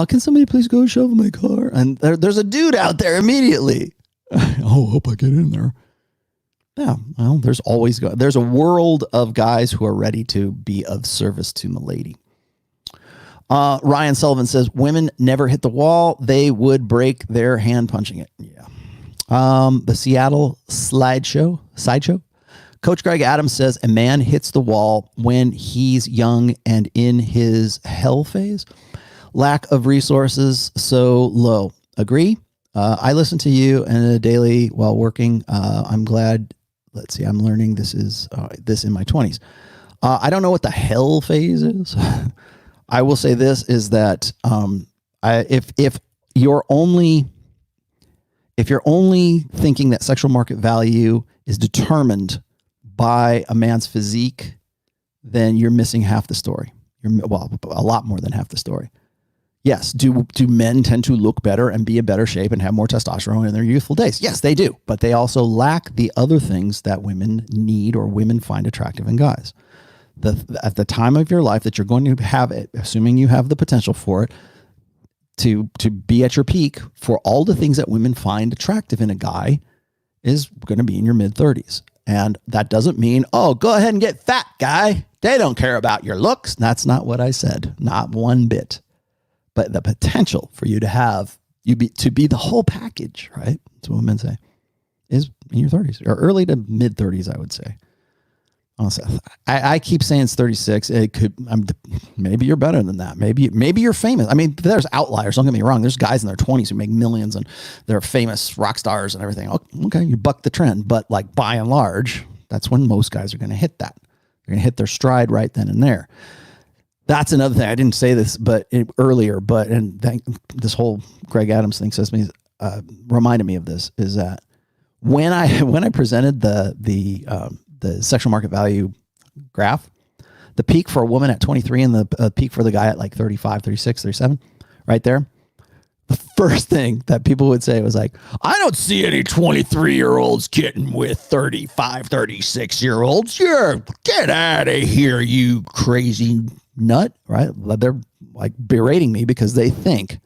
Can somebody please go shovel my car? And there's a dude out there immediately. Oh, hope I get in there. Yeah, well, there's a world of guys who are ready to be of service to Milady. Ryan Sullivan says, women never hit the wall. They would break their hand punching it. Yeah. The Seattle sideshow. Coach Greg Adams says a man hits the wall when he's young and in his hell phase. Lack of resources so low. Agree? I listen to you in a daily while working. I'm glad. Let's see. I'm learning this in my 20s. I don't know what the hell phase is. I will say this is that if you're only thinking that sexual market value is determined by a man's physique, then you're missing half the story. A lot more than half the story. Yes, do men tend to look better and be in better shape and have more testosterone in their youthful days? Yes, they do, but they also lack the other things that women need or women find attractive in guys. At the time of your life that you're going to have it, assuming you have the potential for it, to be at your peak for all the things that women find attractive in a guy is going to be in your mid-30s. And that doesn't mean, oh, go ahead and get fat, guy. They don't care about your looks. That's not what I said. Not one bit. But the potential for you to have, to be the whole package, right? That's what women say, is in your 30s or early to mid-30s, I would say. Honestly, I keep saying it's 36. It could, maybe you're better than that. Maybe you're famous. I mean, there's outliers. Don't get me wrong. There's guys in their 20s who make millions and they're famous rock stars and everything. Okay, you buck the trend, but like by and large, that's when most guys are going to hit that. They're going to hit their stride right then and there. That's another thing. I didn't say this, earlier, this whole Greg Adams thing says me reminded me of this. Is that when I presented the sexual market value graph, the peak for a woman at 23 and the peak for the guy at like 35, 36, 37, right there. The first thing that people would say was like, I don't see any 23-year-olds getting with 35, 36-year-olds. Get out of here, you crazy nut, right? They're like berating me because they think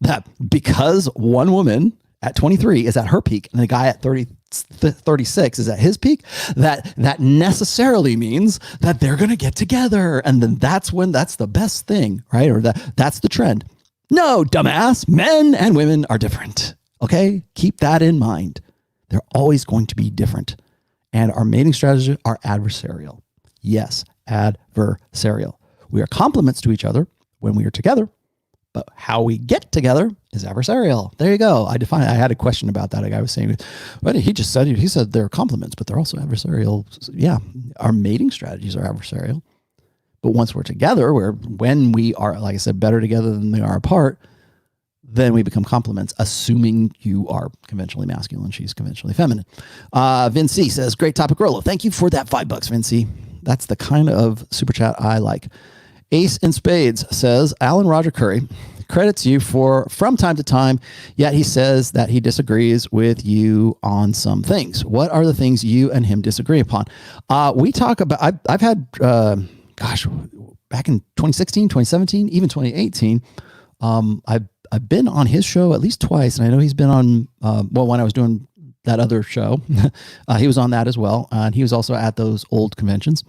that because one woman at 23 is at her peak and the guy at 36 is at his peak, that necessarily means that they're going to get together. And then that's the best thing, right? Or that's the trend. No, dumbass, men and women are different. Okay. Keep that in mind. They're always going to be different. And our mating strategies are adversarial. Yes, adversarial. We are complements to each other when we are together. But how we get together is adversarial. There you go. I had a question about that. A guy was saying, but he said they're complements, but they're also adversarial. Yeah, our mating strategies are adversarial. But once we're together, when we are, like I said, better together than they are apart, then we become complements, assuming you are conventionally masculine, she's conventionally feminine. Vinci says, great topic, Rollo. Thank you for that $5, Vinci. That's the kind of super chat I like. Ace in Spades says, Alan Roger Curry credits you from time to time, yet he says that he disagrees with you on some things. What are the things you and him disagree upon? We talk about, I've had, back in 2016, 2017, even 2018, I've been on his show at least twice, and I know he's been on, when I was doing that other show, he was on that as well. And he was also at those old conventions.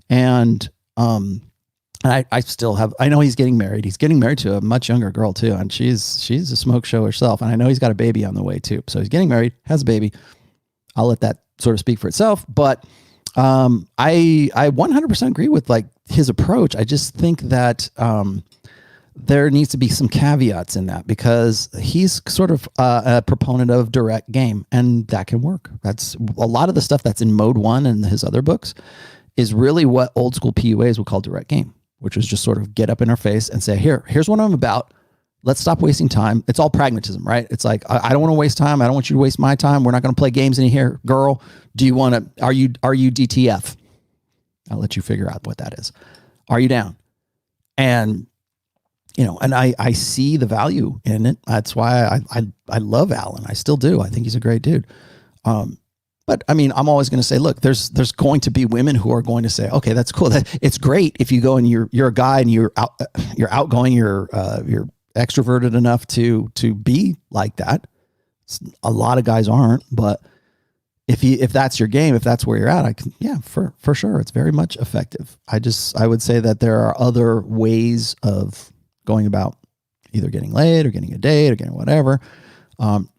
And I still have, I know he's getting married. He's getting married to a much younger girl too. And she's a smoke show herself. And I know he's got a baby on the way too. So he's getting married, has a baby. I'll let that sort of speak for itself. But I 100% agree with like his approach. I just think that there needs to be some caveats in that, because he's sort of a proponent of direct game, and that can work. That's a lot of the stuff that's in mode 1 and his other books is really what old school PUAs would call direct game, which is just sort of get up in her face and say, here's what I'm about. Let's stop wasting time. It's all pragmatism, right? It's like, I don't want to waste time. I don't want you to waste my time. We're not going to play games in here. Girl, do you want to, are you DTF? I'll let you figure out what that is. Are you down? And, and I see the value in it. That's why I love Alan. I still do. I think he's a great dude. But I mean, I'm always going to say, look, there's going to be women who are going to say, okay, that's cool. It's great if you go and you're a guy and you're outgoing, you're extroverted enough to be like that. A lot of guys aren't, but if that's your game, if that's where you're at, for sure, it's very much effective. I would say that there are other ways of going about either getting laid or getting a date or getting whatever.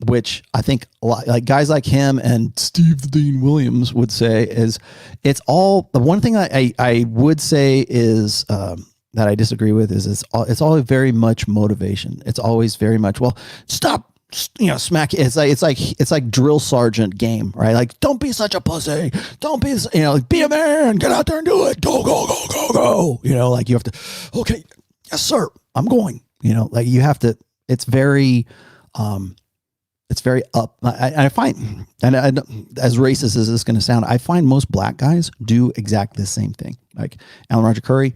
Which I think a lot, like guys like him and Steve the Dean Williams would say is, it's all, the one thing I would say is that I disagree with is it's all very much motivation. It's always very much, well, stop, smack. It's like drill sergeant game, right? Like, don't be such a pussy. Don't be, be a man, get out there and do it. Go, go, go, go, go. Like you have to, okay, yes, sir, I'm going, like you have to, it's very up. I find, and as racist as this is going to sound, I find most black guys do exactly the same thing. Like Alan Roger Curry,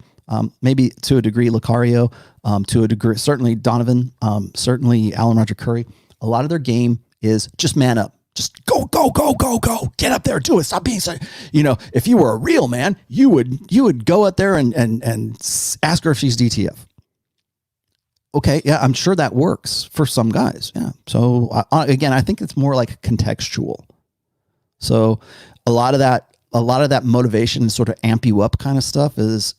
maybe to a degree, Lucario, to a degree, certainly Donovan, certainly Alan Roger Curry. A lot of their game is just man up. Just go, go, go, go, go. Get up there, do it. Stop being so, if you were a real man, you would go out there and ask her if she's DTF. Okay, yeah, I'm sure that works for some guys. Yeah. So again, I think it's more like contextual. So a lot of that motivation to sort of amp you up kind of stuff is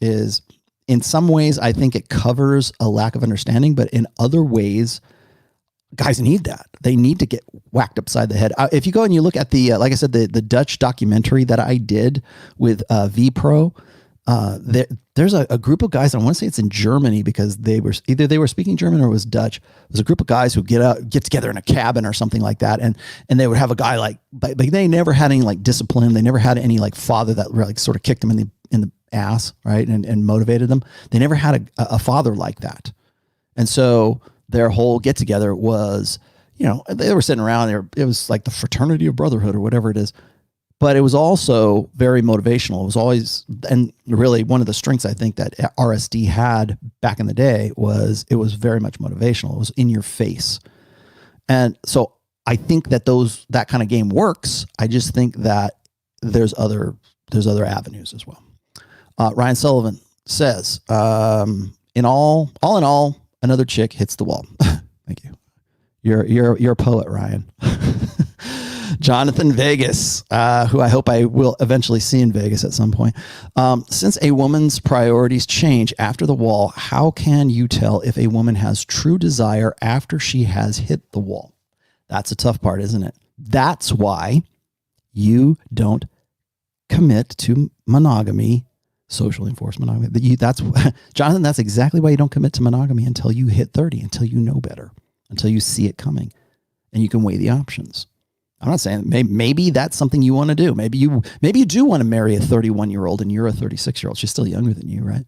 in some ways I think it covers a lack of understanding, but in other ways, guys need that. They need to get whacked upside the head. If you go and you look at the, like I said, the Dutch documentary that I did with VPro, there's a group of guys. I want to say it's in Germany because they were speaking German or it was Dutch. There's a group of guys who get together in a cabin or something like that, and they would have a guy like they never had any like discipline. They never had any like father that like sort of kicked them in the ass, right, and motivated them. They never had a father like that, and so their whole get together was, they were sitting around there. It was like the fraternity of brotherhood or whatever it is. But it was also very motivational. It was always, and really one of the strengths I think that RSD had back in the day was it was very much motivational. It was in your face. And so I think that that kind of game works. I just think that there's other avenues as well. Ryan Sullivan says, in all, another chick hits the wall. Thank you. You're a poet, Ryan. Jonathan Vegas, who I hope I will eventually see in Vegas at some point. Since a woman's priorities change after the wall, how can you tell if a woman has true desire after she has hit the wall? That's a tough part, isn't it? That's why you don't commit to monogamy, socially enforced monogamy. Jonathan, that's exactly why you don't commit to monogamy until you hit 30, until you know better, until you see it coming, and you can weigh the options. I'm not saying maybe that's something you want to do. Maybe you do want to marry a 31-year-old and you're a 36-year-old. She's still younger than you, right?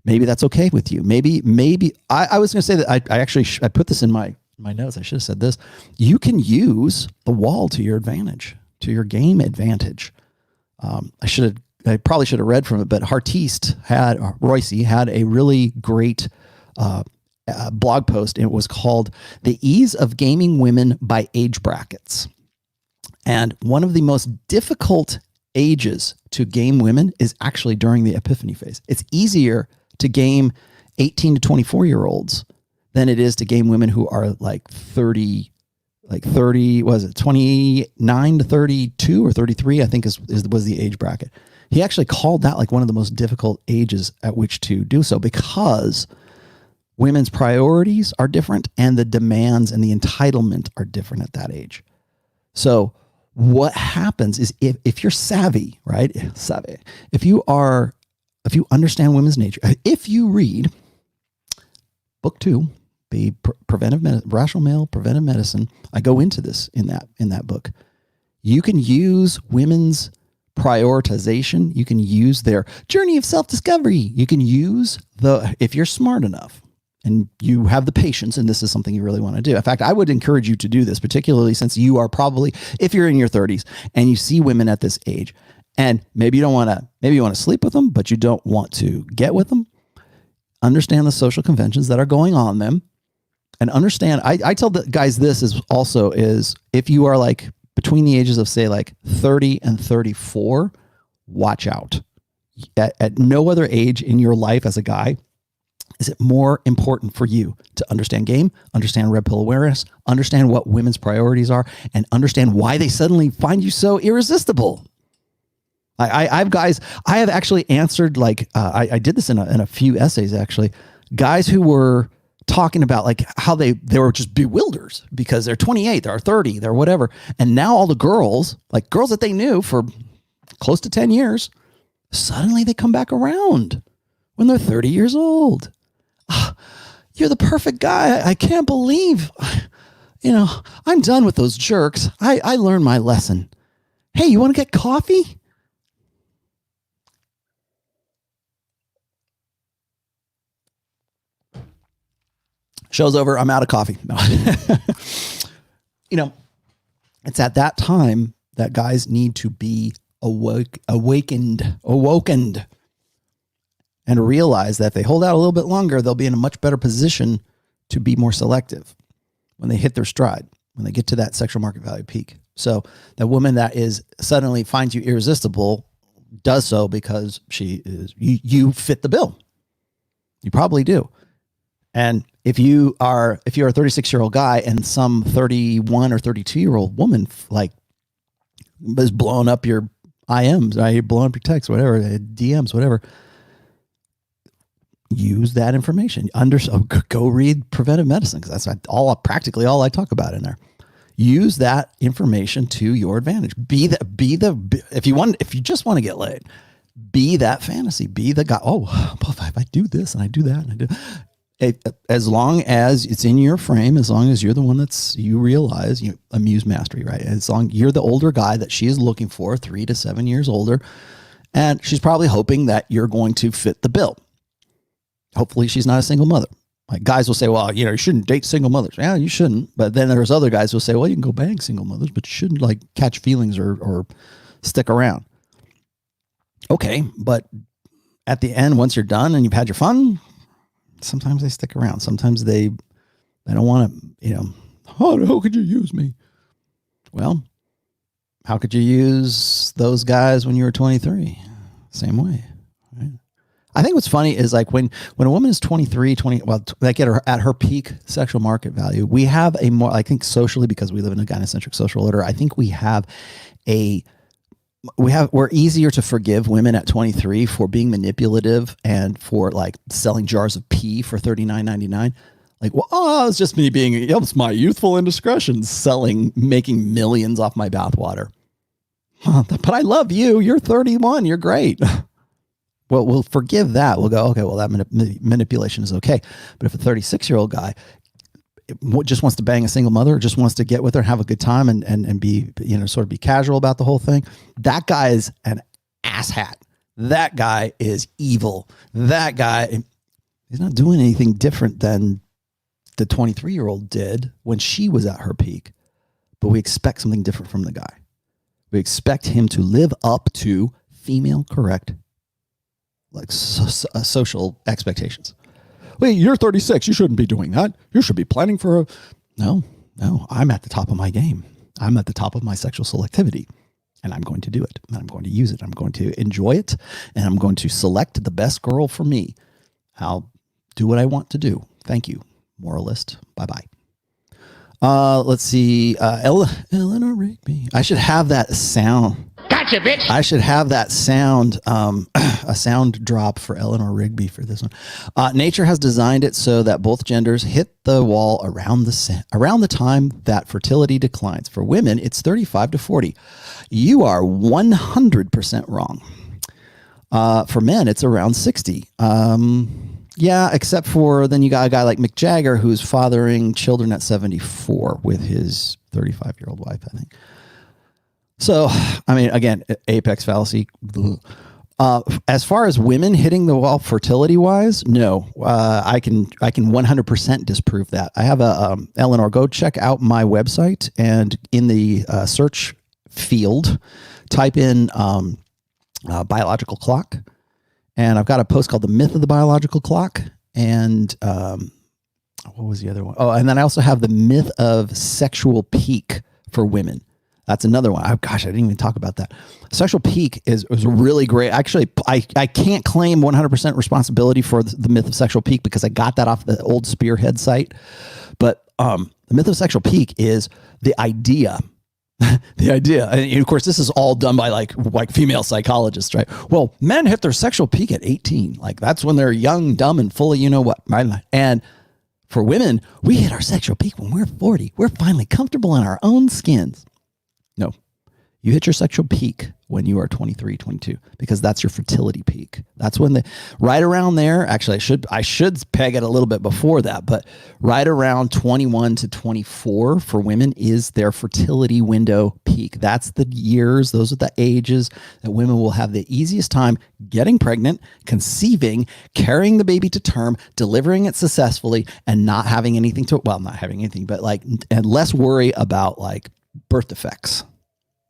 Maybe that's okay with you. Maybe I was going to say that I put this in my notes. I should have said this. You can use the wall to your advantage, to your game advantage. I probably should have read from it, but Royce had a really great blog post. It was called "The Ease of Gaming Women by Age Brackets." And one of the most difficult ages to game women is actually during the Epiphany phase. It's easier to game 18 to 24-year-olds than it is to game women who are like 30, was it 29 to 32 or 33, I think was the age bracket. He actually called that like one of the most difficult ages at which to do so, because women's priorities are different and the demands and the entitlement are different at that age. So what happens is if you're savvy, right? If you understand women's nature, if you read book 2, the Rational Male Preventive Medicine, I go into this in that book. You can use women's prioritization. You can use their journey of self-discovery. You can use if you're smart enough and you have the patience, and this is something you really want to do. In fact, I would encourage you to do this, particularly since you are probably, if you're in your 30s and you see women at this age, and maybe you want to sleep with them, but you don't want to get with them. Understand the social conventions that are going on them, and understand. I tell the guys this is if you are like between the ages of say like 30 and 34, watch out. At no other age in your life as a guy is it more important for you to understand game, understand red pill awareness, understand what women's priorities are, and understand why they suddenly find you so irresistible. I have actually answered I did this in a few essays actually, guys who were talking about like how they were just bewildered because they're 28, they're 30, they're whatever, and now all the girls that they knew for close to 10 years, suddenly they come back around when they're 30 years old. You're the perfect guy. I can't believe, I'm done with those jerks. I learned my lesson. Hey, you want to get coffee? Show's over. I'm out of coffee. No. It's at that time that guys need to be awakened, and realize that if they hold out a little bit longer, they'll be in a much better position to be more selective when they hit their stride, when they get to that sexual market value peak. So the woman that is suddenly finds you irresistible does so because you fit the bill. You probably do. And if you're a 36-year-old guy and some 31 or 32-year-old woman like is blowing up your IMs, right? You're blowing up your texts, whatever, DMs, whatever. Use that information. Go read preventive medicine, because that's practically all I talk about in there. Use that information to your advantage. If you just want to get laid, be that fantasy. Be the guy. Oh, well, if I do this and I do that and I do. As long as it's in your frame, as long as you're the one you realize, amuse mastery, right? As long you're the older guy that she is looking for, 3 to 7 years older, and she's probably hoping that you're going to fit the bill. Hopefully she's not a single mother. Like guys will say, well, you shouldn't date single mothers. Yeah, you shouldn't. But then there's other guys who will say, well, you can go bang single mothers, but you shouldn't like catch feelings or stick around. Okay, but at the end, once you're done and you've had your fun, sometimes they stick around. Sometimes they don't want to, how could you use me? Well, how could you use those guys when you were 23? Same way, right? I think what's funny is like when a woman is 23, like at her peak sexual market value, we have a more, I think socially, because we live in a gynocentric social order, I think we're easier to forgive women at 23 for being manipulative and for like selling jars of pee for $39.99. Like, well, it's just me it's my youthful indiscretions making millions off my bathwater. But I love you. You're 31. You're great. Well, we'll forgive that. We'll go, okay, well, that manipulation is okay. But if a 36-year-old guy just wants to bang a single mother, just wants to get with her and have a good time and be, sort of be casual about the whole thing, that guy is an asshat. That guy is evil. That guy, he's not doing anything different than the 23-year-old did when she was at her peak. But we expect something different from the guy. We expect him to live up to female correct, like social expectations. Wait, you're 36. You shouldn't be doing that. You should be planning for No, I'm at the top of my game. I'm at the top of my sexual selectivity, and I'm going to do it. And I'm going to use it. I'm going to enjoy it, and I'm going to select the best girl for me. I'll do what I want to do. Thank you, moralist. Bye-bye. Let's see. Eleanor Rigby. I should have that sound. Gotcha, bitch. I should have that sound, a sound drop for Eleanor Rigby for this one. Nature has designed it so that both genders hit the wall around the time that fertility declines. For women, it's 35 to 40. You are 100% wrong. For men, it's around 60. Yeah, except for then you got a guy like Mick Jagger who's fathering children at 74 with his 35-year-old wife, I think. So, I mean, again, apex fallacy. As far as women hitting the wall fertility-wise, no. I can 100% disprove that. I have Eleanor, go check out my website, and in the search field, type in biological clock. And I've got a post called The Myth of the Biological Clock. And what was the other one? Oh, and then I also have The Myth of Sexual Peak for Women. That's another one. Oh, gosh, I didn't even talk about that. Sexual peak was really great. Actually, I can't claim 100% responsibility for the myth of sexual peak because I got that off the old Spearhead site. But the myth of sexual peak is the idea. The idea, and of course, this is all done by like female psychologists, right? Well, men hit their sexual peak at 18. Like that's when they're young, dumb, and full of you know what, right? And for women, we hit our sexual peak when we're 40. We're finally comfortable in our own skins. No, you hit your sexual peak when you are 23, 22, because that's your fertility peak. That's when right around there, actually I should peg it a little bit before that, but right around 21 to 24 for women is their fertility window peak. That's the years, those are the ages that women will have the easiest time getting pregnant, conceiving, carrying the baby to term, delivering it successfully, and not having anything but and less worry about like birth defects.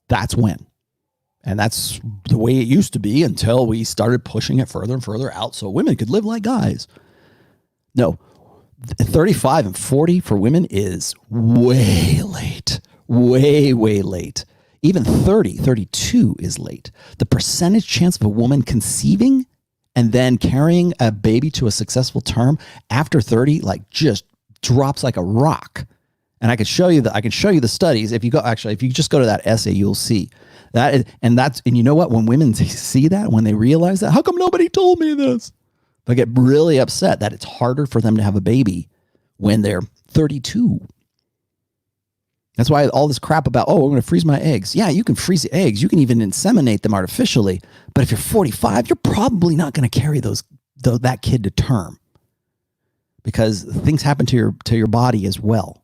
That's when. And that's the way it used to be until we started pushing it further and further out so women could live like guys. No, 35 and 40 for women is way late. Way, way late. Even 30, 32 is late. The percentage chance of a woman conceiving and then carrying a baby to a successful term after 30, like just drops like a rock. And I can show you the studies. If you just go to that essay, you'll see that. And you know what? When women see that, when they realize that, how come nobody told me this? They get really upset that it's harder for them to have a baby when they're 32. That's why all this crap about, we're going to freeze my eggs. Yeah, you can freeze the eggs. You can even inseminate them artificially. But if you're 45, you're probably not going to carry that kid to term, because things happen to your body as well.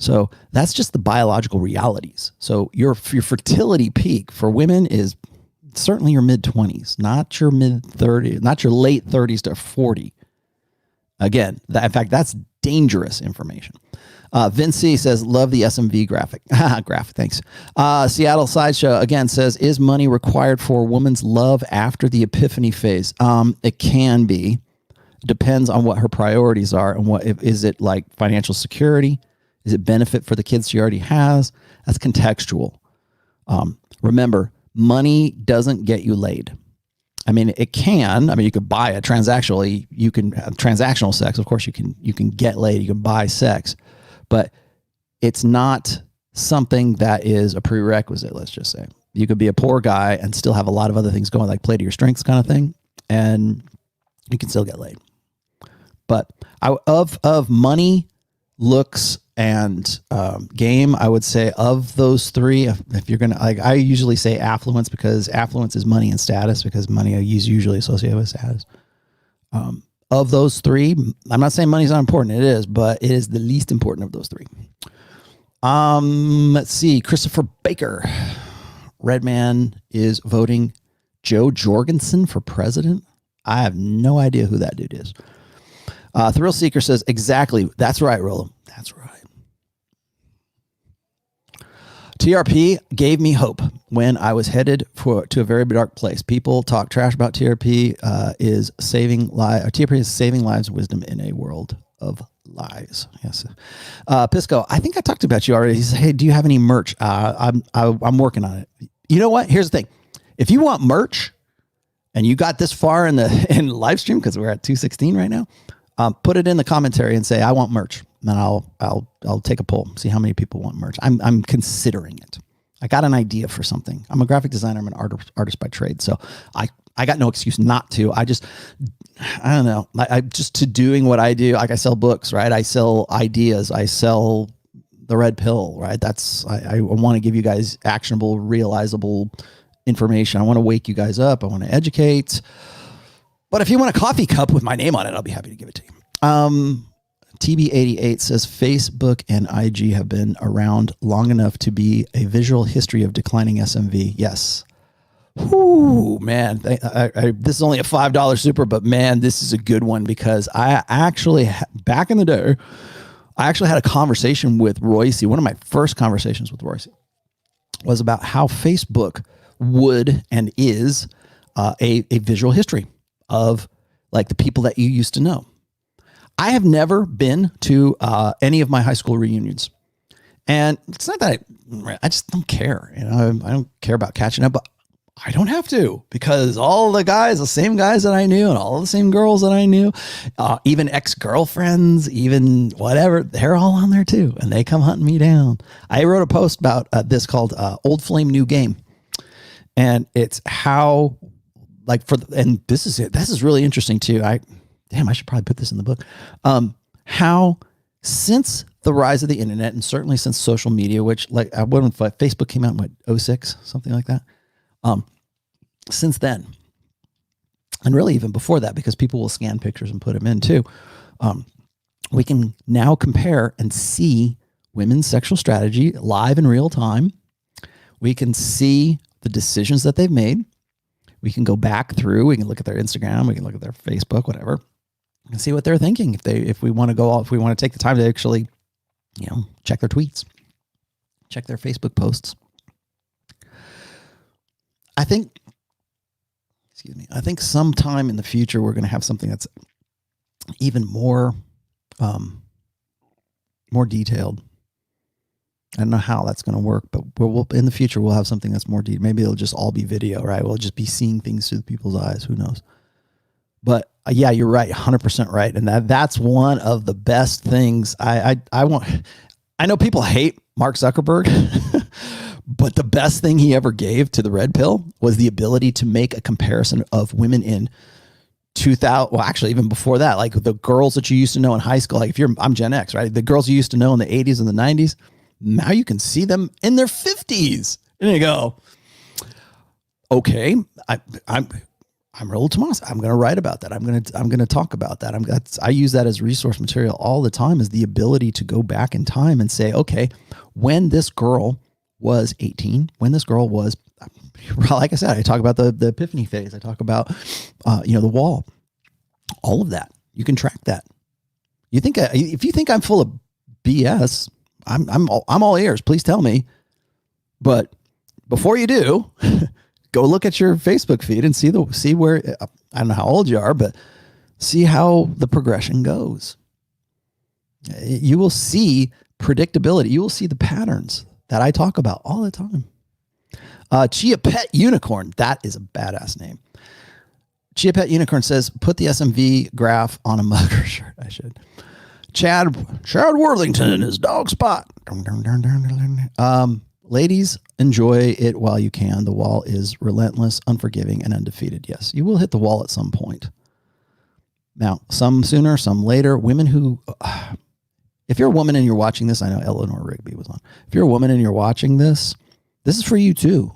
So that's just the biological realities. So your fertility peak for women is certainly your mid-20s, not your mid-30s, not your late 30s to 40. Again, in fact, that's dangerous information. Vince C says, love the SMV graphic. Graphic, thanks. Seattle Sideshow, again, says, is money required for a woman's love after the epiphany phase? It can be. Depends on what her priorities are and is it like financial security? Is it benefit for the kids she already has? That's contextual. Remember, money doesn't get you laid. I mean, it can. I mean, you could buy it transactionally. You can have transactional sex. Of course, you can get laid. You can buy sex, but it's not something that is a prerequisite. Let's just say you could be a poor guy and still have a lot of other things going, like play to your strengths kind of thing, and you can still get laid. But of money, looks, and game, I would say of those three, if you're gonna, like, I usually say affluence, because affluence is money and status, because money is usually associated with status. Of those three, I'm not saying money's not important. It is, but it is the least important of those three. Let's see. Christopher Baker. Redman is voting Joe Jorgensen for president. I have no idea who that dude is. Thrill Seeker says, exactly. That's right, Rollo. That's right. TRP gave me hope when I was headed to a very dark place. People talk trash about TRP is saving lives, wisdom in a world of lies. Yes. Pisco, I think I talked about you already. He said, hey, do you have any merch? I'm working on it. You know what? Here's the thing. If you want merch and you got this far in the live stream, because we're at 216 right now, put it in the commentary and say, I want merch. And then I'll take a poll, see how many people want merch. I'm considering it. I got an idea for something. I'm a graphic designer. I'm an artist by trade. So I got no excuse not to. I don't know. I just to doing what I do. Like, I sell books, right? I sell ideas. I sell the red pill, right? I want to give you guys actionable, realizable information. I want to wake you guys up. I want to educate. But if you want a coffee cup with my name on it, I'll be happy to give it to you. TB88 says, Facebook and IG have been around long enough to be a visual history of declining SMV. Yes. Whoo, man. This is only a $5 super, but man, this is a good one, because I actually, back in the day, I actually had a conversation with Royce. One of my first conversations with Royce was about how Facebook would and is a visual history of, like, the people that you used to know. I have never been to any of my high school reunions, and it's not that I just don't care. You know, I don't care about catching up, but I don't have to, because all the same guys that I knew, and all the same girls that I knew, even ex-girlfriends, even whatever, they're all on there too, and they come hunting me down. I wrote a post about this called "Old Flame, New Game," and it's how, like, and this is it. This is really interesting too. I should probably put this in the book. How, since the rise of the internet, and certainly since social media, which, like, when Facebook came out in 06, something like that. Since then, and really even before that, because people will scan pictures and put them in too, we can now compare and see women's sexual strategy live in real time. We can see the decisions that they've made. We can go back through. We can look at their Instagram. We can look at their Facebook, whatever, and see what they're thinking. If we want to take the time to actually, check their tweets, check their Facebook posts. I think sometime in the future, we're going to have something that's even more detailed. I don't know how that's going to work, but in the future, we'll have something that's more detailed. Maybe it'll just all be video, right? We'll just be seeing things through people's eyes. Who knows? But yeah, you're right, 100% right, and that's one of the best things. I know people hate Mark Zuckerberg, but the best thing he ever gave to the red pill was the ability to make a comparison of women in 2000. Well, actually, even before that, like the girls that you used to know in high school. Like I'm Gen X, right? The girls you used to know in the 80s and the 90s. Now you can see them in their 50s, and you go, okay, I'm Rollo Tomassi. I'm going to write about that. I'm going to talk about that. I use that as resource material all the time, as the ability to go back in time and say, okay, when this girl was 18, when this girl was, like I said, I talk about the Epiphany Phase. I talk about, the wall, all of that. You can track that. You think, if you think I'm full of BS, I'm all ears. Please tell me. But before you do, go look at your Facebook feed and see where, I don't know how old you are, but see how the progression goes. You will see predictability. You will see the patterns that I talk about all the time. Chia Pet Unicorn. That is a badass name. Chia Pet Unicorn says, put the SMV graph on a mugger shirt. I should. Chad Worthington and his dog Spot. Ladies, enjoy it while you can. The wall is relentless, unforgiving, and undefeated. Yes, you will hit the wall at some point. Now, some sooner, some later. Women who, if you're a woman and you're watching this, I know Eleanor Rigby was on. If you're a woman and you're watching this is for you too.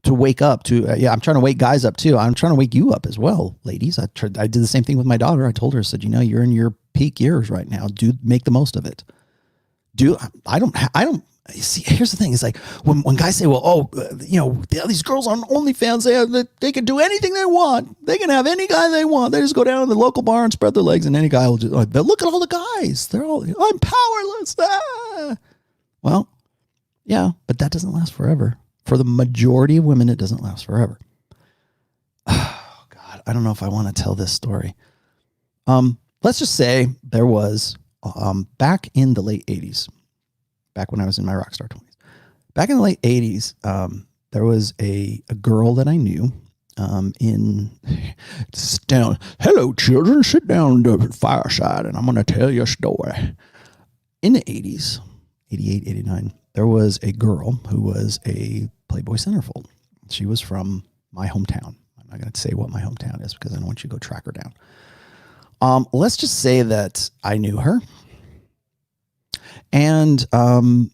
To wake up to, I'm trying to wake guys up too. I'm trying to wake you up as well, ladies. I did the same thing with my daughter. I told her, I said, you're in your peak years right now. Make the most of it. I don't see. Here's the thing. It's like when guys say, well, these girls on OnlyFans, they can do anything they want. They can have any guy they want. They just go down to the local bar and spread their legs, and any guy will just, but look at all the guys. They're all, I'm powerless. Ah. Well, yeah, but that doesn't last forever. For the majority of women, it doesn't last forever. Oh, God, I don't know if I want to tell this story. Let's just say there was, back in the late 80s, back when I was in my rock star 20s, back in the late 80s, there was a girl that I knew hello, children, sit down to the fireside, and I'm going to tell you a story. In the 80s, 88, 89, there was a girl who was a Playboy centerfold. She was from my hometown. I'm not going to say what my hometown is because I don't want you to go track her down. Let's just say that I knew her. And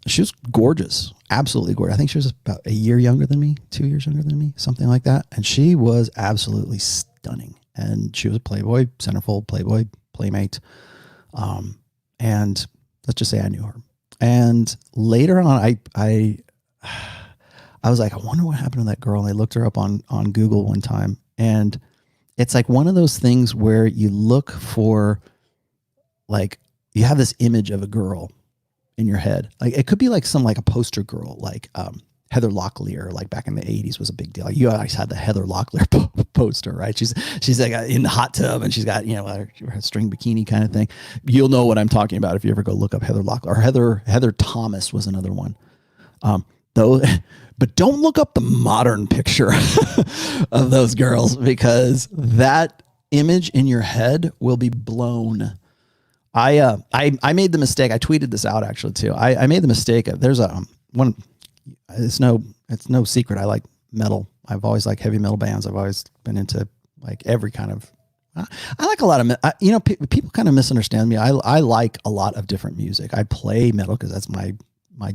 she was gorgeous, absolutely gorgeous. I think she was about a year younger than me, 2 years younger than me, something like that. And she was absolutely stunning. And she was a Playboy centerfold, Playboy playmate. And let's just say I knew her. And later on, I was like, I wonder what happened to that girl. And I looked her up on Google one time, and it's like one of those things where you look for, like, you have this image of a girl in your head. Like it could be like a poster girl, like Heather Locklear, like back in the 80s was a big deal. Like you always had the Heather Locklear poster, right? She's like in the hot tub and she's got, her string bikini kind of thing. You'll know what I'm talking about if you ever go look up Heather Locklear. Or Heather Thomas was another one. But don't look up the modern picture of those girls, because that image in your head will be blown. I made the mistake. I tweeted this out actually too. I made the mistake of, there's one. It's no secret. I like metal. I've always liked heavy metal bands. I've always been into like every kind of. I like a lot of people kind of misunderstand me. I like a lot of different music. I play metal because that's my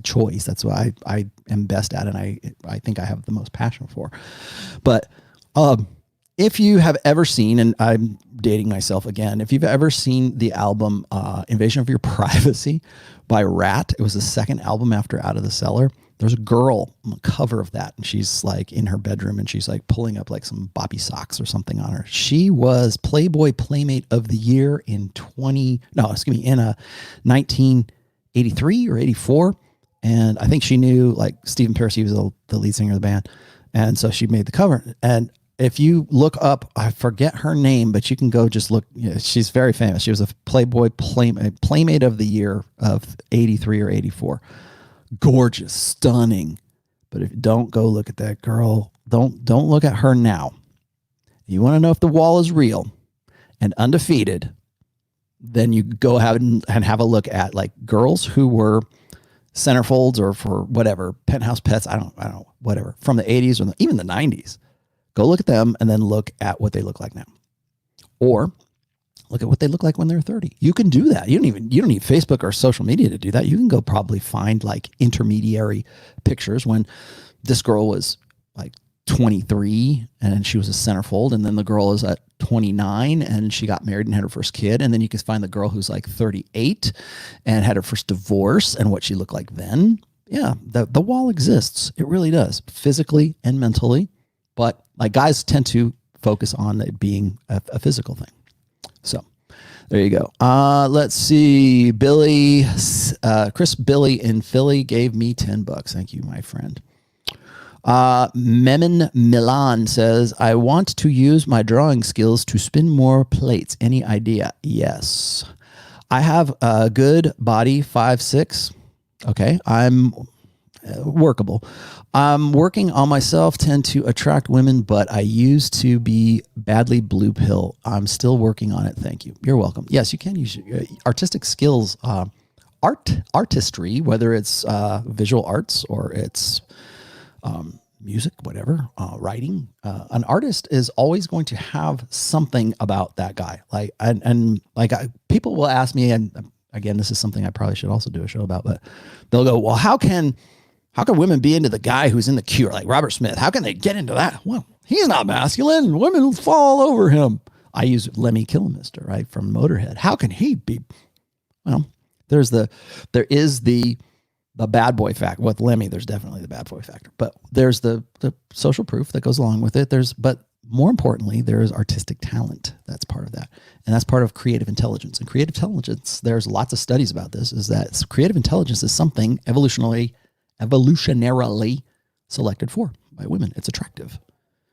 choice. That's what I am best at, and I think I have the most passion for. But if you have ever seen, and I'm dating myself again, if you've ever seen the album Invasion of Your Privacy by Rat, it was the second album after Out of the Cellar. There's a girl on the cover of that, and she's like in her bedroom, and she's like pulling up like some Bobby socks or something on her. She was Playboy Playmate of the Year in 1983 or 84. And I think she knew like Stephen Pearcy was the lead singer of the band. And so she made the cover. And if you look up, I forget her name, but you can go just look. She's very famous. She was a Playboy Playmate of the Year of 83 or 84. Gorgeous, stunning. But if don't go look at that girl, don't look at her now. you want to know if the wall is real and undefeated, then you go ahead and have a look at like girls who were centerfolds or for whatever, penthouse pets, I don't know, whatever, from the 80s or even the 90s. Go look at them and then look at what they look like now. Or look at what they look like when they're 30. You can do that. You don't need Facebook or social media to do that. You can go probably find like intermediary pictures when this girl was like 23 and she was a centerfold, and then the girl is at 29 and she got married and had her first kid, and then you can find the girl who's like 38 and had her first divorce and what she looked like then. Yeah, the wall exists. It really does, physically and mentally. But like guys tend to focus on it being a physical thing. So there you go. Let's see. Chris Billy in Philly gave me $10. Thank you, my friend. Memin Milan says, I want to use my drawing skills to spin more plates. Any idea? Yes. I have a good body, 5'6". Okay. I'm workable. I'm working on myself, tend to attract women, but I used to be badly blue pill. I'm still working on it. Thank you. You're welcome. Yes, you can use artistic skills, artistry, whether it's visual arts or it's music, whatever, writing. An artist is always going to have something about that guy. Like, people will ask me, and again, this is something I probably should also do a show about, but they'll go, well, how can women be into the guy who's in The Cure, like Robert Smith? How can they get into that? Well, he's not masculine. Women fall all over him. I use Lemmy Kilmister, right, from Motorhead. How can he be? Well, there is the bad boy factor. With Lemmy, there's definitely the bad boy factor, but there's the social proof that goes along with it. But more importantly, there is artistic talent. That's part of that. And that's part of creative intelligence. And creative intelligence, there's lots of studies about this, is that creative intelligence is something evolutionarily selected for by women. It's attractive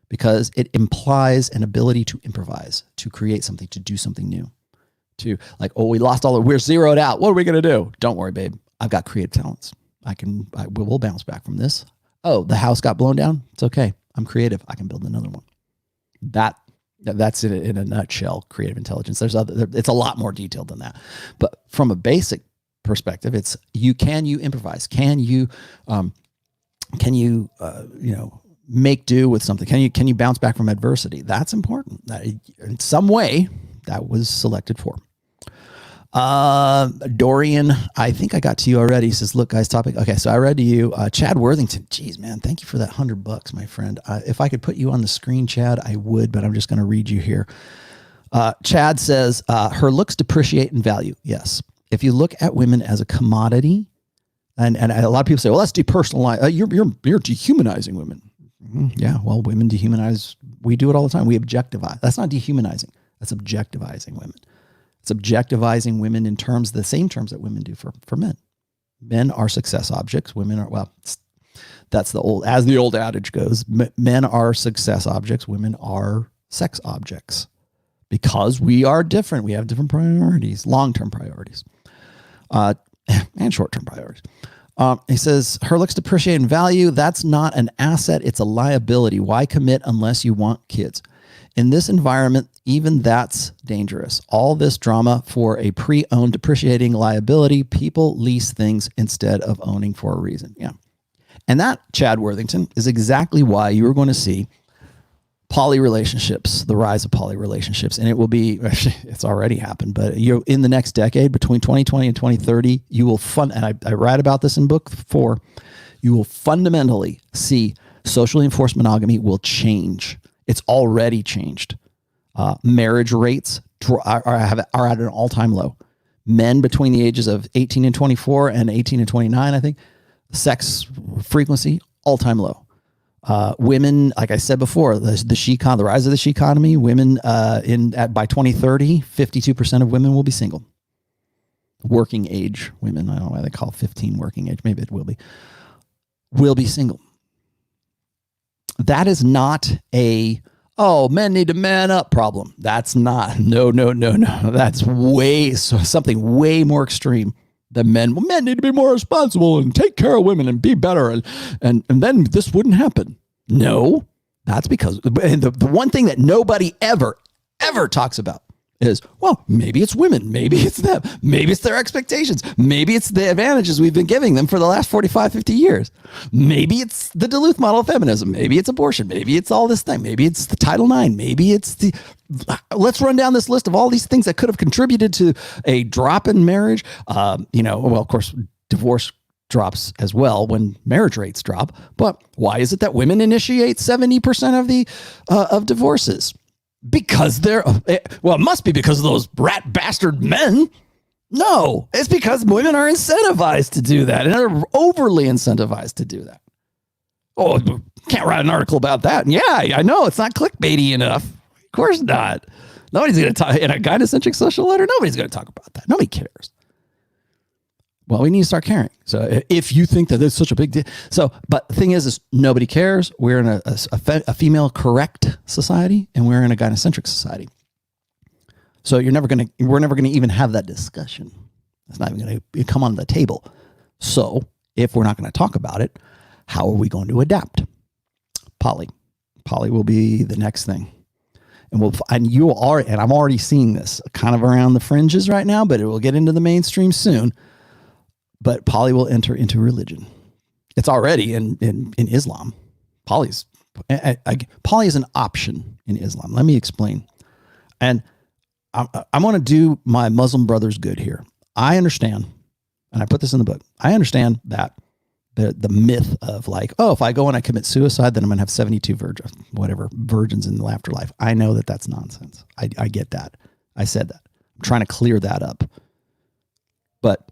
because it implies an ability to improvise, to create something, to do something new, to like, oh, we're zeroed out. What are we going to do? Don't worry, babe. I've got creative talents. We'll bounce back from this. Oh, the house got blown down. It's okay. I'm creative. I can build another one. That's it in a nutshell, creative intelligence. It's a lot more detailed than that. But from a basic perspective, it's can you improvise? Can you make do with something? Can you bounce back from adversity? That's important. In some way, that was selected for. Dorian, I think I got to you already. He says, look, guys, topic. Okay, so I read to you. Chad Worthington. Geez, man, thank you for that $100, my friend. If I could put you on the screen, Chad, I would, but I'm just going to read you here. Chad says, her looks depreciate in value. Yes. If you look at women as a commodity, and a lot of people say, well, that's depersonalized. You're dehumanizing women. Yeah, well, women dehumanize. We do it all the time. We objectify. That's not dehumanizing. That's objectivizing women. It's objectivizing women in the same terms that women do for men. Men are success objects. Women are, well, that's as the old adage goes, men are success objects. Women are sex objects because we are different. We have different priorities, long-term priorities, and short-term priorities. He says, her looks depreciate in value. That's not an asset. It's a liability. Why commit unless you want kids? In this environment, even that's dangerous. All this drama for a pre-owned depreciating liability. People lease things instead of owning for a reason. Yeah. And that, Chad Worthington, is exactly why you are going to see poly relationships, the rise of poly relationships. And it will be, it's already happened, but in the next decade, between 2020 and 2030, you will and I write about this in book 4, you will fundamentally see socially enforced monogamy will change. It's already changed. Marriage rates are at an all-time low. Men between the ages of 18 and 24 and 18 and 29, I think, sex frequency, all-time low. Women, like I said before, the rise of the she economy, women by 2030, 52% of women will be single. Working age women, I don't know why they call 15 working age, maybe it will be single. That is not men need to man up problem. That's not, no. That's something way more extreme than men. Well, men need to be more responsible and take care of women and be better. And then this wouldn't happen. No, That's because the one thing that nobody ever talks about is, well, maybe it's women, maybe it's them, maybe it's their expectations, maybe it's the advantages we've been giving them for the last 45, 50 years. Maybe it's the Duluth model of feminism, maybe it's abortion, maybe it's all this thing, maybe it's the Title IX, maybe it's let's run down this list of all these things that could have contributed to a drop in marriage. Well, of course, divorce drops as well when marriage rates drop, but why is it that women initiate 70% of divorces? Because it must be because of those rat bastard men. No, it's because women are incentivized to do that and are overly incentivized to do that. Oh, can't write an article about that. And yeah, I know it's not clickbaity enough. Of course not. Nobody's going to talk in a gynocentric social letter. Nobody's going to talk about that. Nobody cares. Well, we need to start caring. So if you think that it's such a big deal. So, but the thing is nobody cares. We're in a female correct society and we're in a gynocentric society. So we're never going to even have that discussion. It's not even going to come on the table. So if we're not going to talk about it, how are we going to adapt? Poly will be the next thing. And I'm already seeing this kind of around the fringes right now, but it will get into the mainstream soon. But poly will enter into religion. It's already in Islam. Poly is an option in Islam. Let me explain. And I want to do my Muslim brothers good here. I understand, and I put this in the book, I understand that the myth of like, oh, if I go and I commit suicide, then I'm going to have 72 virgins in the afterlife. I know that that's nonsense. I get that. I said that. I'm trying to clear that up. But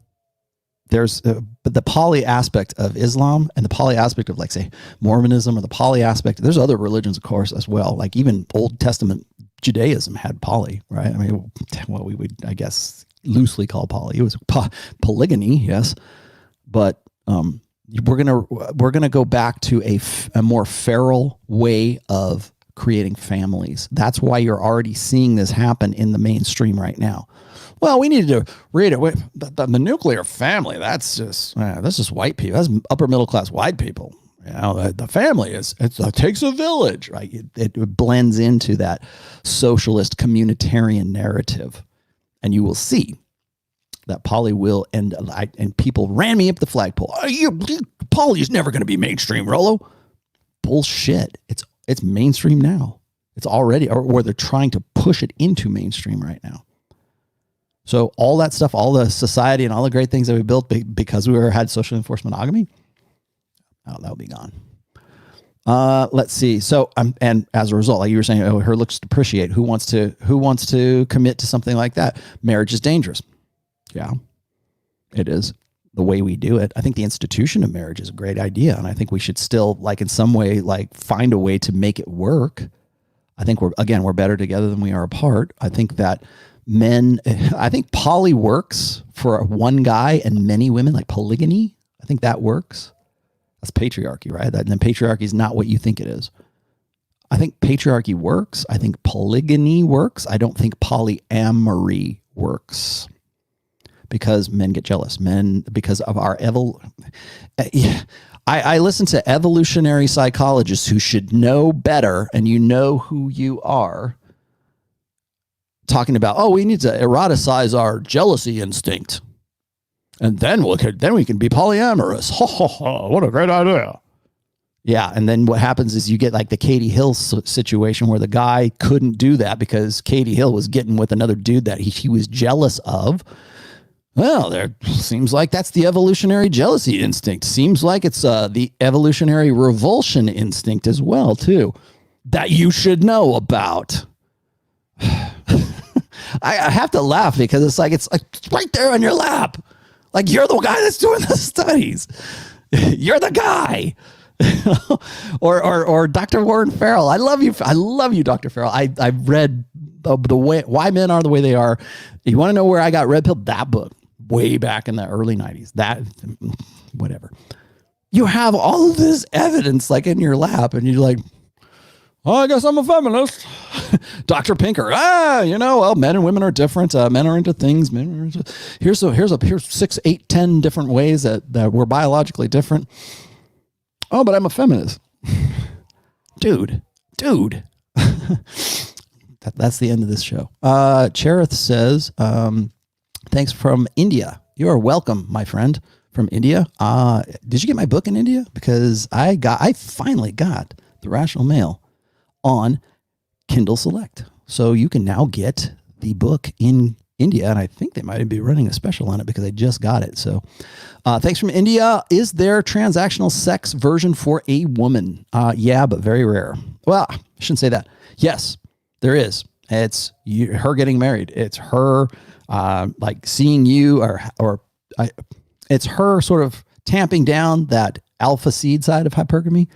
there's but the poly aspect of Islam and the poly aspect of, like, say, Mormonism, or the poly aspect. There's other religions, of course, as well. Like even Old Testament Judaism had poly, right? I mean, what we would, I guess, loosely call poly. It was polygamy, yes, but we're gonna go back to a more feral way of creating families. That's why you're already seeing this happen in the mainstream right now. Well, we need to read it. The nuclear family, that's just white people. That's upper middle class white people. You know, the family it takes a village, right? It blends into that socialist communitarian narrative, and you will see that poly will end. And people ran me up the flagpole. Poly is never going to be mainstream, Rollo. Bullshit. It's mainstream now. It's already, or they're trying to push it into mainstream right now. So all that stuff, all the society and all the great things that we built because we had social enforced monogamy, that'll be gone. Let's see. So, and as a result, like you were saying, her looks depreciate. Who wants to commit to something like that? Marriage is dangerous. Yeah, it is. The way we do it. I think the institution of marriage is a great idea. And I think we should still, like, in some way, like, find a way to make it work. I think we're better together than we are apart. I think that I think poly works for one guy and many women, like polygamy. I think that works. That's patriarchy, right? And then patriarchy is not what you think it is. I think patriarchy works. I think polygamy works. I don't think polyamory works because men get jealous. Because of our I listen to evolutionary psychologists who should know better, and you know who you are, talking about, we need to eroticize our jealousy instinct, and then we can be polyamorous. What a great idea! Yeah, and then what happens is you get like the Katie Hill situation where the guy couldn't do that because Katie Hill was getting with another dude that he was jealous of. Well, there seems like that's the evolutionary jealousy instinct. Seems like it's the evolutionary revulsion instinct as well, too, that you should know about. I have to laugh because it's like right there on your lap. Like, you're the guy that's doing the studies. You're the guy. or Dr. Warren Farrell. I love you, Dr. Farrell. I've read the way why men are the way they are. You want to know where I got red pill? That book way back in the early 90s. That, whatever. You have all of this evidence like in your lap, and you're like, I guess I'm a feminist. Dr. Pinker. Men and women are different. Men are into things. Men are into, here's 6, 8, 10 different ways that we're biologically different. Oh, but I'm a feminist. Dude, dude. That's the end of this show. Cherith says, thanks from India. You are welcome, my friend from India. Did you get my book in India? Because I finally got The Rational Male on Kindle Select. So you can now get the book in India, and I think they might be running a special on it because I just got it. So thanks from India. Is there transactional sex version for a woman? Yeah, but very rare. Well, I shouldn't say that. Yes, there is. It's her getting married. It's her like seeing you it's her sort of tamping down that alpha seed side of hypergamy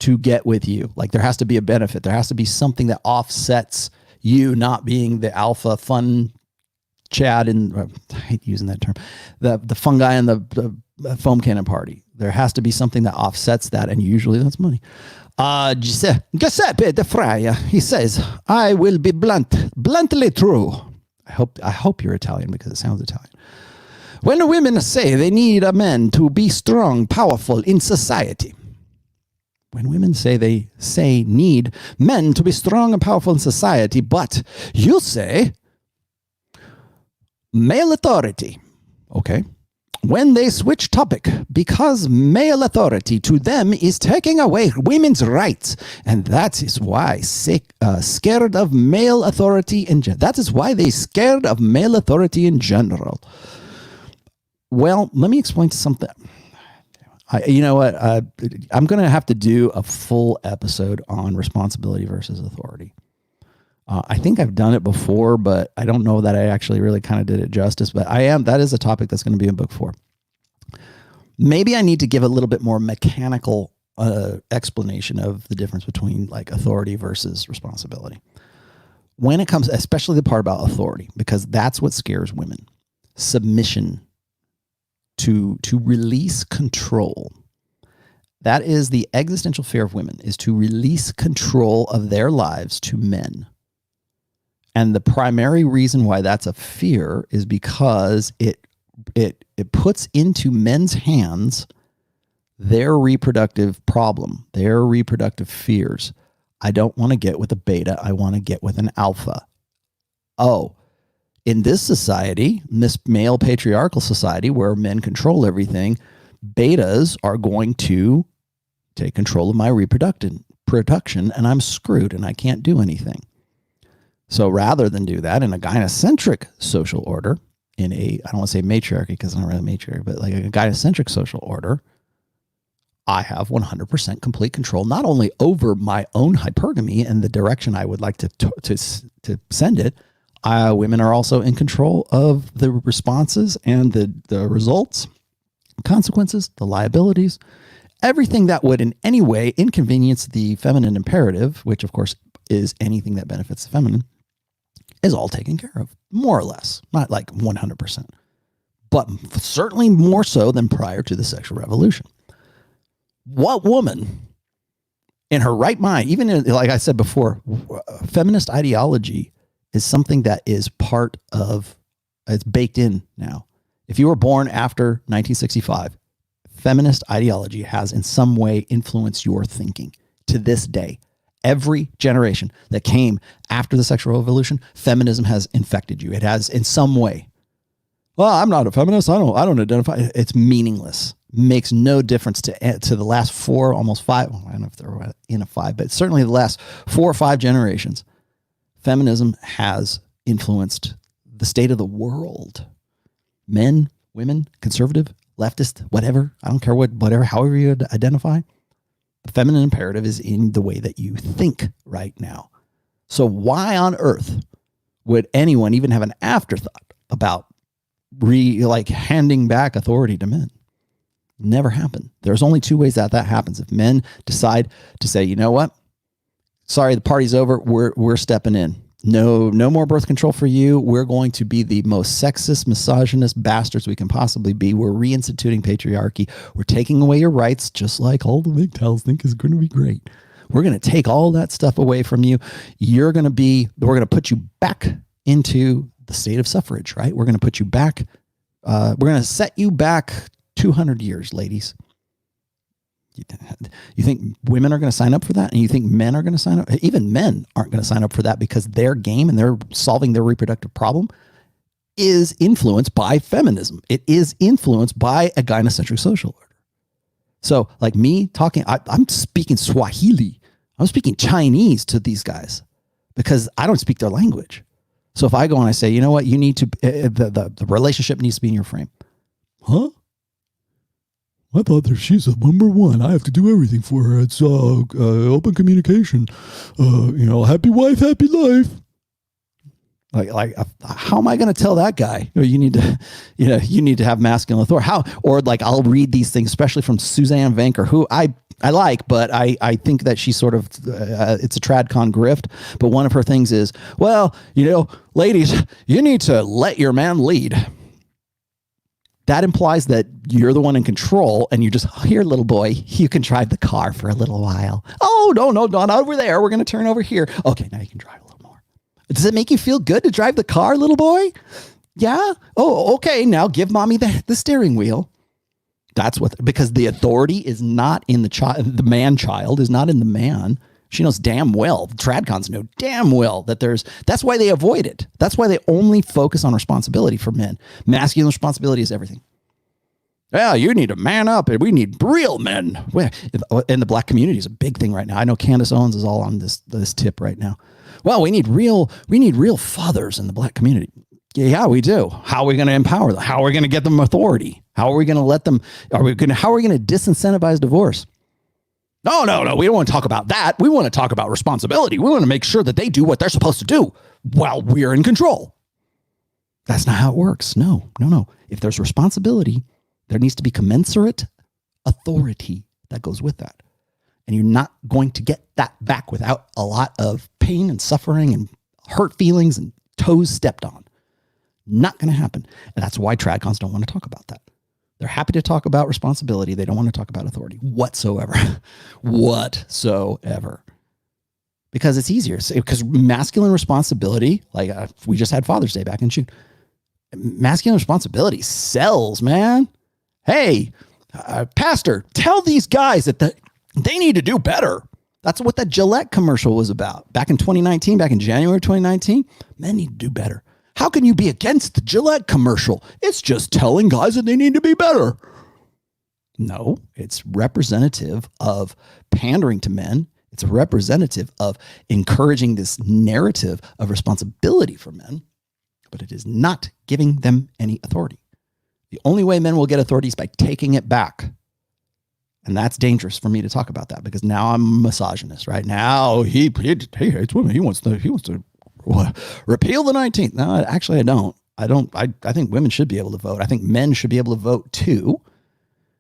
to get with you. Like there has to be a benefit. There has to be something that offsets you not being the alpha fun Chad and I hate using that term, the fungi and the foam cannon party. There has to be something that offsets that, and usually that's money. Giuseppe De Fraia, he says, I will be bluntly true. I hope you're Italian because it sounds Italian. When women say they need a man to be strong, powerful in society. When women say they need men to be strong and powerful in society, but you say male authority. Okay. When they switch topic, because male authority to them is taking away women's rights. And that is why scared of male authority in general. That is why they scared of male authority in general. Well, let me explain something. You know what? I'm going to have to do a full episode on responsibility versus authority. I think I've done it before, but I don't know that I actually really kind of did it justice. But that is a topic that's going to be in book 4. Maybe I need to give a little bit more mechanical explanation of the difference between like authority versus responsibility. When it comes, especially the part about authority, because that's what scares women. Submission to release control. That is the existential fear of women, is to release control of their lives to men. And the primary reason why that's a fear is because it puts into men's hands their reproductive problem, their reproductive fears. I don't want to get with a beta. I want to get with an alpha. Oh, in this society, this male patriarchal society where men control everything, betas are going to take control of my production, and I'm screwed and I can't do anything. So rather than do that in a gynocentric social order, I don't want to say matriarchy because I'm not really matriarchy, but like a gynocentric social order, I have 100% complete control, not only over my own hypergamy and the direction I would like to send it. Women are also in control of the responses and the results, consequences, the liabilities, everything that would in any way inconvenience the feminine imperative, which of course is anything that benefits the feminine, is all taken care of, more or less. Not like 100%, but certainly more so than prior to the sexual revolution. What woman in her right mind, even like I said before, feminist ideology is something that is it's baked in now. If you were born after 1965, feminist ideology has in some way influenced your thinking to this day. Every generation that came after the sexual revolution, feminism has infected you. It has in some way. Well, I'm not a feminist. I don't identify. It's meaningless. Makes no difference to the last 4, almost 5. Well, I don't know if they're in a 5, but certainly the last 4 or 5 generations, feminism has influenced the state of the world. Men, women, conservative, leftist, whatever. I don't care whatever, however you identify. The feminine imperative is in the way that you think right now. So why on earth would anyone even have an afterthought about handing back authority to men? Never happened. There's only 2 ways that happens. If men decide to say, you know what? Sorry, the party's over. We're stepping in. No more birth control for you. We're going to be the most sexist, misogynist bastards we can possibly be. We're reinstituting patriarchy. We're taking away your rights, just like all the MGTOWs think is going to be great. We're going to take all that stuff away from you. We're going to put you back into the state of suffrage, right? We're going to put you back. We're going to set you back 200 years, ladies. You think women are going to sign up for that? And you think men are going to sign up? Even men aren't going to sign up for that because their game and they're solving their reproductive problem is influenced by feminism. It is influenced by a gynocentric social order. So like me talking, I'm speaking Swahili. I'm speaking Chinese to these guys because I don't speak their language. So if I go and I say, you know what, you need to, the relationship needs to be in your frame. Huh? I thought that she's a number one. I have to do everything for her. It's open communication. Happy wife, happy life. Like, how am I going to tell that guy? You need to have masculine authority. How? Or like, I'll read these things, especially from Suzanne Vanker, who I like, but I think that she's sort of, it's a TradCon grift. But one of her things is, well, ladies, you need to let your man lead. That implies that you're the one in control and you just, here, little boy, you can drive the car for a little while. Oh, no, not over there. We're going to turn over here. Okay, now you can drive a little more. Does it make you feel good to drive the car, little boy? Yeah? Oh, okay. Now give mommy the steering wheel. That's because the authority is not in the child. The man child is not in the man. She knows damn well, TradCons know damn well that that's why they avoid it. That's why they only focus on responsibility for men. Masculine responsibility is everything. Yeah, you need to man up and we need real men. And the black community is a big thing right now. I know Candace Owens is all on this tip right now. Well, we need real fathers in the black community. Yeah, we do. How are we going to empower them? How are we going to get them authority? How are we going to let them, how are we going to disincentivize divorce? No. We don't want to talk about that. We want to talk about responsibility. We want to make sure that they do what they're supposed to do while we're in control. That's not how it works. No. If there's responsibility, there needs to be commensurate authority that goes with that. And you're not going to get that back without a lot of pain and suffering and hurt feelings and toes stepped on. Not going to happen. And that's why TradCons don't want to talk about that. They're happy to talk about responsibility. They don't want to talk about authority whatsoever. Because it's easier. Because masculine responsibility, like we just had Father's Day back in June. Masculine responsibility sells, man. Hey, pastor, tell these guys that they need to do better. That's what that Gillette commercial was about. Back in 2019, back in January 2019, men need to do better. How can you be against the Gillette commercial? It's just telling guys that they need to be better. No, it's representative of pandering to men. It's representative of encouraging this narrative of responsibility for men, but it is not giving them any authority. The only way men will get authority is by taking it back. And that's dangerous for me to talk about that because now I'm a misogynist, right? Now he hates women. He wants to repeal the 19th. No, actually, I don't. I think women should be able to vote. I think men should be able to vote too.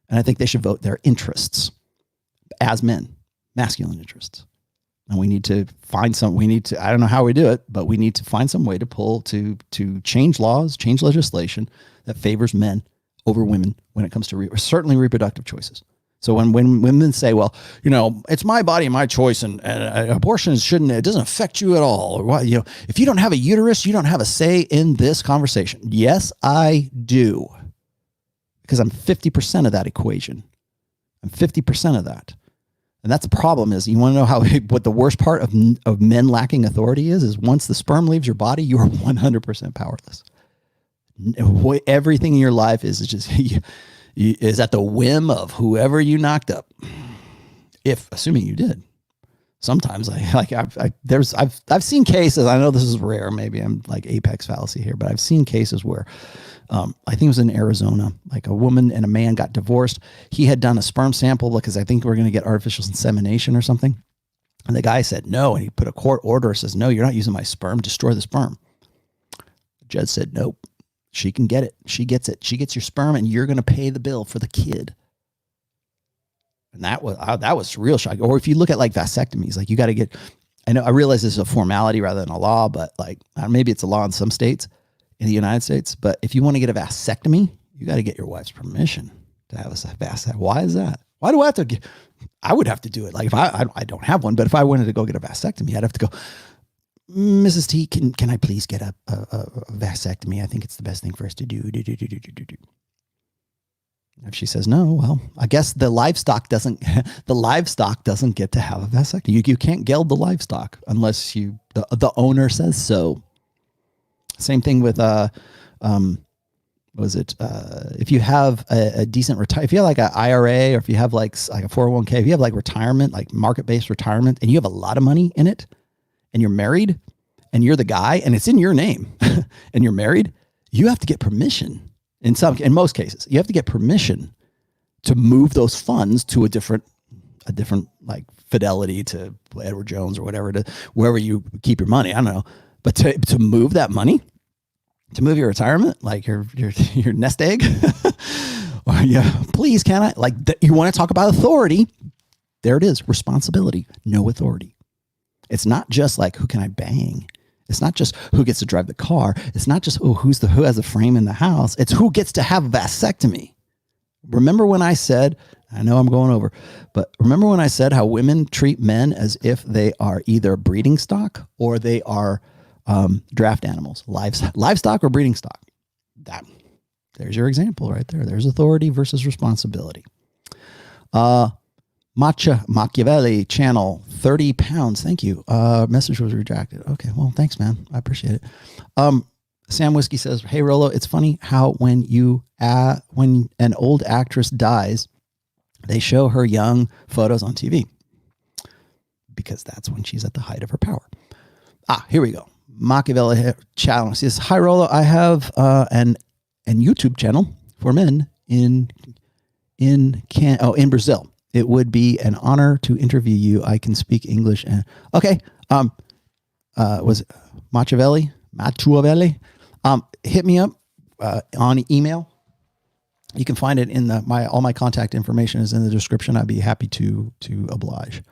And I think they should vote their interests as men, masculine interests. And we need to find I don't know how we do it, but we need to find some way to change laws, change legislation that favors men over women when it comes to certainly reproductive choices. So when women say, well, it's my body, my choice, and abortion it doesn't affect you at all. Or if you don't have a uterus, you don't have a say in this conversation. Yes, I do. Because I'm 50% of that equation. I'm 50% of that. And that's the problem is, you want to know what the worst part of men lacking authority is once the sperm leaves your body, you are 100% powerless. Everything in your life is just... is at the whim of whoever you knocked up. Assuming you did. Sometimes I've seen cases. I know this is rare. Maybe I'm like apex fallacy here, but I've seen cases where I think it was in Arizona, like a woman and a man got divorced. He had done a sperm sample because I think we're going to get artificial insemination or something. And the guy said no, and he put a court order, says, no, you're not using my sperm, destroy the sperm. The judge said, nope. She can get it. She gets it. She gets your sperm and you're going to pay the bill for the kid. And that was real shock. Or if you look at like vasectomies, like you got to get, I realize this is a formality rather than a law, but like maybe it's a law in some states in the United States. But if you want to get a vasectomy, you got to get your wife's permission to have a vasectomy. Why is that? Why do I have to I would have to do it. Like if I don't have one, but if I wanted to go get a vasectomy, I'd have to go, Mrs. T, can I please get a vasectomy? I think it's the best thing for us to do. If she says no, well, I guess the livestock doesn't get to have a vasectomy. You can't geld the livestock unless the owner says so. Same thing with if you have a decent if you have like an IRA, or if you have like a 401k, if you have like retirement, like market-based retirement, and you have a lot of money in it, and you're married, and you're the guy, and it's in your name, and you're married, you have to get permission. In most cases, you have to get permission to move those funds to a different like Fidelity, to Edward Jones or whatever, to wherever you keep your money. I don't know, but to move that money, to move your retirement, like your nest egg, or please, can I? Like, you want to talk about authority? There it is. Responsibility, no authority. It's not just like, who can I bang? It's not just who gets to drive the car. It's not just, who has the frame in the house. It's who gets to have a vasectomy. Remember when I said, I know I'm going over, but remember when I said how women treat men as if they are either breeding stock or they are draft animals, livestock or breeding stock. There's your example right there. There's authority versus responsibility. Machiavelli channel, 30 pounds. Thank you. Message was rejected. Okay. Well, thanks, man. I appreciate it. Sam Whiskey says, hey, Rollo, it's funny how when an old actress dies, they show her young photos on TV, because that's when she's at the height of her power. Here we go. Machiavelli channel says, hi, Rollo. I have an YouTube channel for men in Brazil. It would be an honor to interview you. I can speak English. Okay. Was it Machiavelli? Hit me up on email. You can find it in all my contact information is in the description. I'd be happy to oblige.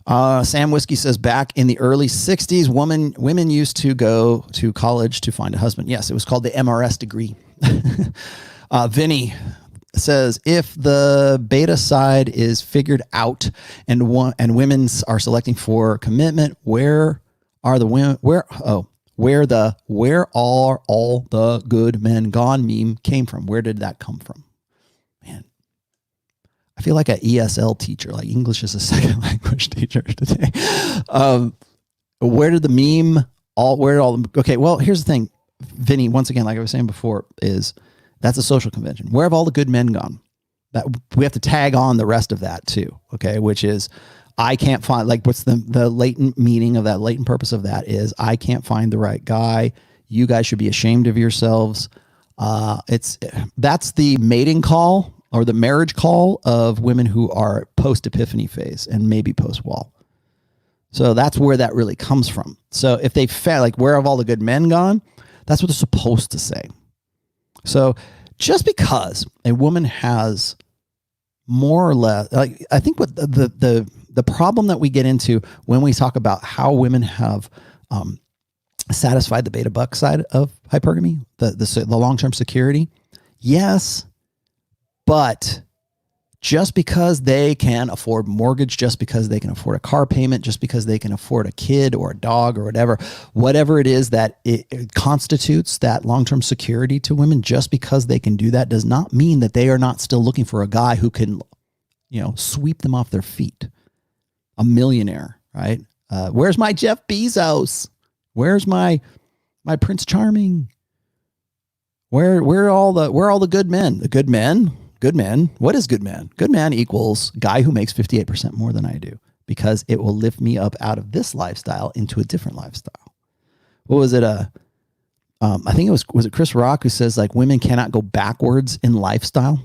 Sam Whiskey says, back in the early 60s, women used to go to college to find a husband. Yes, it was called the MRS degree. Vinny says, if the beta side is figured out and women are selecting for commitment, where are all the good men gone meme came from? Where did that come from? Man, I feel like an ESL teacher, like English as a second language teacher today. Where did the meme okay, well, here's the thing, Vinny, once again, like I was saying before, that's a social convention. Where have all the good men gone? That we have to tag on the rest of that too. Okay. Which is, I can't find, like, what's the latent meaning of that, latent purpose of that is, I can't find the right guy. You guys should be ashamed of yourselves. That's the mating call or the marriage call of women who are post Epiphany phase and maybe post wall. So that's where that really comes from. So if they found, like, where have all the good men gone? That's what they're supposed to say. So just because a woman has more or less, like, I think what the problem that we get into when we talk about how women have satisfied the beta buck side of hypergamy, the long-term security, yes, but just because they can afford mortgage, just because they can afford a car payment, just because they can afford a kid or a dog or whatever it is that it constitutes that long-term security to women, just because they can do that does not mean that they are not still looking for a guy who can, sweep them off their feet. A millionaire, right? Where's my Jeff Bezos? Where's my Prince Charming? Where are all the good men? The good men. Good men. What is good man? Good man equals guy who makes 58% more than I do, because it will lift me up out of this lifestyle into a different lifestyle. What was it? I think was it Chris Rock who says, like, women cannot go backwards in lifestyle,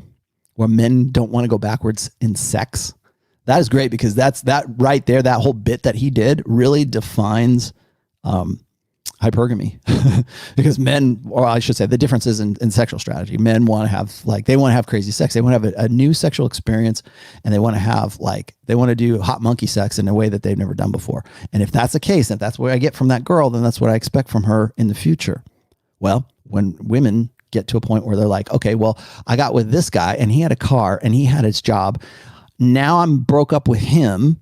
where men don't want to go backwards in sex. That is great, because that right there, that whole bit that he did really defines hypergamy. Because men, or I should say, the differences in sexual strategy. Men want to have crazy sex. They want to have a new sexual experience, and they want to do hot monkey sex in a way that they've never done before. And if that's the case, if that's what I get from that girl, then that's what I expect from her in the future. Well, when women get to a point where they're like, okay, well, I got with this guy and he had a car and he had his job. Now I'm broke up with him.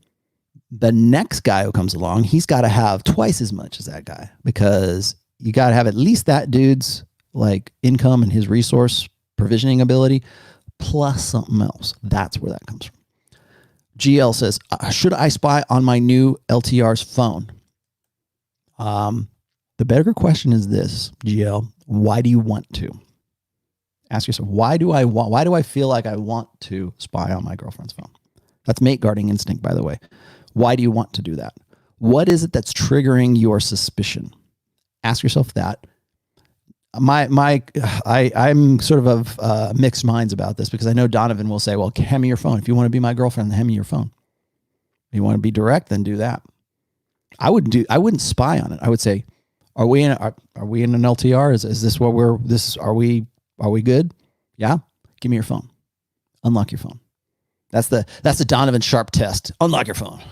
The next guy who comes along, he's got to have twice as much as that guy, because you got to have at least that dude's like income and his resource provisioning ability, plus something else. That's where that comes from. GL says, should I spy on my new LTR's phone? The better question is this, GL. Why do you want to? Ask yourself, why do I feel like I want to spy on my girlfriend's phone? That's mate guarding instinct, by the way. Why do you want to do that? What is it that's triggering your suspicion? Ask yourself that. I'm sort of mixed minds about this because I know Donovan will say, well, hand me your phone. If you want to be my girlfriend, hand me your phone. If you want to be direct, then do that. I wouldn't spy on it. I would say, are we in an LTR? Is this what are we good? Yeah. Give me your phone. Unlock your phone. That's the Donovan Sharp test. Unlock your phone.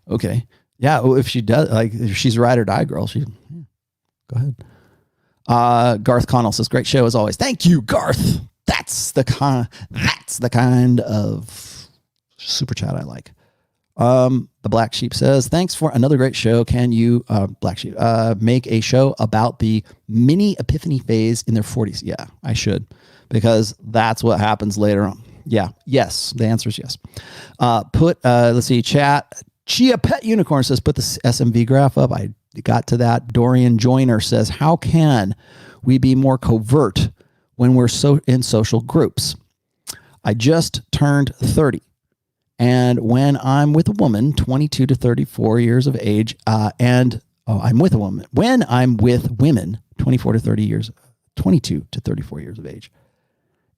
Okay. Yeah. Well, if she does, like, if she's a ride or die girl, go ahead. Garth Connell says, great show as always. Thank you, Garth. That's the kind of super chat I like. The Black Sheep says, thanks for another great show. Can you, Black Sheep, make a show about the mini Epiphany Phase in their 40s? Yeah, I should, because that's what happens later on. Yeah. Yes. The answer is yes. Let's see, chat. Chia Pet Unicorn says, put the SMV graph up. I got to that. Dorian Joyner says, how can we be more covert when we're in social groups? I just turned 30. And when I'm with a woman, 22 to 34 years of age, I'm with a woman. When I'm with women, 22 to 34 years of age,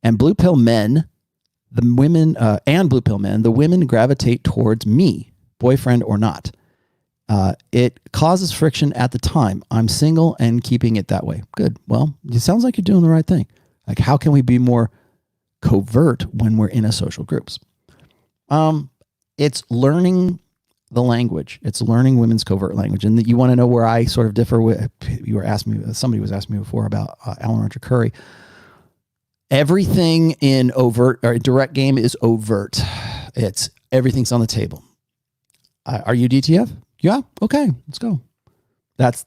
and blue pill men, the women gravitate towards me, boyfriend or not. It causes friction at the time. I'm single and keeping it that way. Good. Well, it sounds like you're doing the right thing. Like, how can we be more covert when we're in a social groups? It's learning the language. It's learning women's covert language. And you want to know where I sort of differ with, somebody was asking me before about Alan Roger Curry. Everything in overt or direct game is overt. It's everything's on the table. Are you DTF? Yeah. Okay, let's go. That's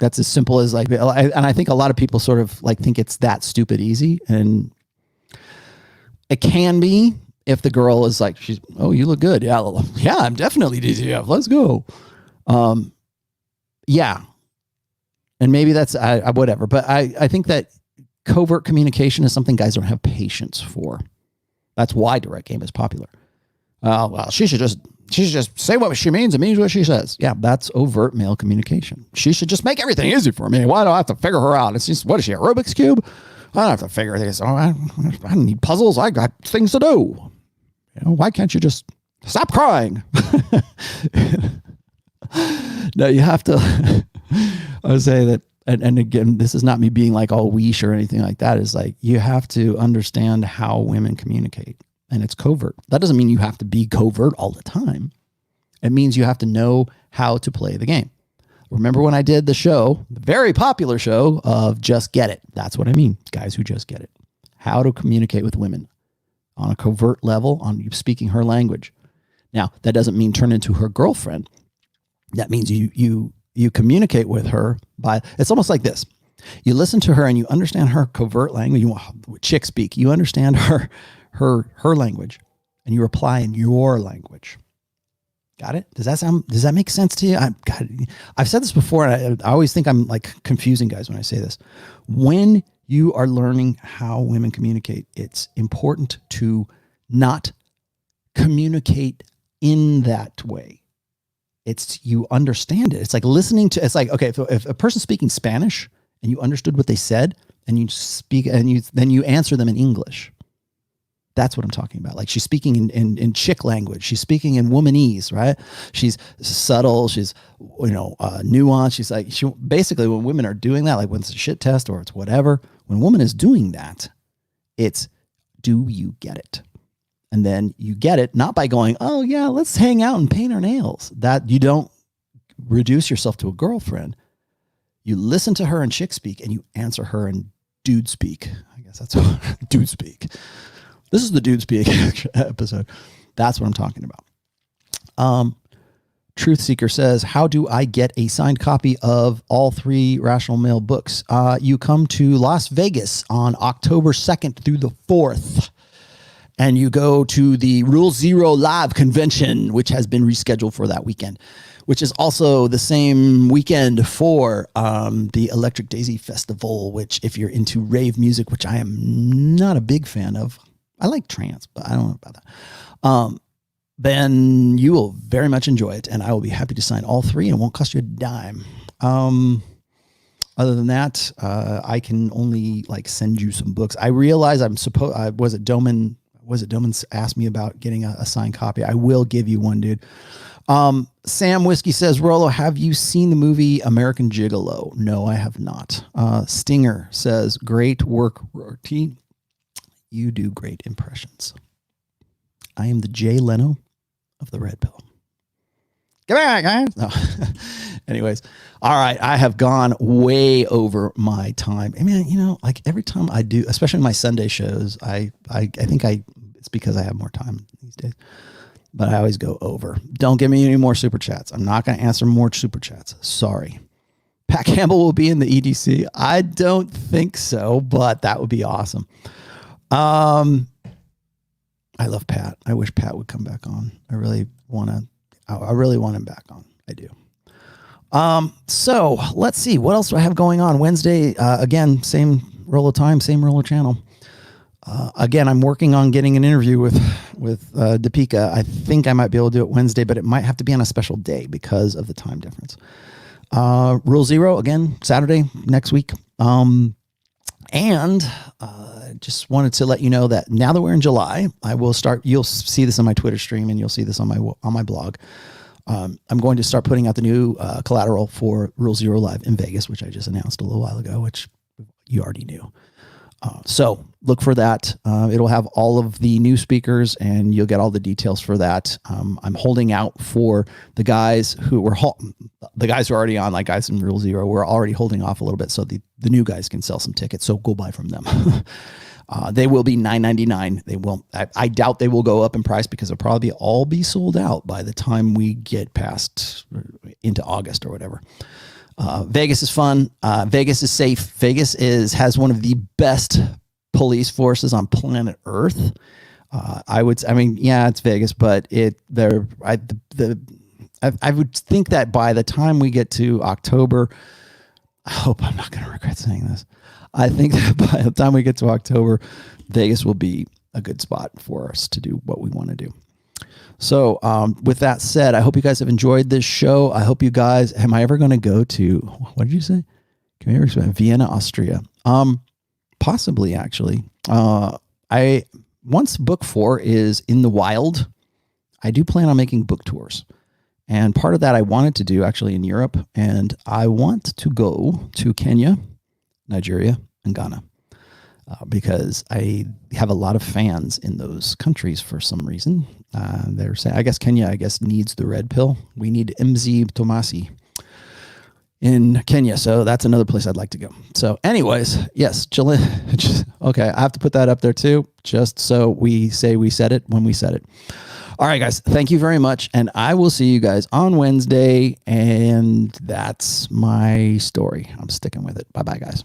as simple as like, and I think a lot of people sort of like think it's that stupid easy, and it can be if the girl is like, oh, you look good. Yeah, I'm definitely DTF. Let's go. Yeah. And maybe that's whatever. But I think that covert communication is something guys don't have patience for. That's why direct game is popular. Well, she should just say what she means and means what she says. Yeah, that's overt male communication. She should just make everything easy for me. Why do I have to figure her out? It's just, what is she, a Rubik's Cube? I don't have to figure this. Oh, I don't need puzzles. I got things to do. Why can't you just stop crying? No, you have to. I would say that, and again, this is not me being like all weesh or anything like that. It's like you have to understand how women communicate, and it's covert. That doesn't mean you have to be covert all the time. It means you have to know how to play the game. Remember when I did the show, the very popular show of Just Get It? That's what I mean. Guys who just get it. How to communicate with women on a covert level, on speaking her language. Now, that doesn't mean turn into her girlfriend. That means you communicate with her by, it's almost like this. You listen to her and you understand her covert language. Chick speak. You understand her language, and you reply in your language. Got it? Does that make sense to you? I've said this before, and I always think I'm like confusing guys when I say this. When you are learning how women communicate, it's important to not communicate in that way. You understand it. It's like listening to, it's like, okay, if a person's speaking Spanish and you understood what they said and you speak, and then you answer them in English. That's what I'm talking about. Like, she's speaking in chick language. She's speaking in womanese, right? She's subtle. She's, nuanced. She's like, basically when women are doing that, like when it's a shit test or it's whatever, when a woman is doing that, it's, do you get it? And then you get it, not by going, oh yeah, let's hang out and paint our nails. That you don't reduce yourself to a girlfriend. You listen to her in chick speak and you answer her in dude speak. I guess that's what dude speak. This is the dude speak episode. That's what I'm talking about. Truth Seeker says, how do I get a signed copy of all 3 Rational Male books? You come to Las Vegas on October 2nd through the 4th. And you go to the Rule Zero Live convention, which has been rescheduled for that weekend, which is also the same weekend for the Electric Daisy Festival, which if you're into rave music, which I am not a big fan of, I like trance, but I don't know about that. Then you will very much enjoy it, and I will be happy to sign all 3, and it won't cost you a dime. Other than that, I can only like send you some books. I realize Doman asked me about getting a signed copy. I will give you one, dude. Sam Whiskey says, Rollo, have you seen the movie American Gigolo? No, I have not. Stinger says, great work, Rorty. You do great impressions. I am the Jay Leno of the Red Pill. Come back, guys. No. Anyways, all right. I have gone way over my time. I mean, you know, like every time I do, especially my Sunday shows, I think it's because I have more time these days, but I always go over. Don't give me any more super chats. I'm not going to answer more super chats. Sorry. Pat Campbell will be in the EDC. I don't think so, but that would be awesome. I love Pat. I wish Pat would come back on. I really want him back on. I do. So let's see. What else do I have going on? Wednesday, again, same Rollo time, same Rollo channel. Again, I'm working on getting an interview with Deepika. I think I might be able to do it Wednesday, but it might have to be on a special day because of the time difference. Rule Zero, again, Saturday next week. And just wanted to let you know that now that we're in July, I will start. You'll see this on my Twitter stream, and you'll see this on my blog. I'm going to start putting out the new collateral for Rule Zero Live in Vegas, which I just announced a little while ago, which you already knew. So look for that. It'll have all of the new speakers, and you'll get all the details for that. I'm holding out for the guys who are already on, like guys in Rule Zero. We're already holding off a little bit so the new guys can sell some tickets. So go buy from them. They will be $9.99. They won't. I doubt they will go up in price because they'll probably all be sold out by the time we get past into August or whatever. Vegas is fun. Vegas is safe. Vegas has one of the best police forces on planet Earth. I mean, yeah, it's Vegas, but I would think that by the time we get to October, I hope I'm not going to regret saying this. I think that by the time we get to October, Vegas will be a good spot for us to do what we want to do. So with that said, I hope you guys have enjoyed this show. I hope you guys, am I ever going to go to, what did you say? Can we ever explain? Vienna, Austria? Possibly, actually. Once book 4 is in the wild, I do plan on making book tours. And part of that I wanted to do actually in Europe. And I want to go to Kenya, Nigeria, and Ghana. Because I have a lot of fans in those countries for some reason. They're saying, I guess Kenya, needs the red pill. We need MZ Tomassi in Kenya. So that's another place I'd like to go. So anyways, yes, okay. I have to put that up there too, just so we say we said it when we said it. All right, guys, thank you very much. And I will see you guys on Wednesday. And that's my story. I'm sticking with it. Bye-bye, guys.